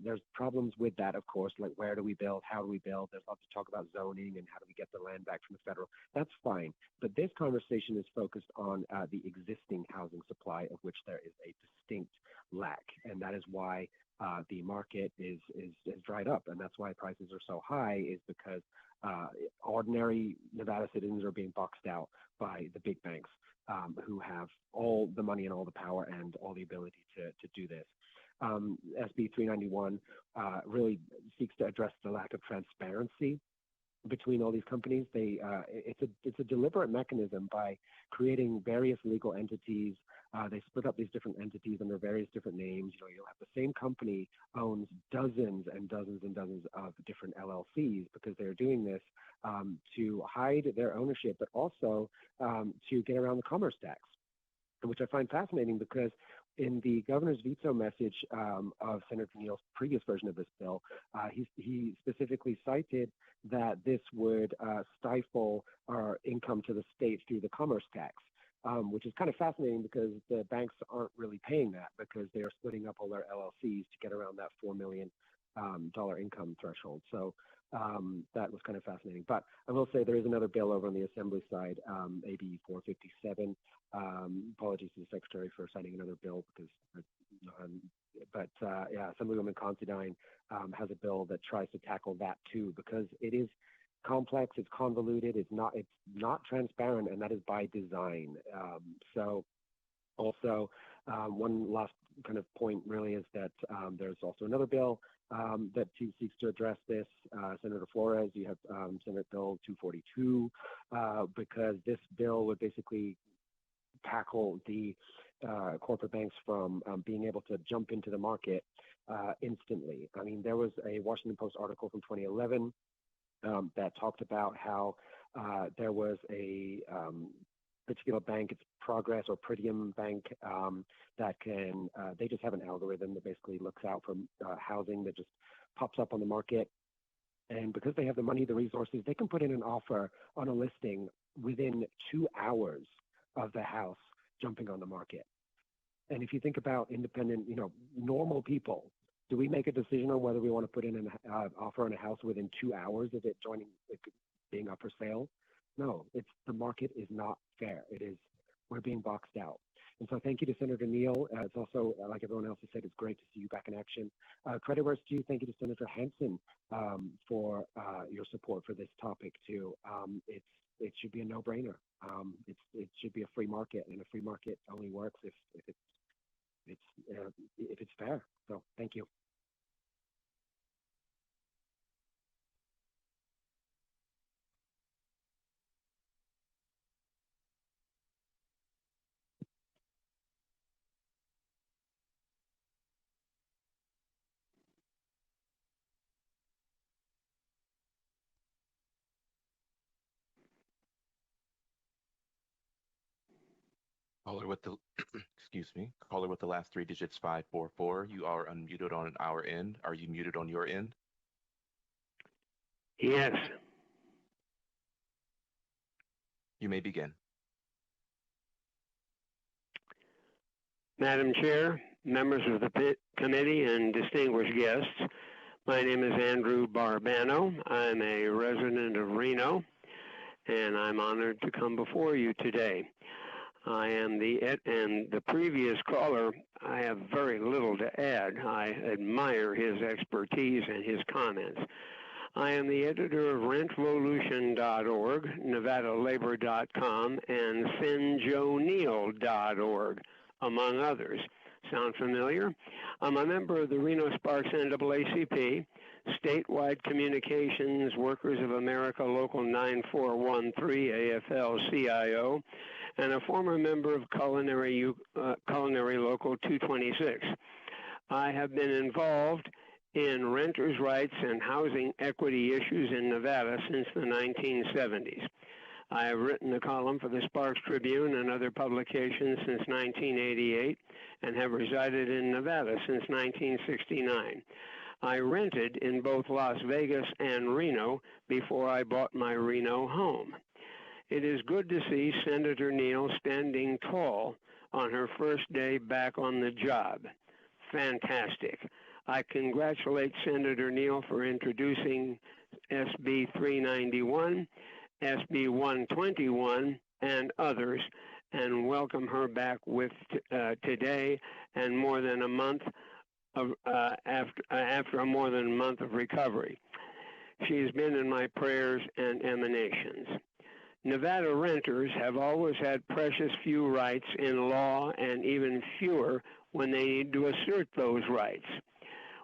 There's problems with that, of course, like where do we build, how do we build? There's lots of talk about zoning and how do we get the land back from the federal. That's fine. But this conversation is focused on the existing housing supply, of which there is a distinct lack. And that is why the market is dried up, and that's why prices are so high, is because ordinary Nevada citizens are being boxed out by the big banks who have all the money and all the power and all the ability to do this. SB 391 really seeks to address the lack of transparency between all these companies. It's a deliberate mechanism by creating various legal entities. They split up these different entities under various different names. You'll have the same company owns dozens and dozens and dozens of different LLCs because they're doing this to hide their ownership, but also to get around the commerce tax, which I find fascinating because in the governor's veto message of Senator Neal's previous version of this bill, he specifically cited that this would stifle our income to the state through the commerce tax, which is kind of fascinating because the banks aren't really paying that because they are splitting up all their LLCs to get around that $4 million income threshold. So that was kind of fascinating. But I will say there is another bill over on the Assembly side, AB 457. Apologies to the Secretary for citing another bill because, yeah, Assemblywoman Considine has a bill that tries to tackle that too because it is complex, it's convoluted, it's not transparent, and that is by design. So also one last kind of point really is that there's also another bill that seeks to address this. Senator Flores, you have Senate Bill 242, because this bill would basically tackle the corporate banks from being able to jump into the market instantly. I mean, there was a Washington Post article from 2011 that talked about how there was a particular bank, it's Progress or Pretium Bank, that can, they just have an algorithm that basically looks out for housing that just pops up on the market. And because they have the money, the resources, they can put in an offer on a listing within 2 hours of the house jumping on the market. And if you think about independent, normal people Do we make a decision on whether we want to put in an offer on a house within 2 hours of it being up for sale? No, the market is not fair. We're being boxed out. And so thank you to Senator Neal. It's also, like everyone else has said, it's great to see you back in action. Credit where it's due. Thank you to Senator Hansen for your support for this topic too. It should be a no-brainer. It should be a free market, and a free market only works if it's fair. So thank you. Caller with the, excuse me, caller with the last three digits 544. You are unmuted on our end. Are you muted on your end? Yes. You may begin. Madam Chair, members of the committee, and distinguished guests, my name is Andrew Barbano. I'm a resident of Reno, and I'm honored to come before you today. I am the previous caller, I have very little to add. I admire his expertise and his comments. I am the editor of rentvolution.org, nevadalabor.com, and finjoeneal.org, among others. Sound familiar? I'm a member of the Reno Sparks NAACP, Statewide Communications Workers of America Local 9413 AFL-CIO, and a former member of Culinary Local 226. I have been involved in renters' rights and housing equity issues in Nevada since the 1970s. I have written a column for the Sparks Tribune and other publications since 1988 and have resided in Nevada since 1969. I rented in both Las Vegas and Reno before I bought my Reno home. It is good to see Senator Neal standing tall on her first day back on the job. Fantastic. I congratulate Senator Neal for introducing SB 391, SB 121, and others, and welcome her back with today and more than a month of after more than a month of recovery. She has been in my prayers and emanations. Nevada renters have always had precious few rights in law and even fewer when they need to assert those rights.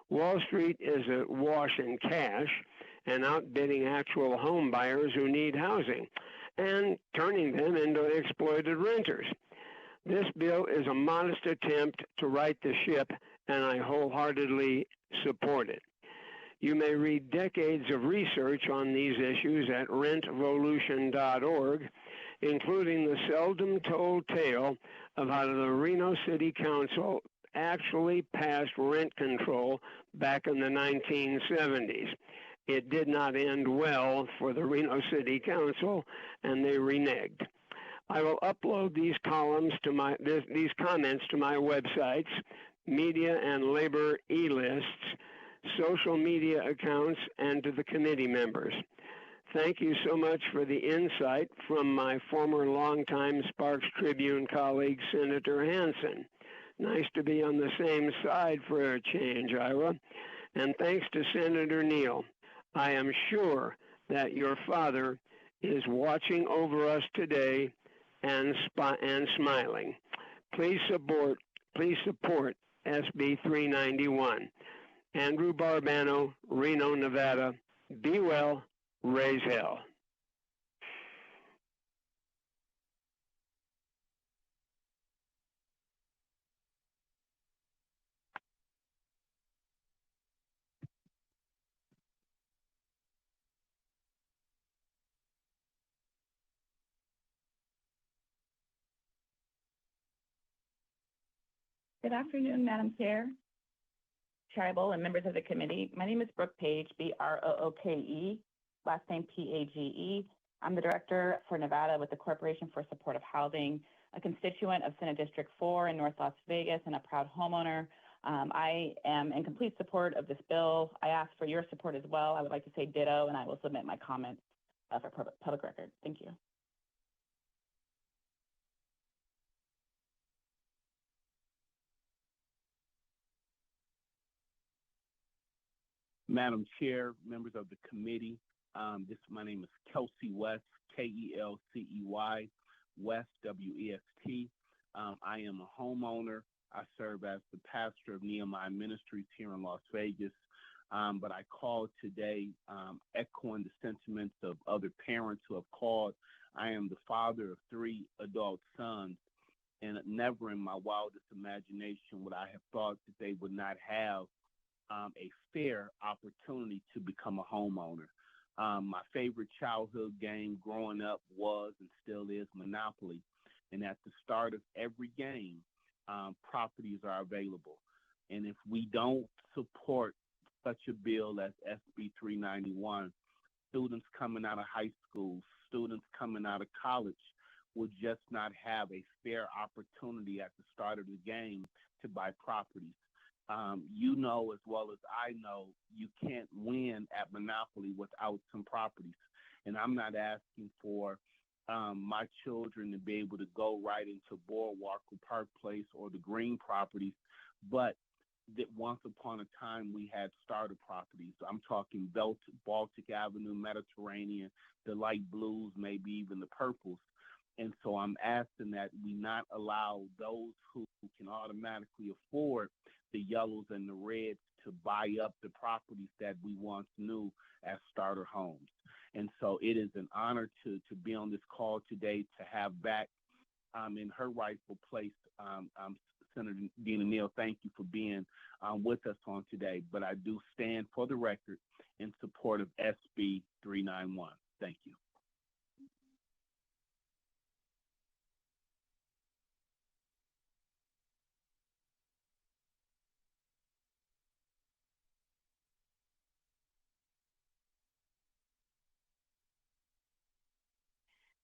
Wall Street is awash in cash and outbidding actual home buyers who need housing and turning them into exploited renters. This bill is a modest attempt to right the ship, and I wholeheartedly support it. You may read decades of research on these issues at rentvolution.org, including the seldom told tale of how the Reno City Council actually passed rent control back in the 1970s. It did not end well for the Reno City Council, and they reneged. I will upload these comments to my websites, media and labor e-lists, social media accounts, and to the committee members. Thank you so much for the insight from my former longtime Sparks Tribune colleague, Senator Hansen. Nice to be on the same side for a change, Ira. And thanks to Senator Neal. I am sure that your father is watching over us today and smiling. Please support SB 391. Andrew Barbano, Reno, Nevada. Be well, raise hell. Good afternoon, Madam Chair, Tribal, and members of the committee. My name is Brooke Page, B-R-O-O-K-E, last name P-A-G-E. I'm the director for Nevada with the Corporation for Supportive Housing, a constituent of Senate District 4 in North Las Vegas, and a proud homeowner. I am in complete support of this bill. I ask for your support as well. I would like to say ditto, and I will submit my comments for public record. Thank you. Madam Chair, members of the committee, my name is Kelsey West, Kelsey, West, WEST. I am a homeowner. I serve as the pastor of Nehemiah Ministries here in Las Vegas. But I called today echoing the sentiments of other parents who have called. I am the father of 3 adult sons, and never in my wildest imagination would I have thought that they would not have a fair opportunity to become a homeowner. My favorite childhood game growing up was and still is Monopoly. And at the start of every game, properties are available. And if we don't support such a bill as SB 391, students coming out of high school, students coming out of college will just not have a fair opportunity at the start of the game to buy properties. You know as well as I know, you can't win at Monopoly without some properties. And I'm not asking for my children to be able to go right into Boardwalk or Park Place or the Green properties, but that once upon a time we had starter properties. I'm talking Baltic Avenue, Mediterranean, the light blues, maybe even the purples. And so I'm asking that we not allow those who can automatically afford the yellows and the reds to buy up the properties that we once knew as starter homes. And so it is an honor to be on this call today, to have back in her rightful place Senator Dina Neal. Thank you for being with us on today. But I do stand for the record in support of SB 391. Thank you.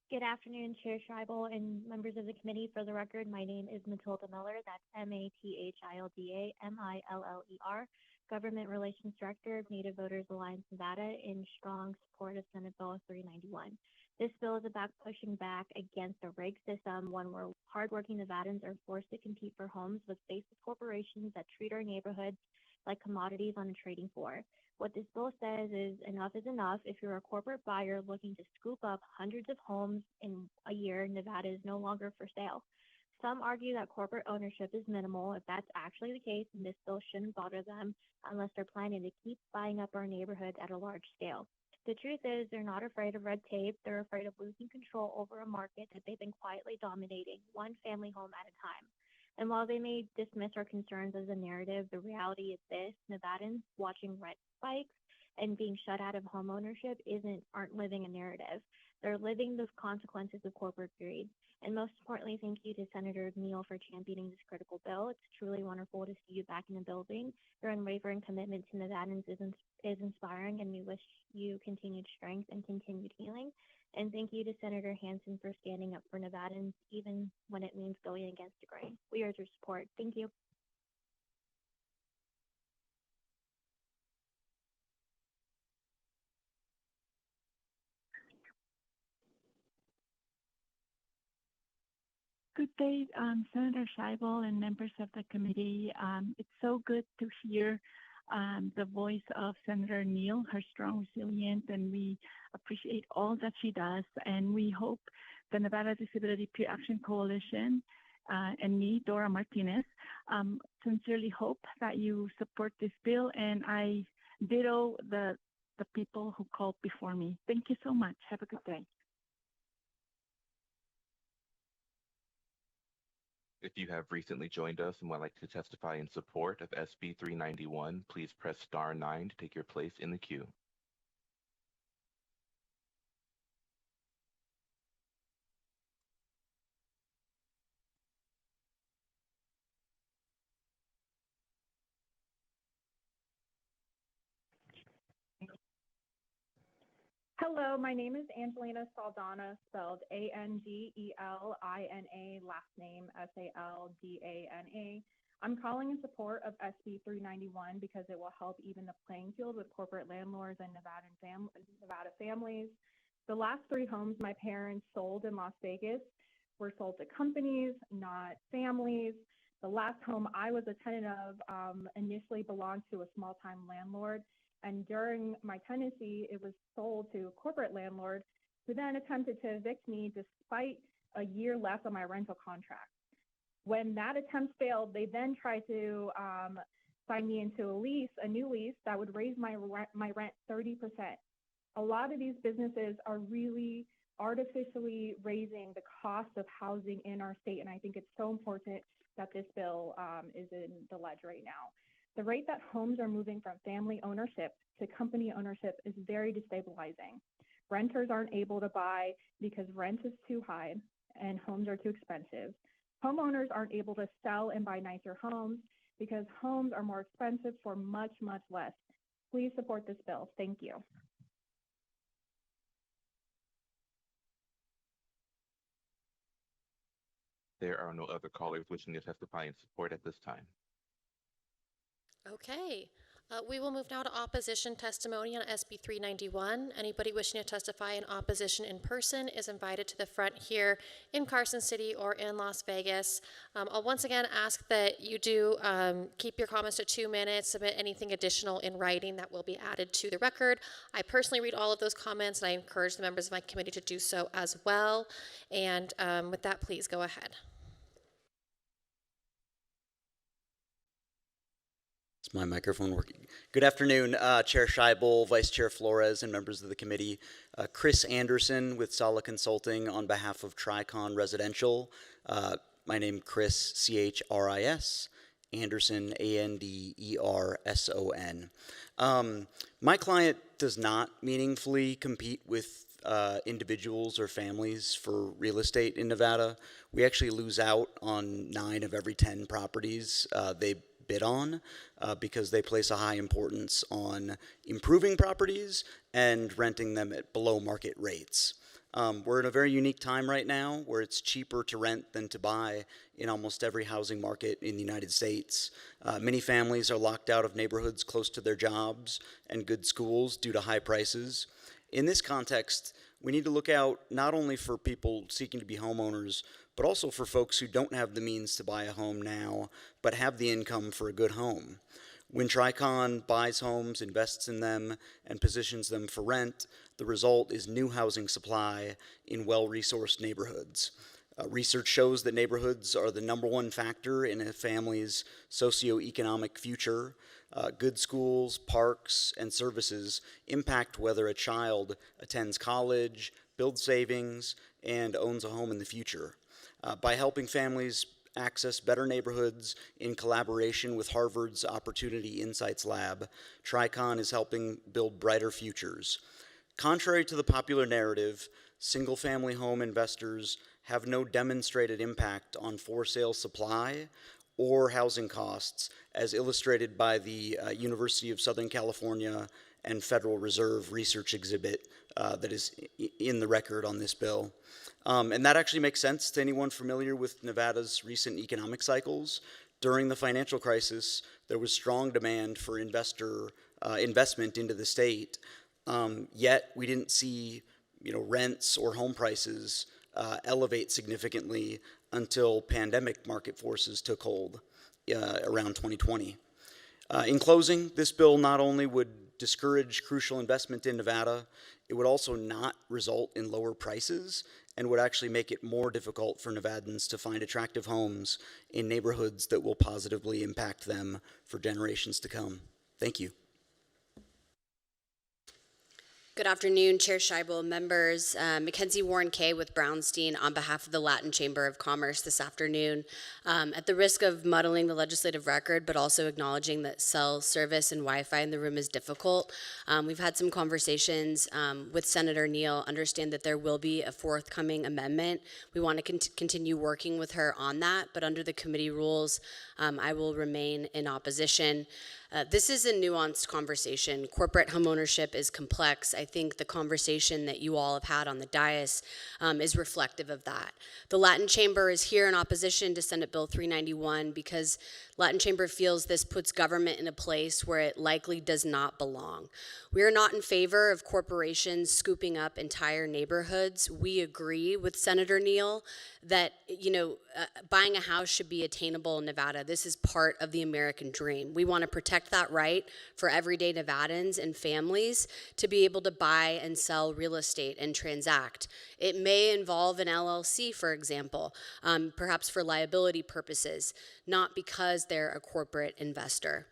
Good afternoon, Chair Schreibel and members of the committee. For the record, my name is Matilda Miller. That's Mathilda Miller, Government Relations Director of Native Voters Alliance Nevada, in strong support of Senate Bill 391. This bill is about pushing back against a rigged system, one where hardworking Nevadans are forced to compete for homes with faceless corporations that treat our neighborhoods like commodities on a trading floor. What this bill says is enough is enough. If you're a corporate buyer looking to scoop up hundreds of homes in a year, Nevada is no longer for sale. Some argue that corporate ownership is minimal. If that's actually the case, then this bill shouldn't bother them unless they're planning to keep buying up our neighborhoods at a large scale. The truth is they're not afraid of red tape. They're afraid of losing control over a market that they've been quietly dominating, one family home at a time. And while they may dismiss our concerns as a narrative, the reality is this: Nevadans watching rent spikes and being shut out of home ownership aren't living a narrative. They're living the consequences of corporate greed. And most importantly, thank you to Senator Neal for championing this critical bill. It's truly wonderful to see you back in the building. Your unwavering commitment to Nevadans is inspiring, and we wish you continued strength and continued healing. And thank you to Senator Hansen for standing up for Nevadans, even when it means going against the grain. We urge your support. Thank you. Good day, Senator Scheibel and members of the committee. It's so good to hear the voice of Senator Neal, her strong, resilient, and we appreciate all that she does. And we hope the Nevada Disability Peer Action Coalition and me, Dora Martinez, sincerely hope that you support this bill. And I ditto the people who called before me. Thank you so much. Have a good day. If you have recently joined us and would like to testify in support of SB 391, please press star 9 to take your place in the queue. Hello, my name is Angelina Saldana, spelled Angelina, last name Saldana. I'm calling in support of SB 391 because it will help even the playing field with corporate landlords and Nevada families. The last 3 homes my parents sold in Las Vegas were sold to companies, not families. The last home I was a tenant of initially belonged to a small-time landlord, and during my tenancy, it was sold to a corporate landlord who then attempted to evict me despite a year left on my rental contract. When that attempt failed, they then tried to sign me into a new lease that would raise my rent 30%. A lot of these businesses are really artificially raising the cost of housing in our state, and I think it's so important that this bill is in the ledge right now. The rate that homes are moving from family ownership to company ownership is very destabilizing. Renters aren't able to buy because rent is too high and homes are too expensive. Homeowners aren't able to sell and buy nicer homes because homes are more expensive for much, much less. Please support this bill. Thank you. There are no other callers wishing to testify in support at this time. Okay. We will move now to opposition testimony on SB 391. Anybody wishing to testify in opposition in person is invited to the front here in Carson City or in Las Vegas. I'll once again ask that you do keep your comments to 2 minutes, submit anything additional in writing that will be added to the record. I personally read all of those comments, and I encourage the members of my committee to do so as well. And with that, please go ahead. Is my microphone working? Good afternoon, Chair Scheibel, Vice Chair Flores, and members of the committee. Chris Anderson with Sala Consulting on behalf of Tricon Residential. My name Chris, C-H-R-I-S, Anderson, A-N-D-E-R-S-O-N. My client does not meaningfully compete with individuals or families for real estate in Nevada. We actually lose out on 9 of every 10 properties they bid on because they place a high importance on improving properties and renting them at below market rates. We're in a very unique time right now where it's cheaper to rent than to buy in almost every housing market in the United States. Many families are locked out of neighborhoods close to their jobs and good schools due to high prices. In this context, we need to look out not only for people seeking to be homeowners, but also for folks who don't have the means to buy a home now, but have the income for a good home. When Tricon buys homes, invests in them, and positions them for rent, the result is new housing supply in well-resourced neighborhoods. Research shows that neighborhoods are the #1 factor in a family's socioeconomic future. Good schools, parks, and services impact whether a child attends college, builds savings, and owns a home in the future. By helping families access better neighborhoods in collaboration with Harvard's Opportunity Insights Lab, Tricon is helping build brighter futures. Contrary to the popular narrative, single-family home investors have no demonstrated impact on for-sale supply or housing costs, as illustrated by the University of Southern California and Federal Reserve research exhibit that is in the record on this bill. And that actually makes sense to anyone familiar with Nevada's recent economic cycles. During the financial crisis, there was strong demand for investment into the state, yet we didn't see rents or home prices elevate significantly until pandemic market forces took hold around 2020. In closing, this bill not only would discourage crucial investment in Nevada, it would also not result in lower prices and would actually make it more difficult for Nevadans to find attractive homes in neighborhoods that will positively impact them for generations to come. Thank you. Good afternoon, Chair Scheibel, members. Mackenzie Warren Kay with Brownstein on behalf of the Latin Chamber of Commerce this afternoon. At the risk of muddling the legislative record, but also acknowledging that cell service and Wi-Fi in the room is difficult, we've had some conversations with Senator Neal, understand that there will be a forthcoming amendment. We want to continue working with her on that, but under the committee rules, I will remain in opposition. This is a nuanced conversation. Corporate homeownership is complex. I think the conversation that you all have had on the dais is reflective of that. The Latin Chamber is here in opposition to Senate Bill 391 because Latin Chamber feels this puts government in a place where it likely does not belong. We are not in favor of corporations scooping up entire neighborhoods. We agree with Senator Neal that, buying a house should be attainable in Nevada. This is part of the American dream. We want to protect that right for everyday Nevadans and families to be able to buy and sell real estate and transact. It may involve an LLC, for example, perhaps for liability purposes, not because they're a corporate investor.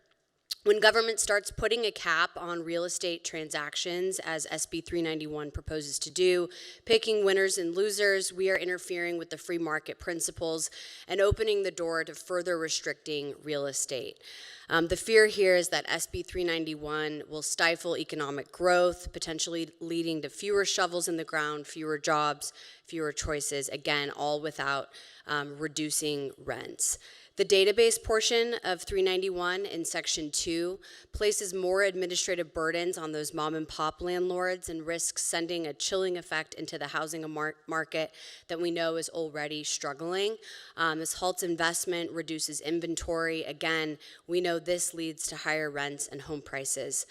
When government starts putting a cap on real estate transactions, as SB 391 proposes to do, picking winners and losers, we are interfering with the free market principles and opening the door to further restricting real estate. The fear here is that SB 391 will stifle economic growth, potentially leading to fewer shovels in the ground, fewer jobs, fewer choices, again, all without reducing rents. The database portion of 391 in Section 2 places more administrative burdens on those mom and pop landlords and risks sending a chilling effect into the housing market that we know is already struggling. This halts investment, reduces inventory. Again, we know this leads to higher rents and home prices.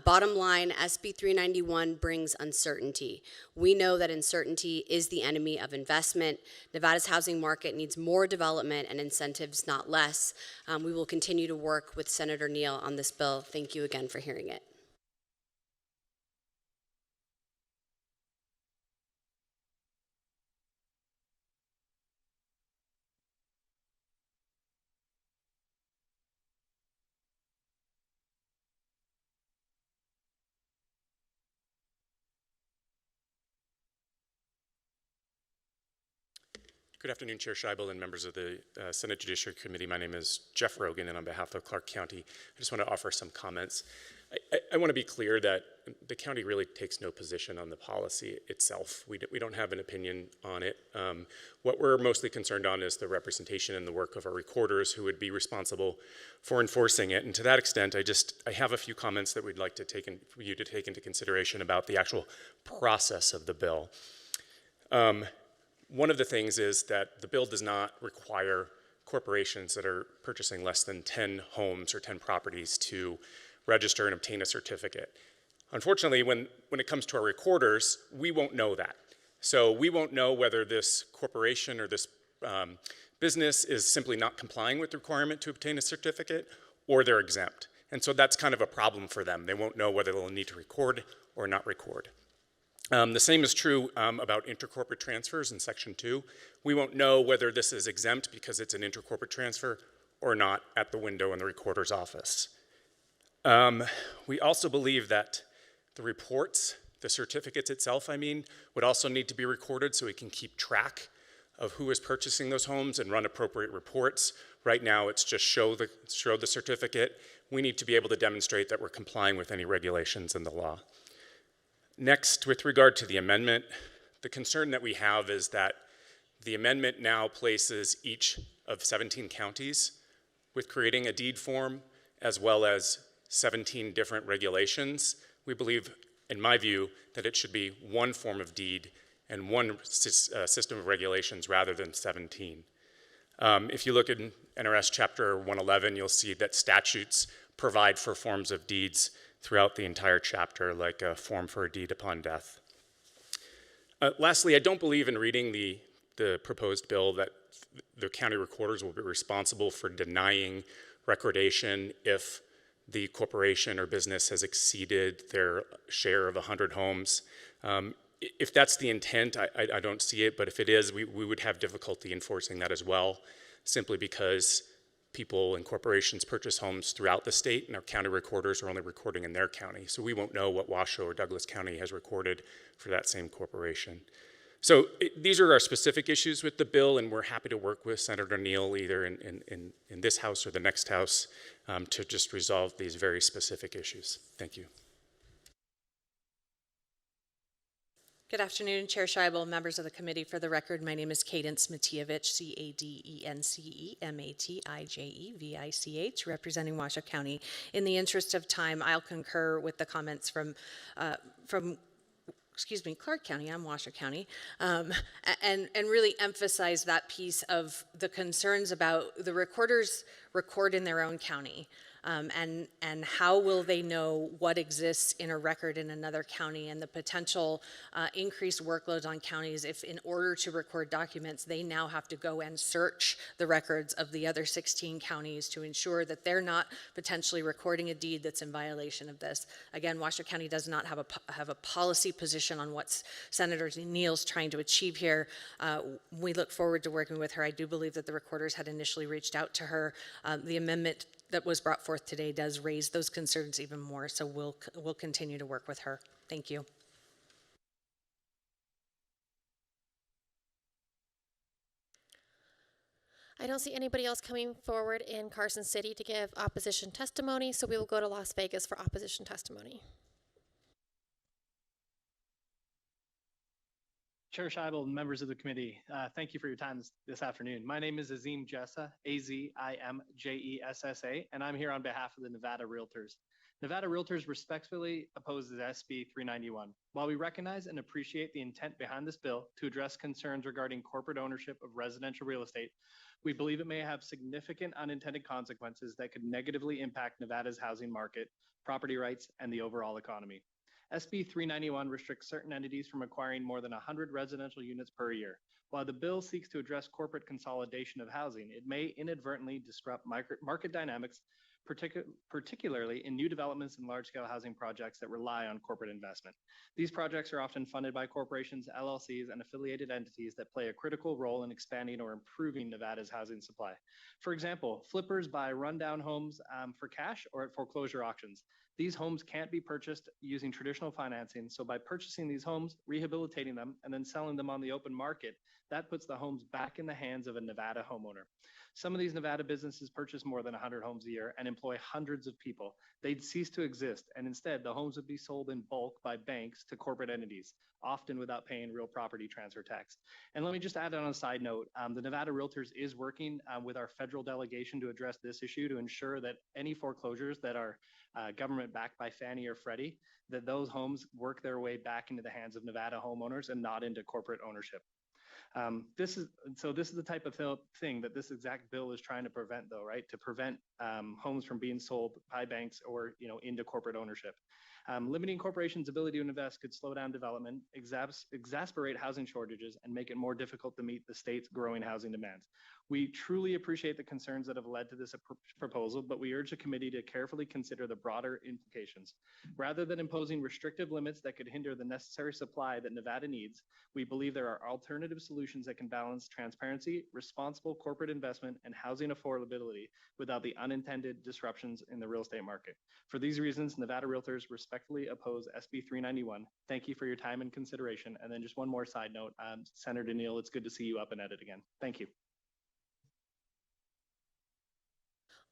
Bottom line, SB 391 brings uncertainty. We know that uncertainty is the enemy of investment. Nevada's housing market needs more development and incentives, not less. We will continue to work with Senator Neal on this bill. Thank you again for hearing it. Good afternoon, Chair Scheibel and members of the Senate Judiciary Committee. My name is Jeff Rogan, and on behalf of Clark County, I just want to offer some comments. I want to be clear that the county really takes no position on the policy itself. We don't have an opinion on it. What we're mostly concerned on is the representation and the work of our recorders who would be responsible for enforcing it. And to that extent, I have a few comments that we'd like to for you to take into consideration about the actual process of the bill. One of the things is that the bill does not require corporations that are purchasing less than 10 homes or 10 properties to register and obtain a certificate. Unfortunately, when it comes to our recorders, we won't know that. So we won't know whether this corporation or this business is simply not complying with the requirement to obtain a certificate, or they're exempt. And so that's kind of a problem for them. They won't know whether they'll need to record or not record. The same is true about intercorporate transfers in Section 2. We won't know whether this is exempt because it's an intercorporate transfer or not at the window in the recorder's office. We also believe that the reports, the certificates itself, would also need to be recorded so we can keep track of who is purchasing those homes and run appropriate reports. Right now, it's just show the certificate. We need to be able to demonstrate that we're complying with any regulations in the law. Next, with regard to the amendment, the concern that we have is that the amendment now places each of 17 counties with creating a deed form as well as 17 different regulations. We believe, in my view, that it should be one form of deed and one system of regulations rather than 17. If you look in NRS Chapter 111, you'll see that statutes provide for forms of deeds throughout the entire chapter, like a form for a deed upon death. Lastly, I don't believe in reading the proposed bill that the county recorders will be responsible for denying recordation if the corporation or business has exceeded their share of 100 homes. If that's the intent, I don't see it, but if it is, we would have difficulty enforcing that as well, simply because people and corporations purchase homes throughout the state, and our county recorders are only recording in their county. So we won't know what Washoe or Douglas County has recorded for that same corporation. So these are our specific issues with the bill, and we're happy to work with Senator Neal either in this House or the next House to just resolve these very specific issues. Thank you. Good afternoon, Chair Scheibel, members of the committee. For the record, my name is Cadence Matijevich, C-A-D-E-N-C-E-M-A-T-I-J-E-V-I-C-H, representing Washoe County. In the interest of time, I'll concur with the comments from Clark County, I'm Washoe County, and really emphasize that piece of the concerns about the recorders record in their own county. And how will they know what exists in a record in another county, and the potential increased workloads on counties if, in order to record documents, they now have to go and search the records of the other 16 counties to ensure that they're not potentially recording a deed that's in violation of this. Again, Washoe County does not have a policy position on what Senator Neal's trying to achieve here. We look forward to working with her. I do believe that the recorders had initially reached out to her. The amendment that was brought forth today does raise those concerns even more, so we'll continue to work with her. Thank you. I don't see anybody else coming forward in Carson City to give opposition testimony, so we will go to Las Vegas for opposition testimony. Chair Scheibel and members of the committee, thank you for your time this afternoon. My name is Azim Jessa, Azimjessa, and I'm here on behalf of the Nevada Realtors. Nevada Realtors respectfully opposes SB 391. While we recognize and appreciate the intent behind this bill to address concerns regarding corporate ownership of residential real estate, we believe it may have significant unintended consequences that could negatively impact Nevada's housing market, property rights, and the overall economy. SB 391 restricts certain entities from acquiring more than 100 residential units per year. While the bill seeks to address corporate consolidation of housing, it may inadvertently disrupt market dynamics, particularly in new developments and large-scale housing projects that rely on corporate investment. These projects are often funded by corporations, LLCs, and affiliated entities that play a critical role in expanding or improving Nevada's housing supply. For example, flippers buy rundown homes for cash or at foreclosure auctions. These homes can't be purchased using traditional financing, so by purchasing these homes, rehabilitating them, and then selling them on the open market, that puts the homes back in the hands of a Nevada homeowner. Some of these Nevada businesses purchase more than 100 homes a year and employ hundreds of people. They'd cease to exist, and instead the homes would be sold in bulk by banks to corporate entities, often without paying real property transfer tax. And let me just add on a side note, the Nevada Realtors is working with our federal delegation to address this issue to ensure that any foreclosures that are government backed by Fannie or Freddie, that those homes work their way back into the hands of Nevada homeowners and not into corporate ownership. This is the type of thing that this exact bill is trying to prevent, though, right? To prevent homes from being sold by banks or into corporate ownership. Limiting corporations' ability to invest could slow down development, exacerbate housing shortages, and make it more difficult to meet the state's growing housing demands. We truly appreciate the concerns that have led to this proposal, but we urge the committee to carefully consider the broader implications. Rather than imposing restrictive limits that could hinder the necessary supply that Nevada needs, we believe there are alternative solutions that can balance transparency, responsible corporate investment, and housing affordability without the unintended disruptions in the real estate market. For these reasons, Nevada Realtors respectfully oppose SB 391. Thank you for your time and consideration. And then just one more side note, Senator Neal, it's good to see you up and at it again. Thank you.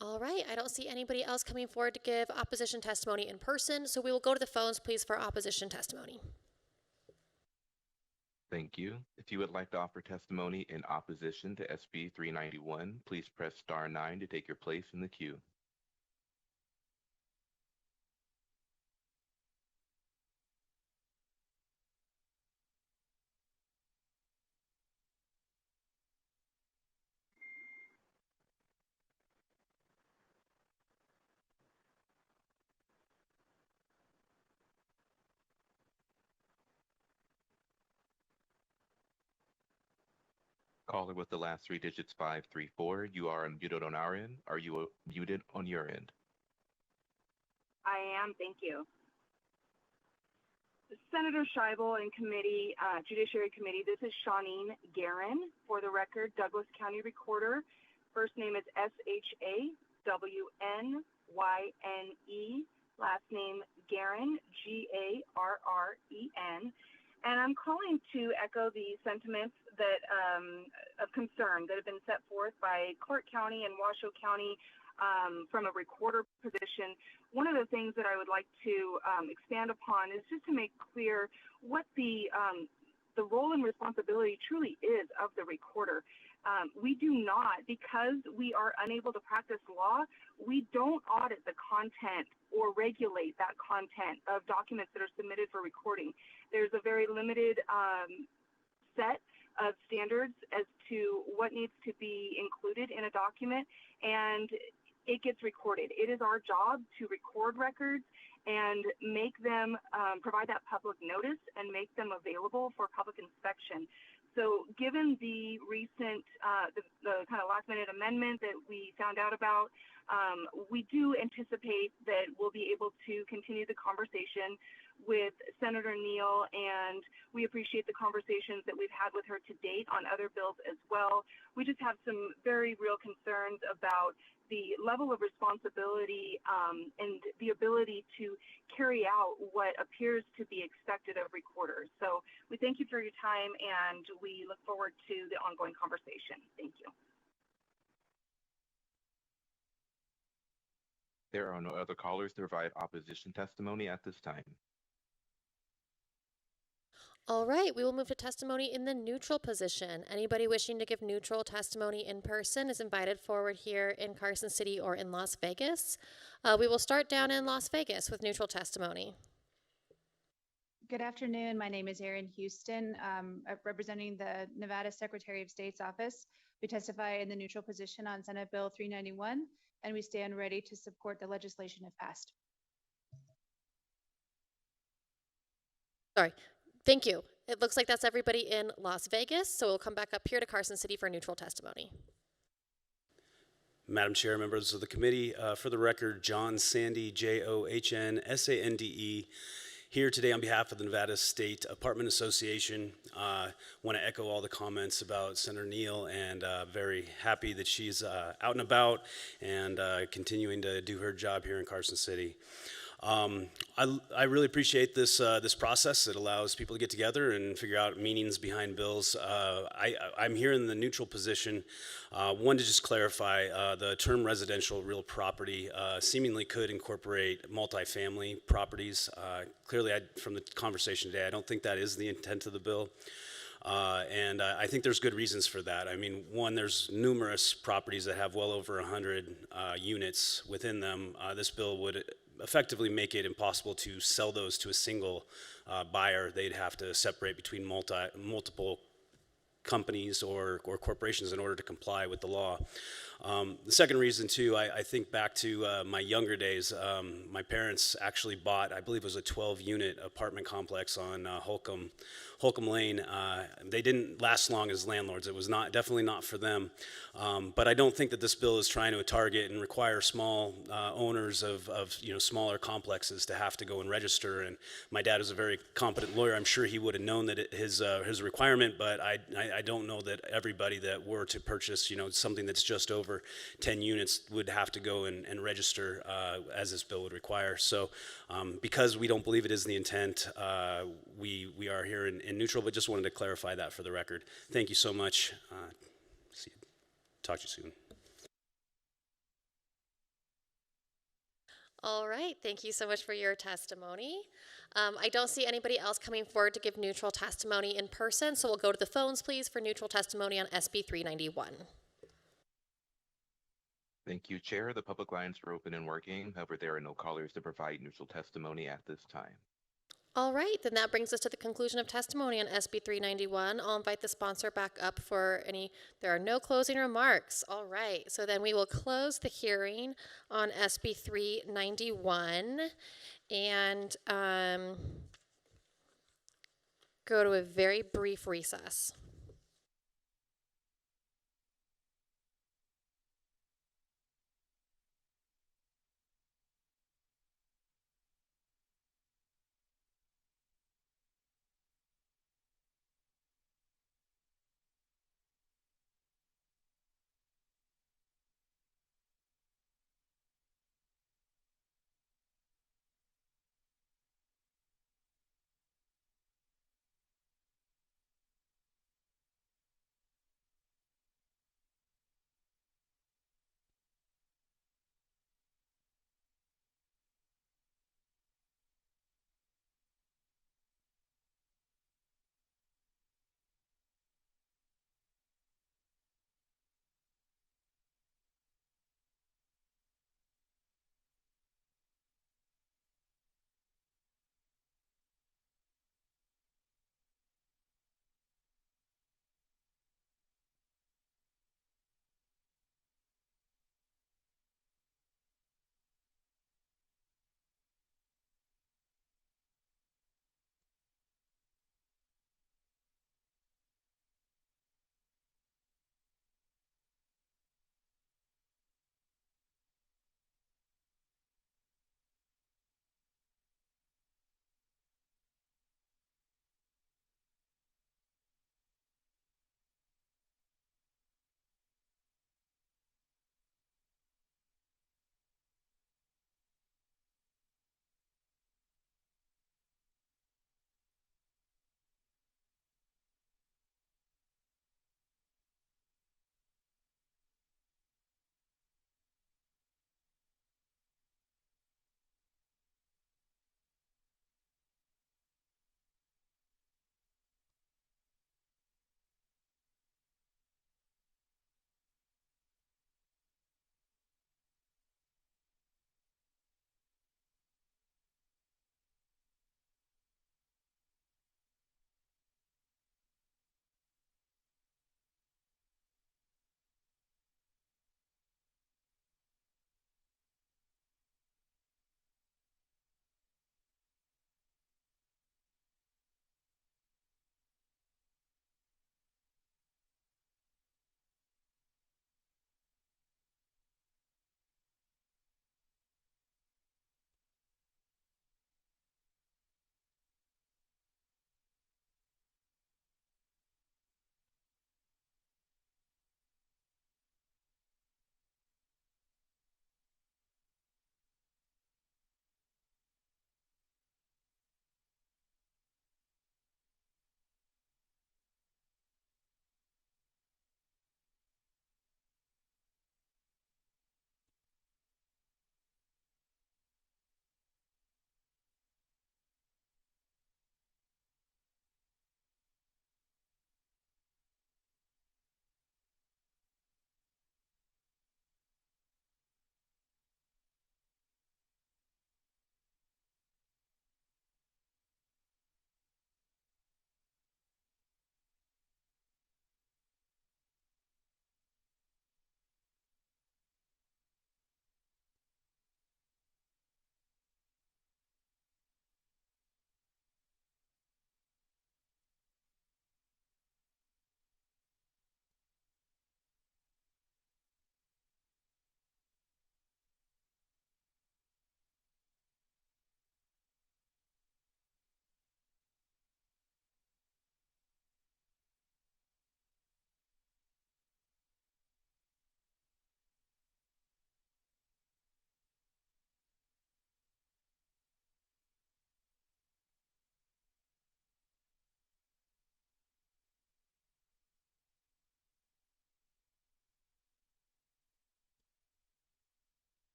All right, I don't see anybody else coming forward to give opposition testimony in person, so we will go to the phones, please, for opposition testimony. Thank you. If you would like to offer testimony in opposition to SB 391, please press star 9 to take your place in the queue. Caller with the last 3 digits, 534. You are unmuted on our end. Are you muted on your end? I am, thank you. Senator Scheibel and committee, Judiciary Committee, this is Shawneen Guerin. For the record, Douglas County Recorder. First name is SHAWNYNE. Last name Guerin, GARREN. And I'm calling to echo the sentiments that of concern that have been set forth by Clark County and Washoe County from a recorder position. One of the things that I would like to expand upon is just to make clear what the role and responsibility truly is of the recorder. We do not, because we are unable to practice law, we don't audit the content or regulate that content of documents that are submitted for recording. There's a very limited set of standards as to what needs to be included in a document, and it gets recorded. It is our job to record records and make them, provide that public notice and make them available for public inspection. So given the recent, the kind of last minute amendment that we found out about, we do anticipate that we'll be able to continue the conversation with Senator Neal, and we appreciate the conversations that we've had with her to date on other bills as well. We just have some very real concerns about the level of responsibility and the ability to carry out what appears to be expected of recorders. So we thank you for your time, and we look forward to the ongoing conversation. Thank you. There are no other callers to provide opposition testimony at this time. All right, we will move to testimony in the neutral position. Anybody wishing to give neutral testimony in person is invited forward here in Carson City or in Las Vegas. We will start down in Las Vegas with neutral testimony. Good afternoon. My name is Erin Houston, representing the Nevada Secretary of State's office. We testify in the neutral position on Senate Bill 391, and we stand ready to support the legislation if passed. Sorry. Thank you. It looks like that's everybody in Las Vegas, so we'll come back up here to Carson City for neutral testimony. Madam Chair, members of the committee, for the record, John Sandy, John Sande, here today on behalf of the Nevada State Apartment Association. Want to echo all the comments about Senator Neal, and very happy that she's out and about and continuing to do her job here in Carson City. I really appreciate this process. It allows people to get together and figure out meanings behind bills. I'm here in the neutral position. One, to just clarify, the term residential real property seemingly could incorporate multifamily properties. Clearly, from the conversation today, I don't think that is the intent of the bill. And I think there's good reasons for that. I mean, one, there's numerous properties that have well over 100 units within them. This bill would effectively make it impossible to sell those to a single buyer. They'd have to separate between multiple companies or corporations in order to comply with the law. The second reason, too, I think back to my younger days. My parents actually bought, I believe it was a 12-unit apartment complex on Holcomb Lane. They didn't last long as landlords. It was definitely not for them. But I don't think that this bill is trying to target and require small owners of smaller complexes to have to go and register. And my dad is a very competent lawyer. I'm sure he would have known that his requirement, but I don't know that everybody that were to purchase something that's just over 10 units would have to go and register as this bill would require. So because we don't believe it is the intent, we are here in neutral, but just wanted to clarify that for the record. Thank you so much. Talk to you soon. All right, thank you so much for your testimony. I don't see anybody else coming forward to give neutral testimony in person, so we'll go to the phones, please, for neutral testimony on SB 391. Thank you, Chair. The public lines are open and working. However, there are no callers to provide neutral testimony at this time. All right, then that brings us to the conclusion of testimony on SB 391. I'll invite the sponsor back up for there are no closing remarks. All right, so then we will close the hearing on SB 391 and go to a very brief recess.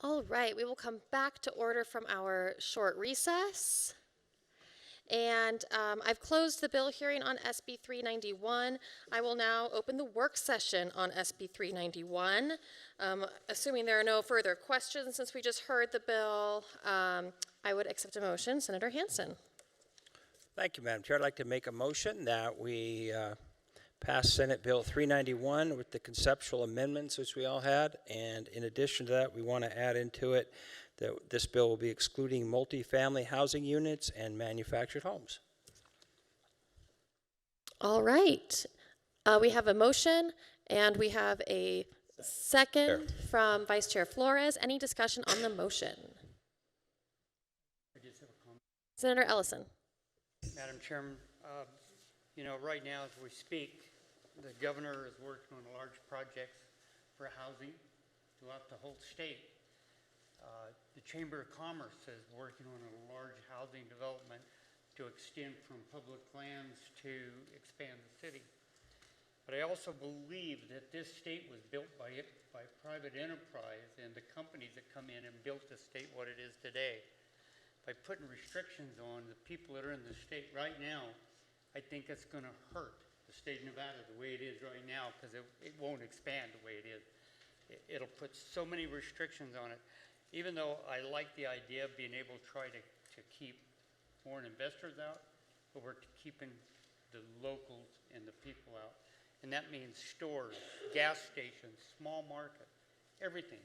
All right, we will come back to order from our short recess. And I've closed the bill hearing on SB 391. I will now open the work session on SB 391. Assuming there are no further questions since we just heard the bill, I would accept a motion. Senator Hansen. Thank you, Madam Chair. I'd like to make a motion that we pass Senate Bill 391 with the conceptual amendments which we all had. And in addition to that, we want to add into it that this bill will be excluding multifamily housing units and manufactured homes. All right. We have a motion and we have a second from Vice Chair Flores. Any discussion on the motion? I just have a comment. Senator Ellison. Madam Chairman, right now as we speak, the governor is working on large projects for housing throughout the whole state. The Chamber of Commerce is working on a large housing development to extend from public lands to expand the city. But I also believe that this state was built by private enterprise and the companies that come in and built the state what it is today. By putting restrictions on the people that are in the state right now, I think it's going to hurt the state of Nevada the way it is right now because it won't expand the way it is. It'll put so many restrictions on it. Even though I like the idea of being able to try to keep foreign investors out, but we're keeping the locals and the people out. And that means stores, gas stations, small market, everything.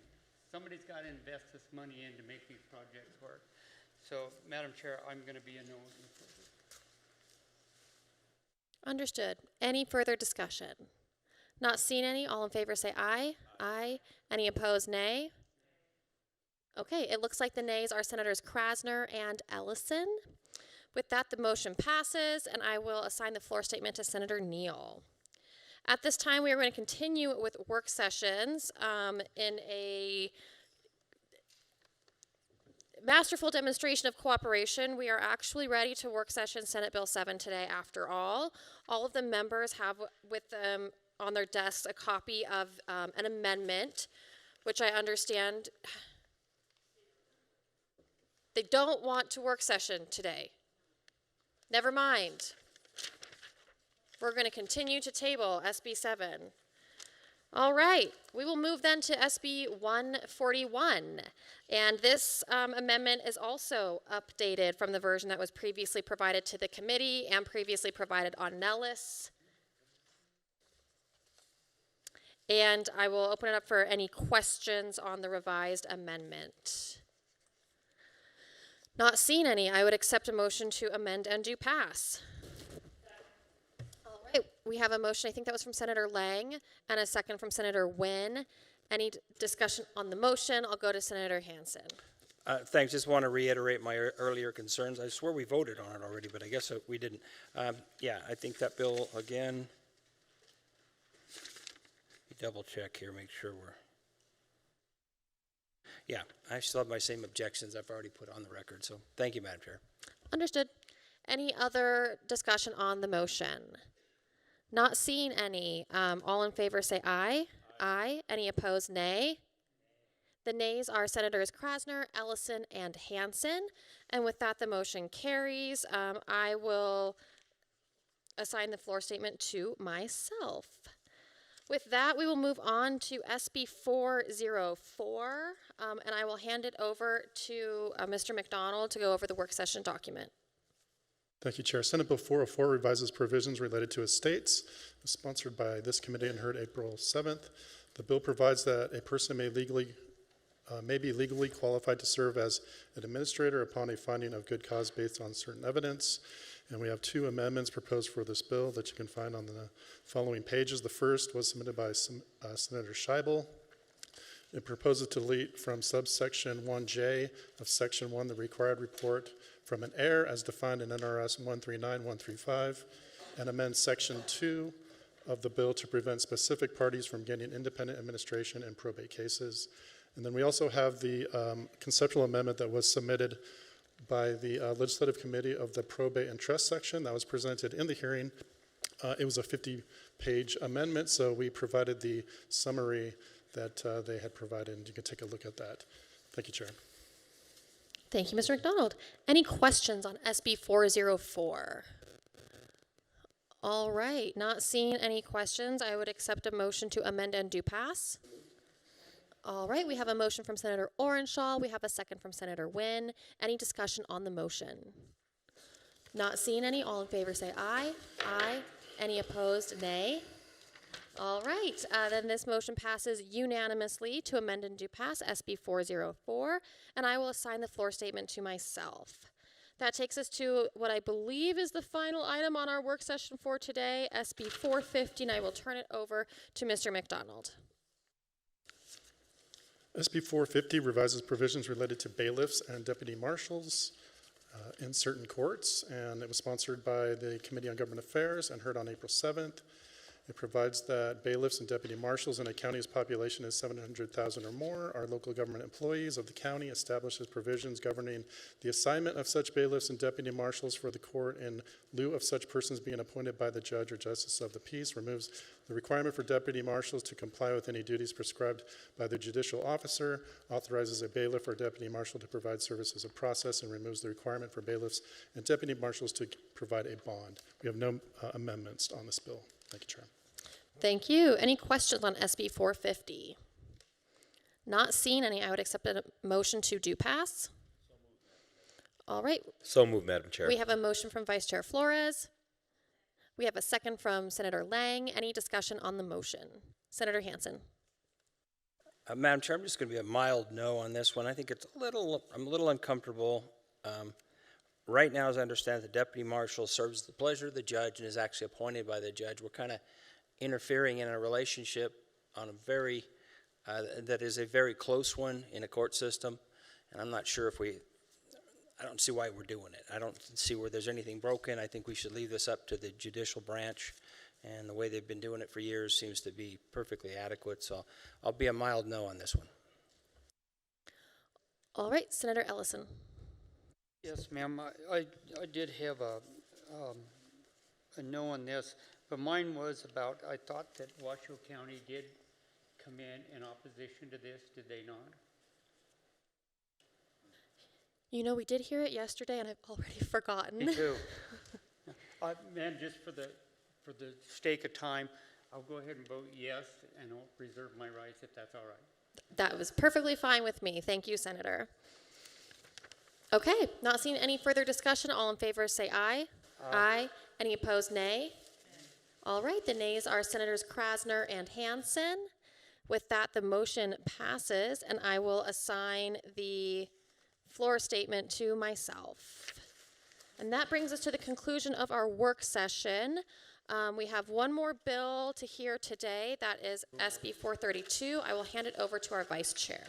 Somebody's got to invest this money in to make these projects work. So, Madam Chair, I'm going to be a no. Understood. Any further discussion? Not seeing any. All in favor say aye. Aye. Any opposed, nay. Okay, it looks like the nays are Senators Krasner and Ellison. With that, the motion passes, and I will assign the floor statement to Senator Neal. At this time, we are going to continue with work sessions in a masterful demonstration of cooperation. We are actually ready to work session Senate Bill 7 today after all. All of the members have with them on their desks a copy of an amendment, which I understand they don't want to work session today. Never mind. We're going to continue to table SB 7. All right, we will move then to SB 141. And this amendment is also updated from the version that was previously provided to the committee and previously provided on Nellis. And I will open it up for any questions on the revised amendment. Not seeing any, I would accept a motion to amend and do pass. All right, we have a motion, I think that was from Senator Lang, and a second from Senator Nguyen. Any discussion on the motion? I'll go to Senator Hansen. Thanks. Just want to reiterate my earlier concerns. I swear we voted on it already, but I guess we didn't. Yeah, I think that bill, again, double check here, make sure we're. Yeah, I still have my same objections I've already put on the record, so thank you, Madam Chair. Understood. Any other discussion on the motion? Not seeing any. All in favor say aye. Aye. Any opposed, nay. The nays are Senators Krasner, Ellison, and Hansen. And with that, the motion carries. I will assign the floor statement to myself. With that, we will move on to SB 404, and I will hand it over to Mr. McDonald to go over the work session document. Thank you, Chair. Senate Bill 404 revises provisions related to estates. It was sponsored by this committee and heard April 7th. The bill provides that a person may be legally qualified to serve as an administrator upon a finding of good cause based on certain evidence. And we have two amendments proposed for this bill that you can find on the following pages. The first was submitted by Senator Scheibel. It proposes to delete from subsection 1J of section 1 the required report from an heir as defined in NRS 139135 and amend section 2 of the bill to prevent specific parties from getting independent administration in probate cases. And then we also have the conceptual amendment that was submitted by the Legislative Committee of the Probate and Trust section that was presented in the hearing. It was a 50-page amendment, so we provided the summary that they had provided, and you can take a look at that. Thank you, Chair. Thank you, Mr. McDonald. Any questions on SB 404? All right, not seeing any questions, I would accept a motion to amend and do pass. All right, we have a motion from Senator Orenshaw. We have a second from Senator Wynn. Any discussion on the motion? Not seeing any. All in favor say aye. Aye. Any opposed, nay. All right, then this motion passes unanimously to amend and do pass SB 404, and I will assign the floor statement to myself. That takes us to what I believe is the final item on our work session for today, SB 450, and I will turn it over to Mr. McDonald. SB 450 revises provisions related to bailiffs and deputy marshals in certain courts, and it was sponsored by the Committee on Government Affairs and heard on April 7th. It provides that bailiffs and deputy marshals in a county whose population is 700,000 or more are local government employees of the county, establishes provisions governing the assignment of such bailiffs and deputy marshals for the court in lieu of such persons being appointed by the judge or justice of the peace, removes the requirement for deputy marshals to comply with any duties prescribed by the judicial officer, authorizes a bailiff or deputy marshal to provide services of process, and removes the requirement for bailiffs and deputy marshals to provide a bond. We have no amendments on this bill. Thank you, Chair. Thank you. Any questions on SB 450? Not seeing any, I would accept a motion to do pass. All right. So moved, Madam Chair. We have a motion from Vice Chair Flores. We have a second from Senator Lang. Any discussion on the motion? Senator Hansen. Madam Chair, I'm just going to be a mild no on this one. I think it's I'm a little uncomfortable. Right now, as I understand, the deputy marshal serves the pleasure of the judge and is actually appointed by the judge. We're kind of interfering in a relationship on a very, that is a very close one in a court system. And I'm not sure if I don't see why we're doing it. I don't see where there's anything broken. I think we should leave this up to the judicial branch. And the way they've been doing it for years seems to be perfectly adequate. So I'll be a mild no on this one. All right, Senator Ellison. Yes, ma'am. I did have a no on this, but mine was about, I thought that Washoe County did come in opposition to this, did they not? You know, we did hear it yesterday, and I've already forgotten. Me too. Man, just for the sake of time, I'll go ahead and vote yes, and I'll reserve my rights if that's all right. That was perfectly fine with me. Thank you, Senator. Okay, not seeing any further discussion. All in favor say aye. Aye. Any opposed, nay. All right, the nays are Senators Krasner and Hansen. With that, the motion passes, and I will assign the floor statement to myself. And that brings us to the conclusion of our work session. We have one more bill to hear today. That is SB 432. I will hand it over to our Vice Chair.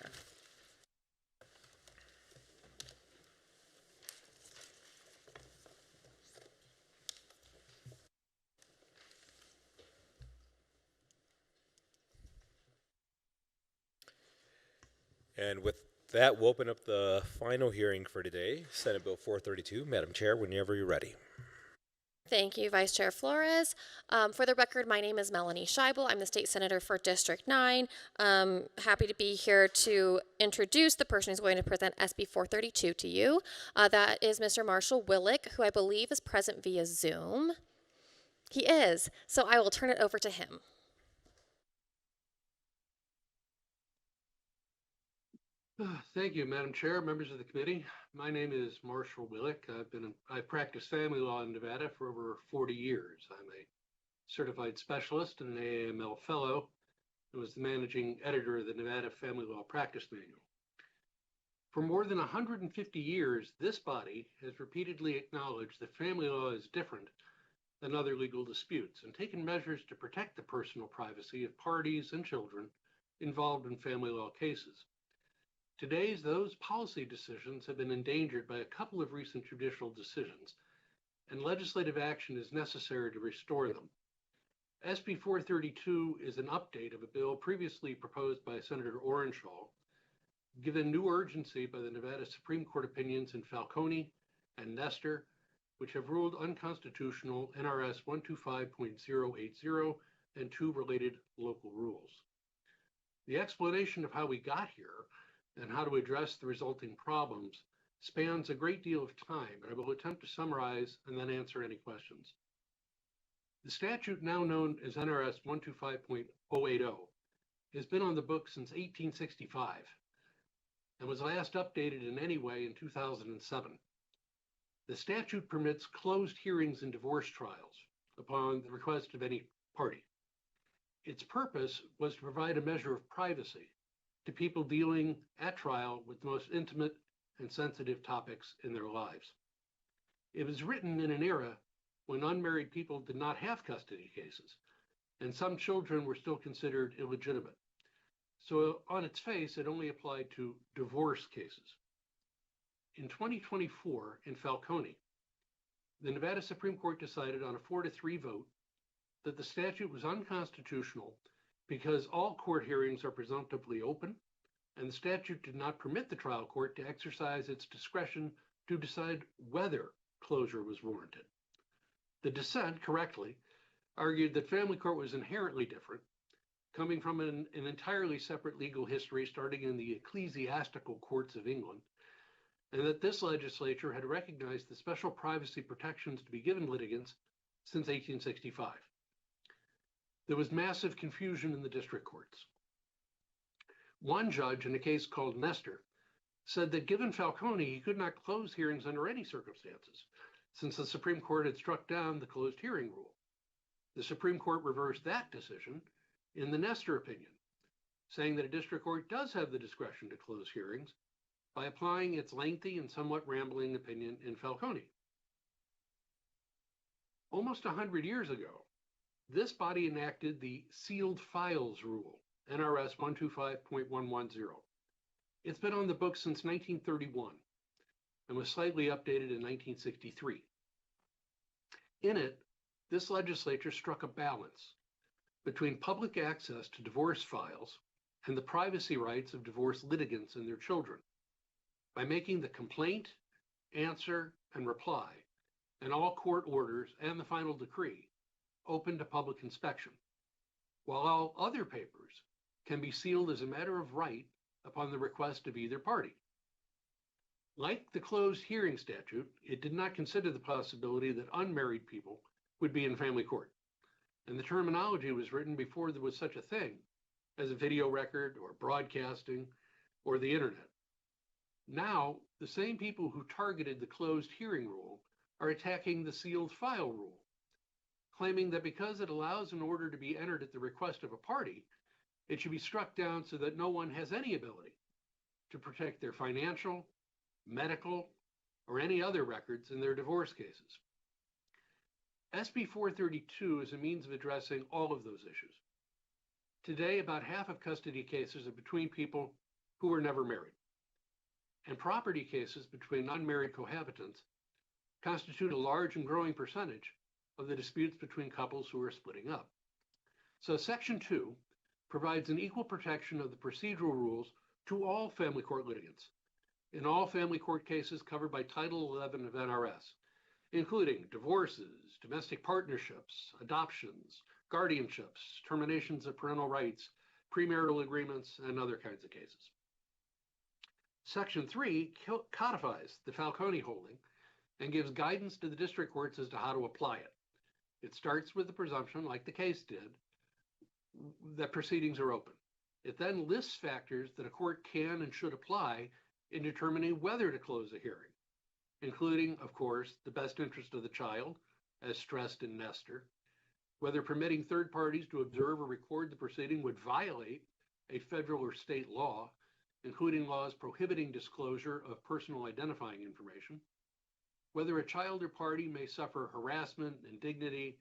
And with that, we'll open up the final hearing for today, Senate Bill 432. Madam Chair, whenever you're ready. Thank you, Vice Chair Flores. For the record, my name is Melanie Scheibel. I'm the State Senator for District 9. Happy to be here to introduce the person who's going to present SB 432 to you. That is Mr. Marshall Willick, who I believe is present via Zoom. He is, so I will turn it over to him. Thank you, Madam Chair, members of the committee. My name is Marshall Willick. I've practiced family law in Nevada for over 40 years. I'm a certified specialist and an AAML fellow and was the managing editor of the Nevada Family Law Practice Manual. For more than 150 years, this body has repeatedly acknowledged that family law is different than other legal disputes and taken measures to protect the personal privacy of parties and children involved in family law cases. Today, those policy decisions have been endangered by a couple of recent judicial decisions, and legislative action is necessary to restore them. SB 432 is an update of a bill previously proposed by Senator Orenshaw, given new urgency by the Nevada Supreme Court opinions in Falcone and Nestor, which have ruled unconstitutional NRS 125.080 and two related local rules. The explanation of how we got here and how to address the resulting problems spans a great deal of time, and I will attempt to summarize and then answer any questions. The statute, now known as NRS 125.080, has been on the books since 1865 and was last updated in any way in 2007. The statute permits closed hearings in divorce trials upon the request of any party. Its purpose was to provide a measure of privacy to people dealing at trial with the most intimate and sensitive topics in their lives. It was written in an era when unmarried people did not have custody cases, and some children were still considered illegitimate. So on its face, it only applied to divorce cases. In 2024, in Falcone, the Nevada Supreme Court decided on a 4-3 vote that the statute was unconstitutional because all court hearings are presumptively open, and the statute did not permit the trial court to exercise its discretion to decide whether closure was warranted. The dissent correctly argued that family court was inherently different, coming from an entirely separate legal history starting in the ecclesiastical courts of England, and that this legislature had recognized the special privacy protections to be given litigants since 1865. There was massive confusion in the district courts. One judge in a case called Nestor said that given Falcone, he could not close hearings under any circumstances, since the Supreme Court had struck down the closed hearing rule. The Supreme Court reversed that decision in the Nestor opinion, saying that a district court does have the discretion to close hearings by applying its lengthy and somewhat rambling opinion in Falcone. Almost 100 years ago, this body enacted the Sealed Files Rule, NRS 125.110. It's been on the books since 1931 and was slightly updated in 1963. In it, this legislature struck a balance between public access to divorce files and the privacy rights of divorce litigants and their children by making the complaint, answer, and reply, and all court orders and the final decree open to public inspection, while all other papers can be sealed as a matter of right upon the request of either party. Like the closed hearing statute, it did not consider the possibility that unmarried people would be in family court, and the terminology was written before there was such a thing as a video record or broadcasting or the internet. Now, the same people who targeted the closed hearing rule are attacking the sealed file rule, claiming that because it allows an order to be entered at the request of a party, it should be struck down so that no one has any ability to protect their financial, medical, or any other records in their divorce cases. SB 432 is a means of addressing all of those issues. Today, about half of custody cases are between people who were never married, and property cases between unmarried cohabitants constitute a large and growing percentage of the disputes between couples who are splitting up. So Section 2 provides an equal protection of the procedural rules to all family court litigants in all family court cases covered by Title 11 of NRS, including divorces, domestic partnerships, adoptions, guardianships, terminations of parental rights, premarital agreements, and other kinds of cases. Section 3 codifies the Falcone holding and gives guidance to the district courts as to how to apply it. It starts with the presumption, like the case did, that proceedings are open. It then lists factors that a court can and should apply in determining whether to close a hearing, including, of course, the best interest of the child, as stressed in Nestor, whether permitting third parties to observe or record the proceeding would violate a federal or state law, including laws prohibiting disclosure of personal identifying information, whether a child or party may suffer harassment, indignity,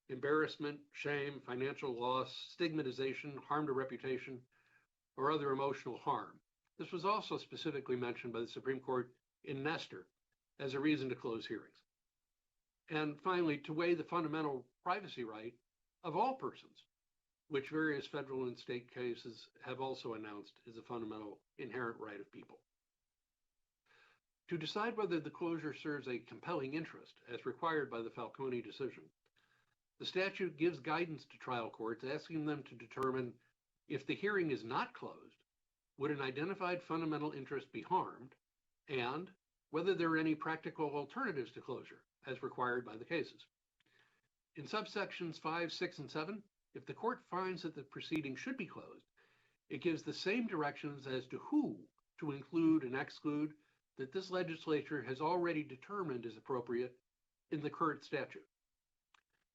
embarrassment, shame, financial loss, stigmatization, harm to reputation, or other emotional harm. This was also specifically mentioned by the Supreme Court in Nestor as a reason to close hearings. And finally, to weigh the fundamental privacy right of all persons, which various federal and state cases have also announced is a fundamental inherent right of people. To decide whether the closure serves a compelling interest, as required by the Falcone decision, the statute gives guidance to trial courts, asking them to determine if the hearing is not closed, would an identified fundamental interest be harmed, and whether there are any practical alternatives to closure as required by the cases. In subsections 5, 6, and 7, if the court finds that the proceeding should be closed, it gives the same directions as to who to include and exclude that this legislature has already determined is appropriate in the current statute.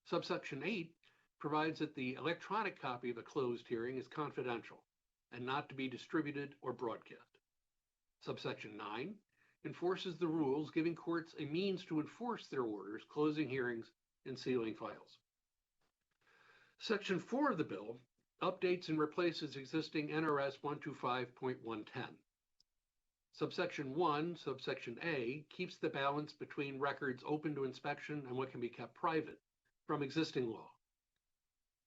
Subsection 8 provides that the electronic copy of a closed hearing is confidential and not to be distributed or broadcast. Subsection 9 enforces the rules giving courts a means to enforce their orders, closing hearings and sealing files. Section 4 of the bill updates and replaces existing NRS 125.110. Subsection 1, subsection A, keeps the balance between records open to inspection and what can be kept private from existing law.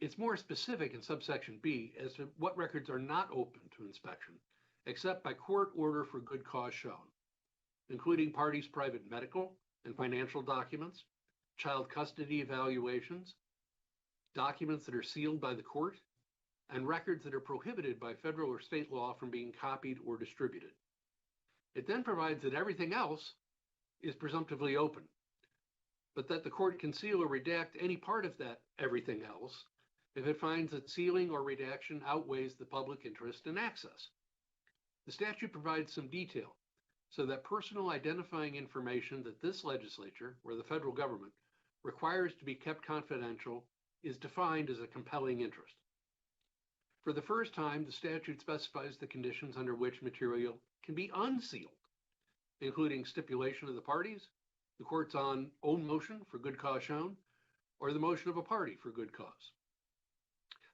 It's more specific in subsection B as to what records are not open to inspection, except by court order for good cause shown, including parties' private medical and financial documents, child custody evaluations, documents that are sealed by the court, and records that are prohibited by federal or state law from being copied or distributed. It then provides that everything else is presumptively open, but that the court can seal or redact any part of that everything else if it finds that sealing or redaction outweighs the public interest in access. The statute provides some detail so that personal identifying information that this legislature, or the federal government, requires to be kept confidential is defined as a compelling interest. For the first time, the statute specifies the conditions under which material can be unsealed, including stipulation of the parties, the court's own motion for good cause shown, or the motion of a party for good cause.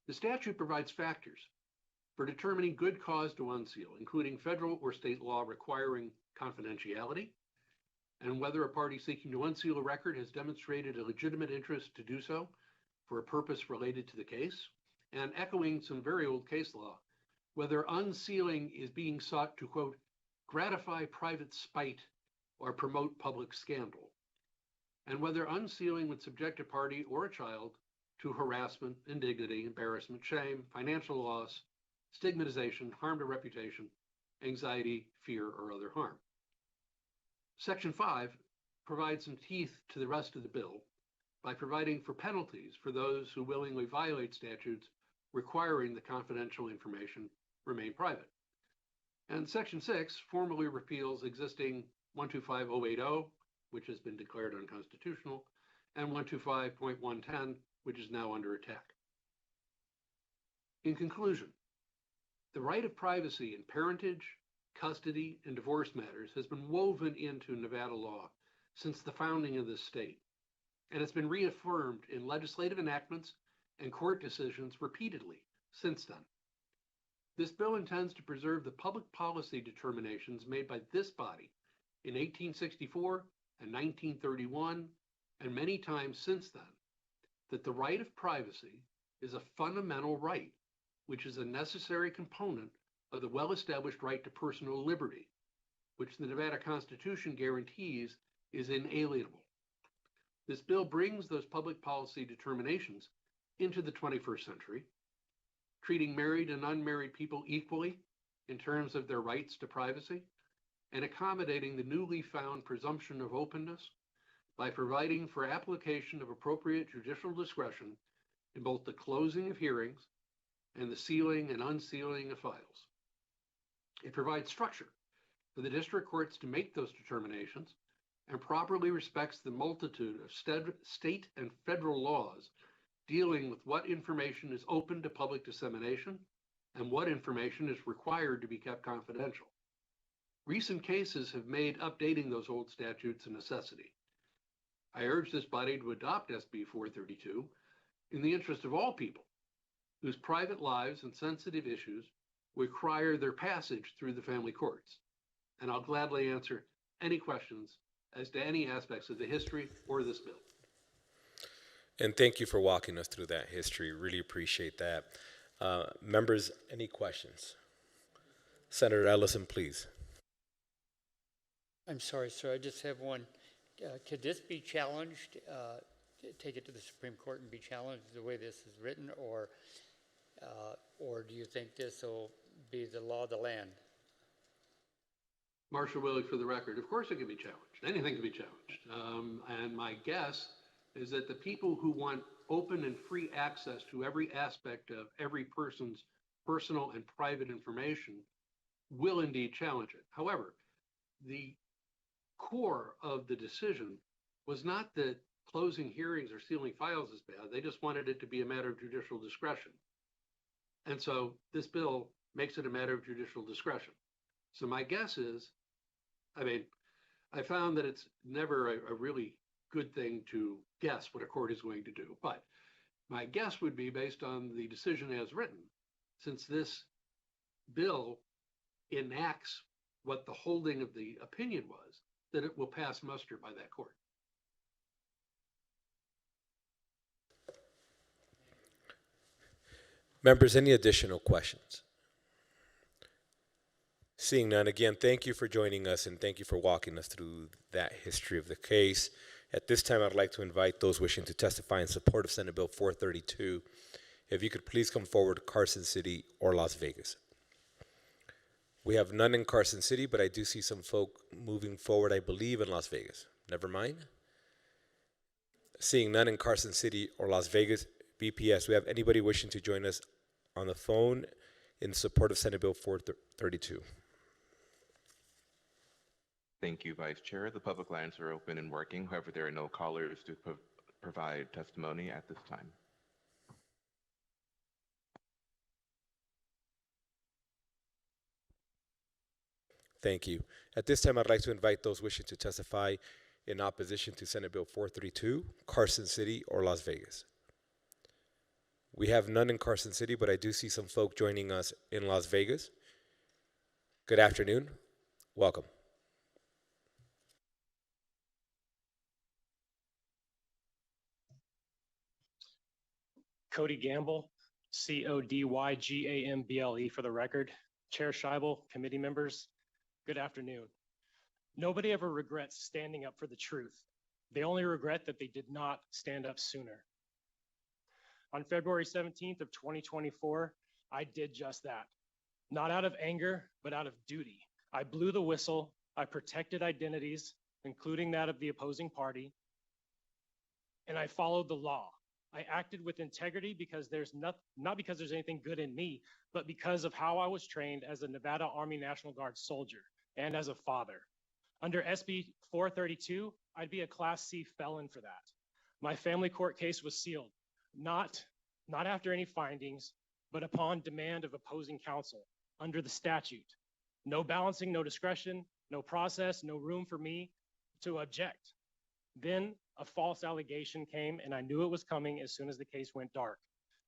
The statute provides factors for determining good cause to unseal, including federal or state law requiring confidentiality, and whether a party seeking to unseal a record has demonstrated a legitimate interest to do so for a purpose related to the case, and echoing some very old case law, whether unsealing is being sought to, quote, gratify private spite or promote public scandal, and whether unsealing would subject a party or a child to harassment, indignity, embarrassment, shame, financial loss, stigmatization, harm to reputation, anxiety, fear, or other harm. Section 5 provides some teeth to the rest of the bill by providing for penalties for those who willingly violate statutes requiring the confidential information remain private. And Section 6 formally repeals existing 125080, which has been declared unconstitutional, and 125.110, which is now under attack. In conclusion, the right of privacy in parentage, custody, and divorce matters has been woven into Nevada law since the founding of this state, and it's been reaffirmed in legislative enactments and court decisions repeatedly since then. This bill intends to preserve the public policy determinations made by this body in 1864 and 1931, and many times since then, that the right of privacy is a fundamental right, which is a necessary component of the well-established right to personal liberty, which the Nevada Constitution guarantees is inalienable. This bill brings those public policy determinations into the 21st century, treating married and unmarried people equally in terms of their rights to privacy, and accommodating the newly found presumption of openness by providing for application of appropriate judicial discretion in both the closing of hearings and the sealing and unsealing of files. It provides structure for the district courts to make those determinations and properly respects the multitude of state and federal laws dealing with what information is open to public dissemination and what information is required to be kept confidential. Recent cases have made updating those old statutes a necessity. I urge this body to adopt SB 432 in the interest of all people whose private lives and sensitive issues require their passage through the family courts. And I'll gladly answer any questions as to any aspects of the history or this bill. And thank you for walking us through that history. Really appreciate that. Members, any questions? Senator Ellison, please. I'm sorry, sir. I just have one. Could this be challenged, take it to the Supreme Court and be challenged the way this is written, or do you think this will be the law of the land. Marshall Willig for the record. Of course it can be challenged. Anything can be challenged. And my guess is that the people who want open and free access to every aspect of every person's personal and private information will indeed challenge it. However, the core of the decision was not that closing hearings or sealing files is bad. They just wanted it to be a matter of judicial discretion. And so this bill makes it a matter of judicial discretion. So my guess is, I found that it's never a really good thing to guess what a court is going to do. But my guess would be based on the decision as written, since this bill enacts what the holding of the opinion was, that it will pass muster by that court. Members, any additional questions? Seeing none, again, thank you for joining us and thank you for walking us through that history of the case. At this time, I'd like to invite those wishing to testify in support of Senate Bill 432. If you could please come forward, Carson City or Las Vegas. We have none in Carson City, but I do see some folk moving forward, I believe, in Las Vegas. Never mind. Seeing none in Carson City or Las Vegas, BPS, we have anybody wishing to join us on the phone in support of Senate Bill 432? Thank you, Vice Chair. The public lines are open and working. However, there are no callers to provide testimony at this time. Thank you. At this time, I'd like to invite those wishing to testify in opposition to Senate Bill 432, Carson City or Las Vegas. We have none in Carson City, but I do see some folk joining us in Las Vegas. Good afternoon. Welcome. Cody Gamble, CODYGAMBLE for the record. Chair Scheibel, committee members, good afternoon. Nobody ever regrets standing up for the truth. They only regret that they did not stand up sooner. On February 17th of 2024, I did just that. Not out of anger, but out of duty. I blew the whistle. I protected identities, including that of the opposing party, and I followed the law. I acted with integrity because not because there's anything good in me, but because of how I was trained as a Nevada Army National Guard soldier and as a father. Under SB 432, I'd be a Class C felon for that. My family court case was sealed, not after any findings, but upon demand of opposing counsel under the statute. No balancing, no discretion, no process, no room for me to object. Then a false allegation came, and I knew it was coming as soon as the case went dark.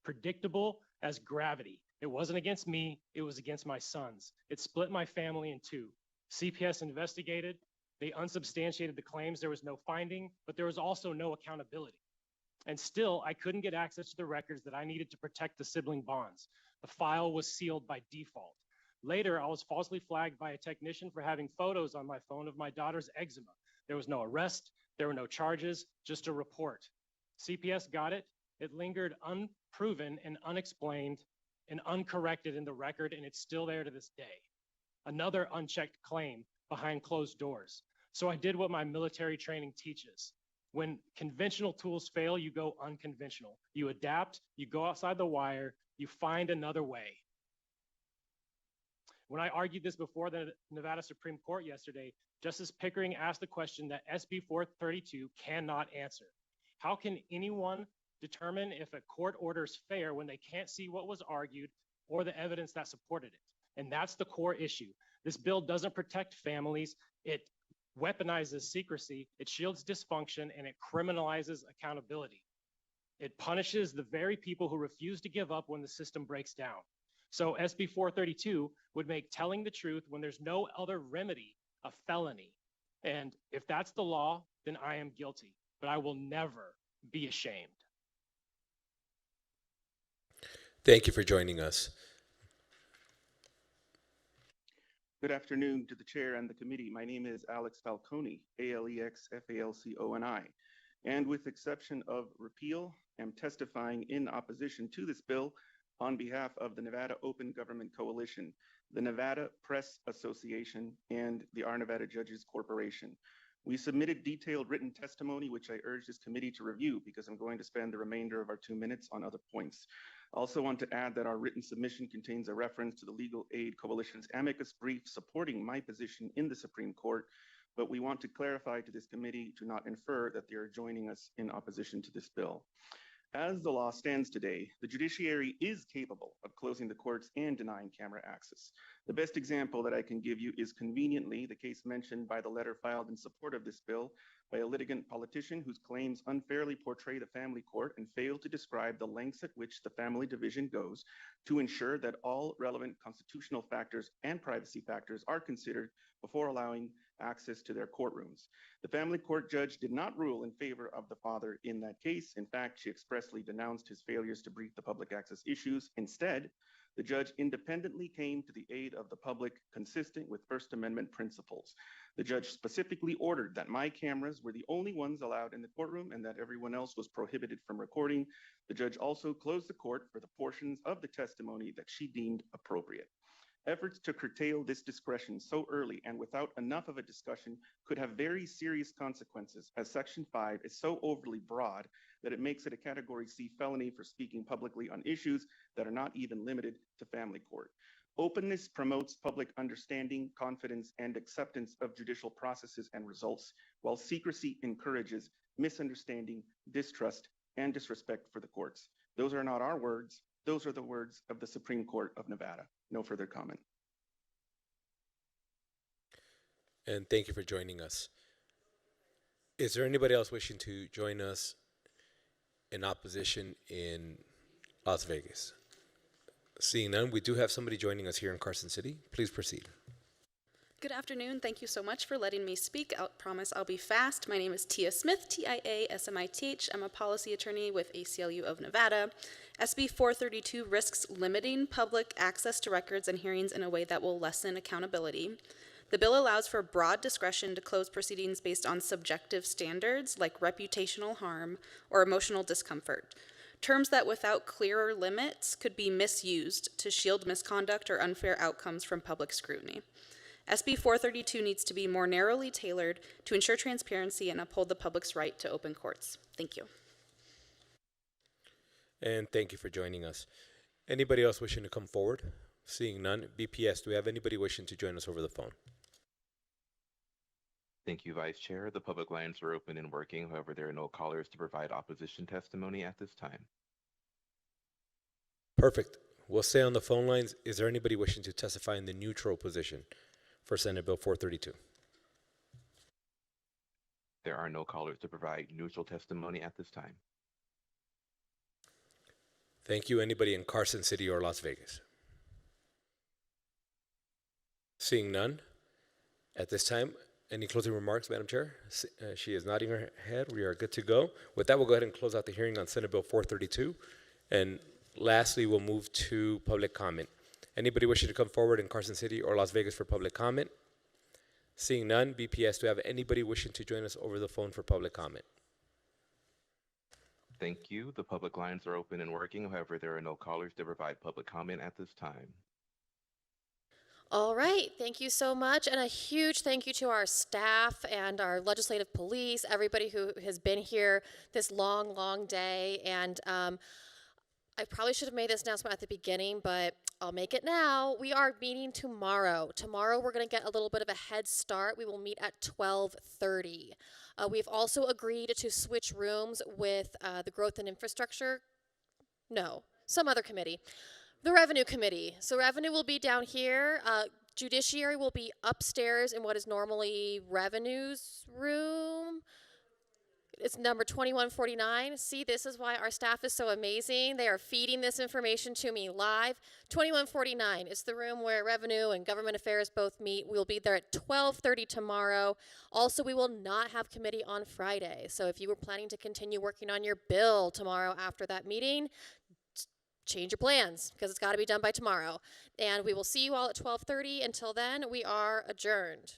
Predictable as gravity. It wasn't against me, it was against my sons. It split my family in two. CPS investigated, they unsubstantiated the claims. There was no finding, but there was also no accountability. And still, I couldn't get access to the records that I needed to protect the sibling bonds. The file was sealed by default. Later, I was falsely flagged by a technician for having photos on my phone of my daughter's eczema. There was no arrest, there were no charges, just a report. CPS got it. It lingered unproven and unexplained and uncorrected in the record, and it's still there to this day. Another unchecked claim behind closed doors. So I did what my military training teaches. When conventional tools fail, you go unconventional. You adapt, you go outside the wire, you find another way. When I argued this before the Nevada Supreme Court yesterday, Justice Pickering asked the question that SB 432 cannot answer. How can anyone determine if a court order is fair when they can't see what was argued or the evidence that supported it? And that's the core issue. This bill doesn't protect families. It weaponizes secrecy, it shields dysfunction, and it criminalizes accountability. It punishes the very people who refuse to give up when the system breaks down. So SB 432 would make telling the truth when there's no other remedy a felony. And if that's the law, then I am guilty, but I will never be ashamed. Thank you for joining us. Good afternoon to the chair and the committee. My name is Alex Falcone, ALEXFALCONI, and with exception of repeal, am testifying in opposition to this bill on behalf of the Nevada Open Government Coalition, the Nevada Press Association, and the Our Nevada Judges Corporation. We submitted detailed written testimony, which I urge this committee to review because I'm going to spend the remainder of our 2 minutes on other points. I also want to add that our written submission contains a reference to the Legal Aid Coalition's amicus brief supporting my position in the Supreme Court, but we want to clarify to this committee to not infer that they are joining us in opposition to this bill. As the law stands today, the judiciary is capable of closing the courts and denying camera access. The best example that I can give you is conveniently the case mentioned by the letter filed in support of this bill by a litigant politician whose claims unfairly portray the family court and fail to describe the lengths at which the family division goes to ensure that all relevant constitutional factors and privacy factors are considered before allowing access to their courtrooms. The family court judge did not rule in favor of the father in that case. In fact, she expressly denounced his failures to brief the public access issues. Instead, the judge independently came to the aid of the public consistent with First Amendment principles. The judge specifically ordered that my cameras were the only ones allowed in the courtroom and that everyone else was prohibited from recording. The judge also closed the court for the portions of the testimony that she deemed appropriate. Efforts to curtail this discretion so early and without enough of a discussion could have very serious consequences, as Section 5 is so overly broad that it makes it a Category C felony for speaking publicly on issues that are not even limited to family court. Openness promotes public understanding, confidence, and acceptance of judicial processes and results, while secrecy encourages misunderstanding, distrust, and disrespect for the courts. Those are not our words. Those are the words of the Supreme Court of Nevada. No further comment. And thank you for joining us. Is there anybody else wishing to join us in opposition in Las Vegas? Seeing none, we do have somebody joining us here in Carson City. Please proceed. Good afternoon. Thank you so much for letting me speak. I promise I'll be fast. My name is Tia Smith, T-I-A-S-M-I-T-H. I'm a policy attorney with ACLU of Nevada. SB 432 risks limiting public access to records and hearings in a way that will lessen accountability. The bill allows for broad discretion to close proceedings based on subjective standards like reputational harm or emotional discomfort, terms that without clearer limits could be misused to shield misconduct or unfair outcomes from public scrutiny. SB 432 needs to be more narrowly tailored to ensure transparency and uphold the public's right to open courts. Thank you. And thank you for joining us. Anybody else wishing to come forward? Seeing none, BPS, do we have anybody wishing to join us over the phone? Thank you, Vice Chair. The public lines are open and working. However, there are no callers to provide opposition testimony at this time. Perfect. We'll stay on the phone lines. Is there anybody wishing to testify in the neutral position for Senate Bill 432? There are no callers to provide neutral testimony at this time. Thank you. Anybody in Carson City or Las Vegas? Seeing none, at this time, any closing remarks, Madam Chair? She is nodding her head. We are good to go. With that, we'll go ahead and close out the hearing on Senate Bill 432. And lastly, we'll move to public comment. Anybody wishing to come forward in Carson City or Las Vegas for public comment? Seeing none, BPS, do we have anybody wishing to join us over the phone for public comment? Thank you. The public lines are open and working. However, there are no callers to provide public comment at this time. All right, thank you so much, and a huge thank you to our staff and our legislative police, everybody who has been here this long, long day, and I probably should have made this announcement at the beginning, but I'll make it now. We are meeting tomorrow. Tomorrow we're going to get a little bit of a head start. We will meet at 12:30. We've also agreed to switch rooms with the Growth and Infrastructure, some other committee. The Revenue Committee. So Revenue will be down here. Judiciary will be upstairs in what is normally Revenue's room. It's number 2149. See, this is why our staff is so amazing. They are feeding this information to me live. 2149 is the room where Revenue and Government Affairs both meet. We'll be there at 12:30 tomorrow. Also, we will not have committee on Friday. So if you were planning to continue working on your bill tomorrow after that meeting, change your plans because it's got to be done by tomorrow. And we will see you all at 12:30. Until then, we are adjourned.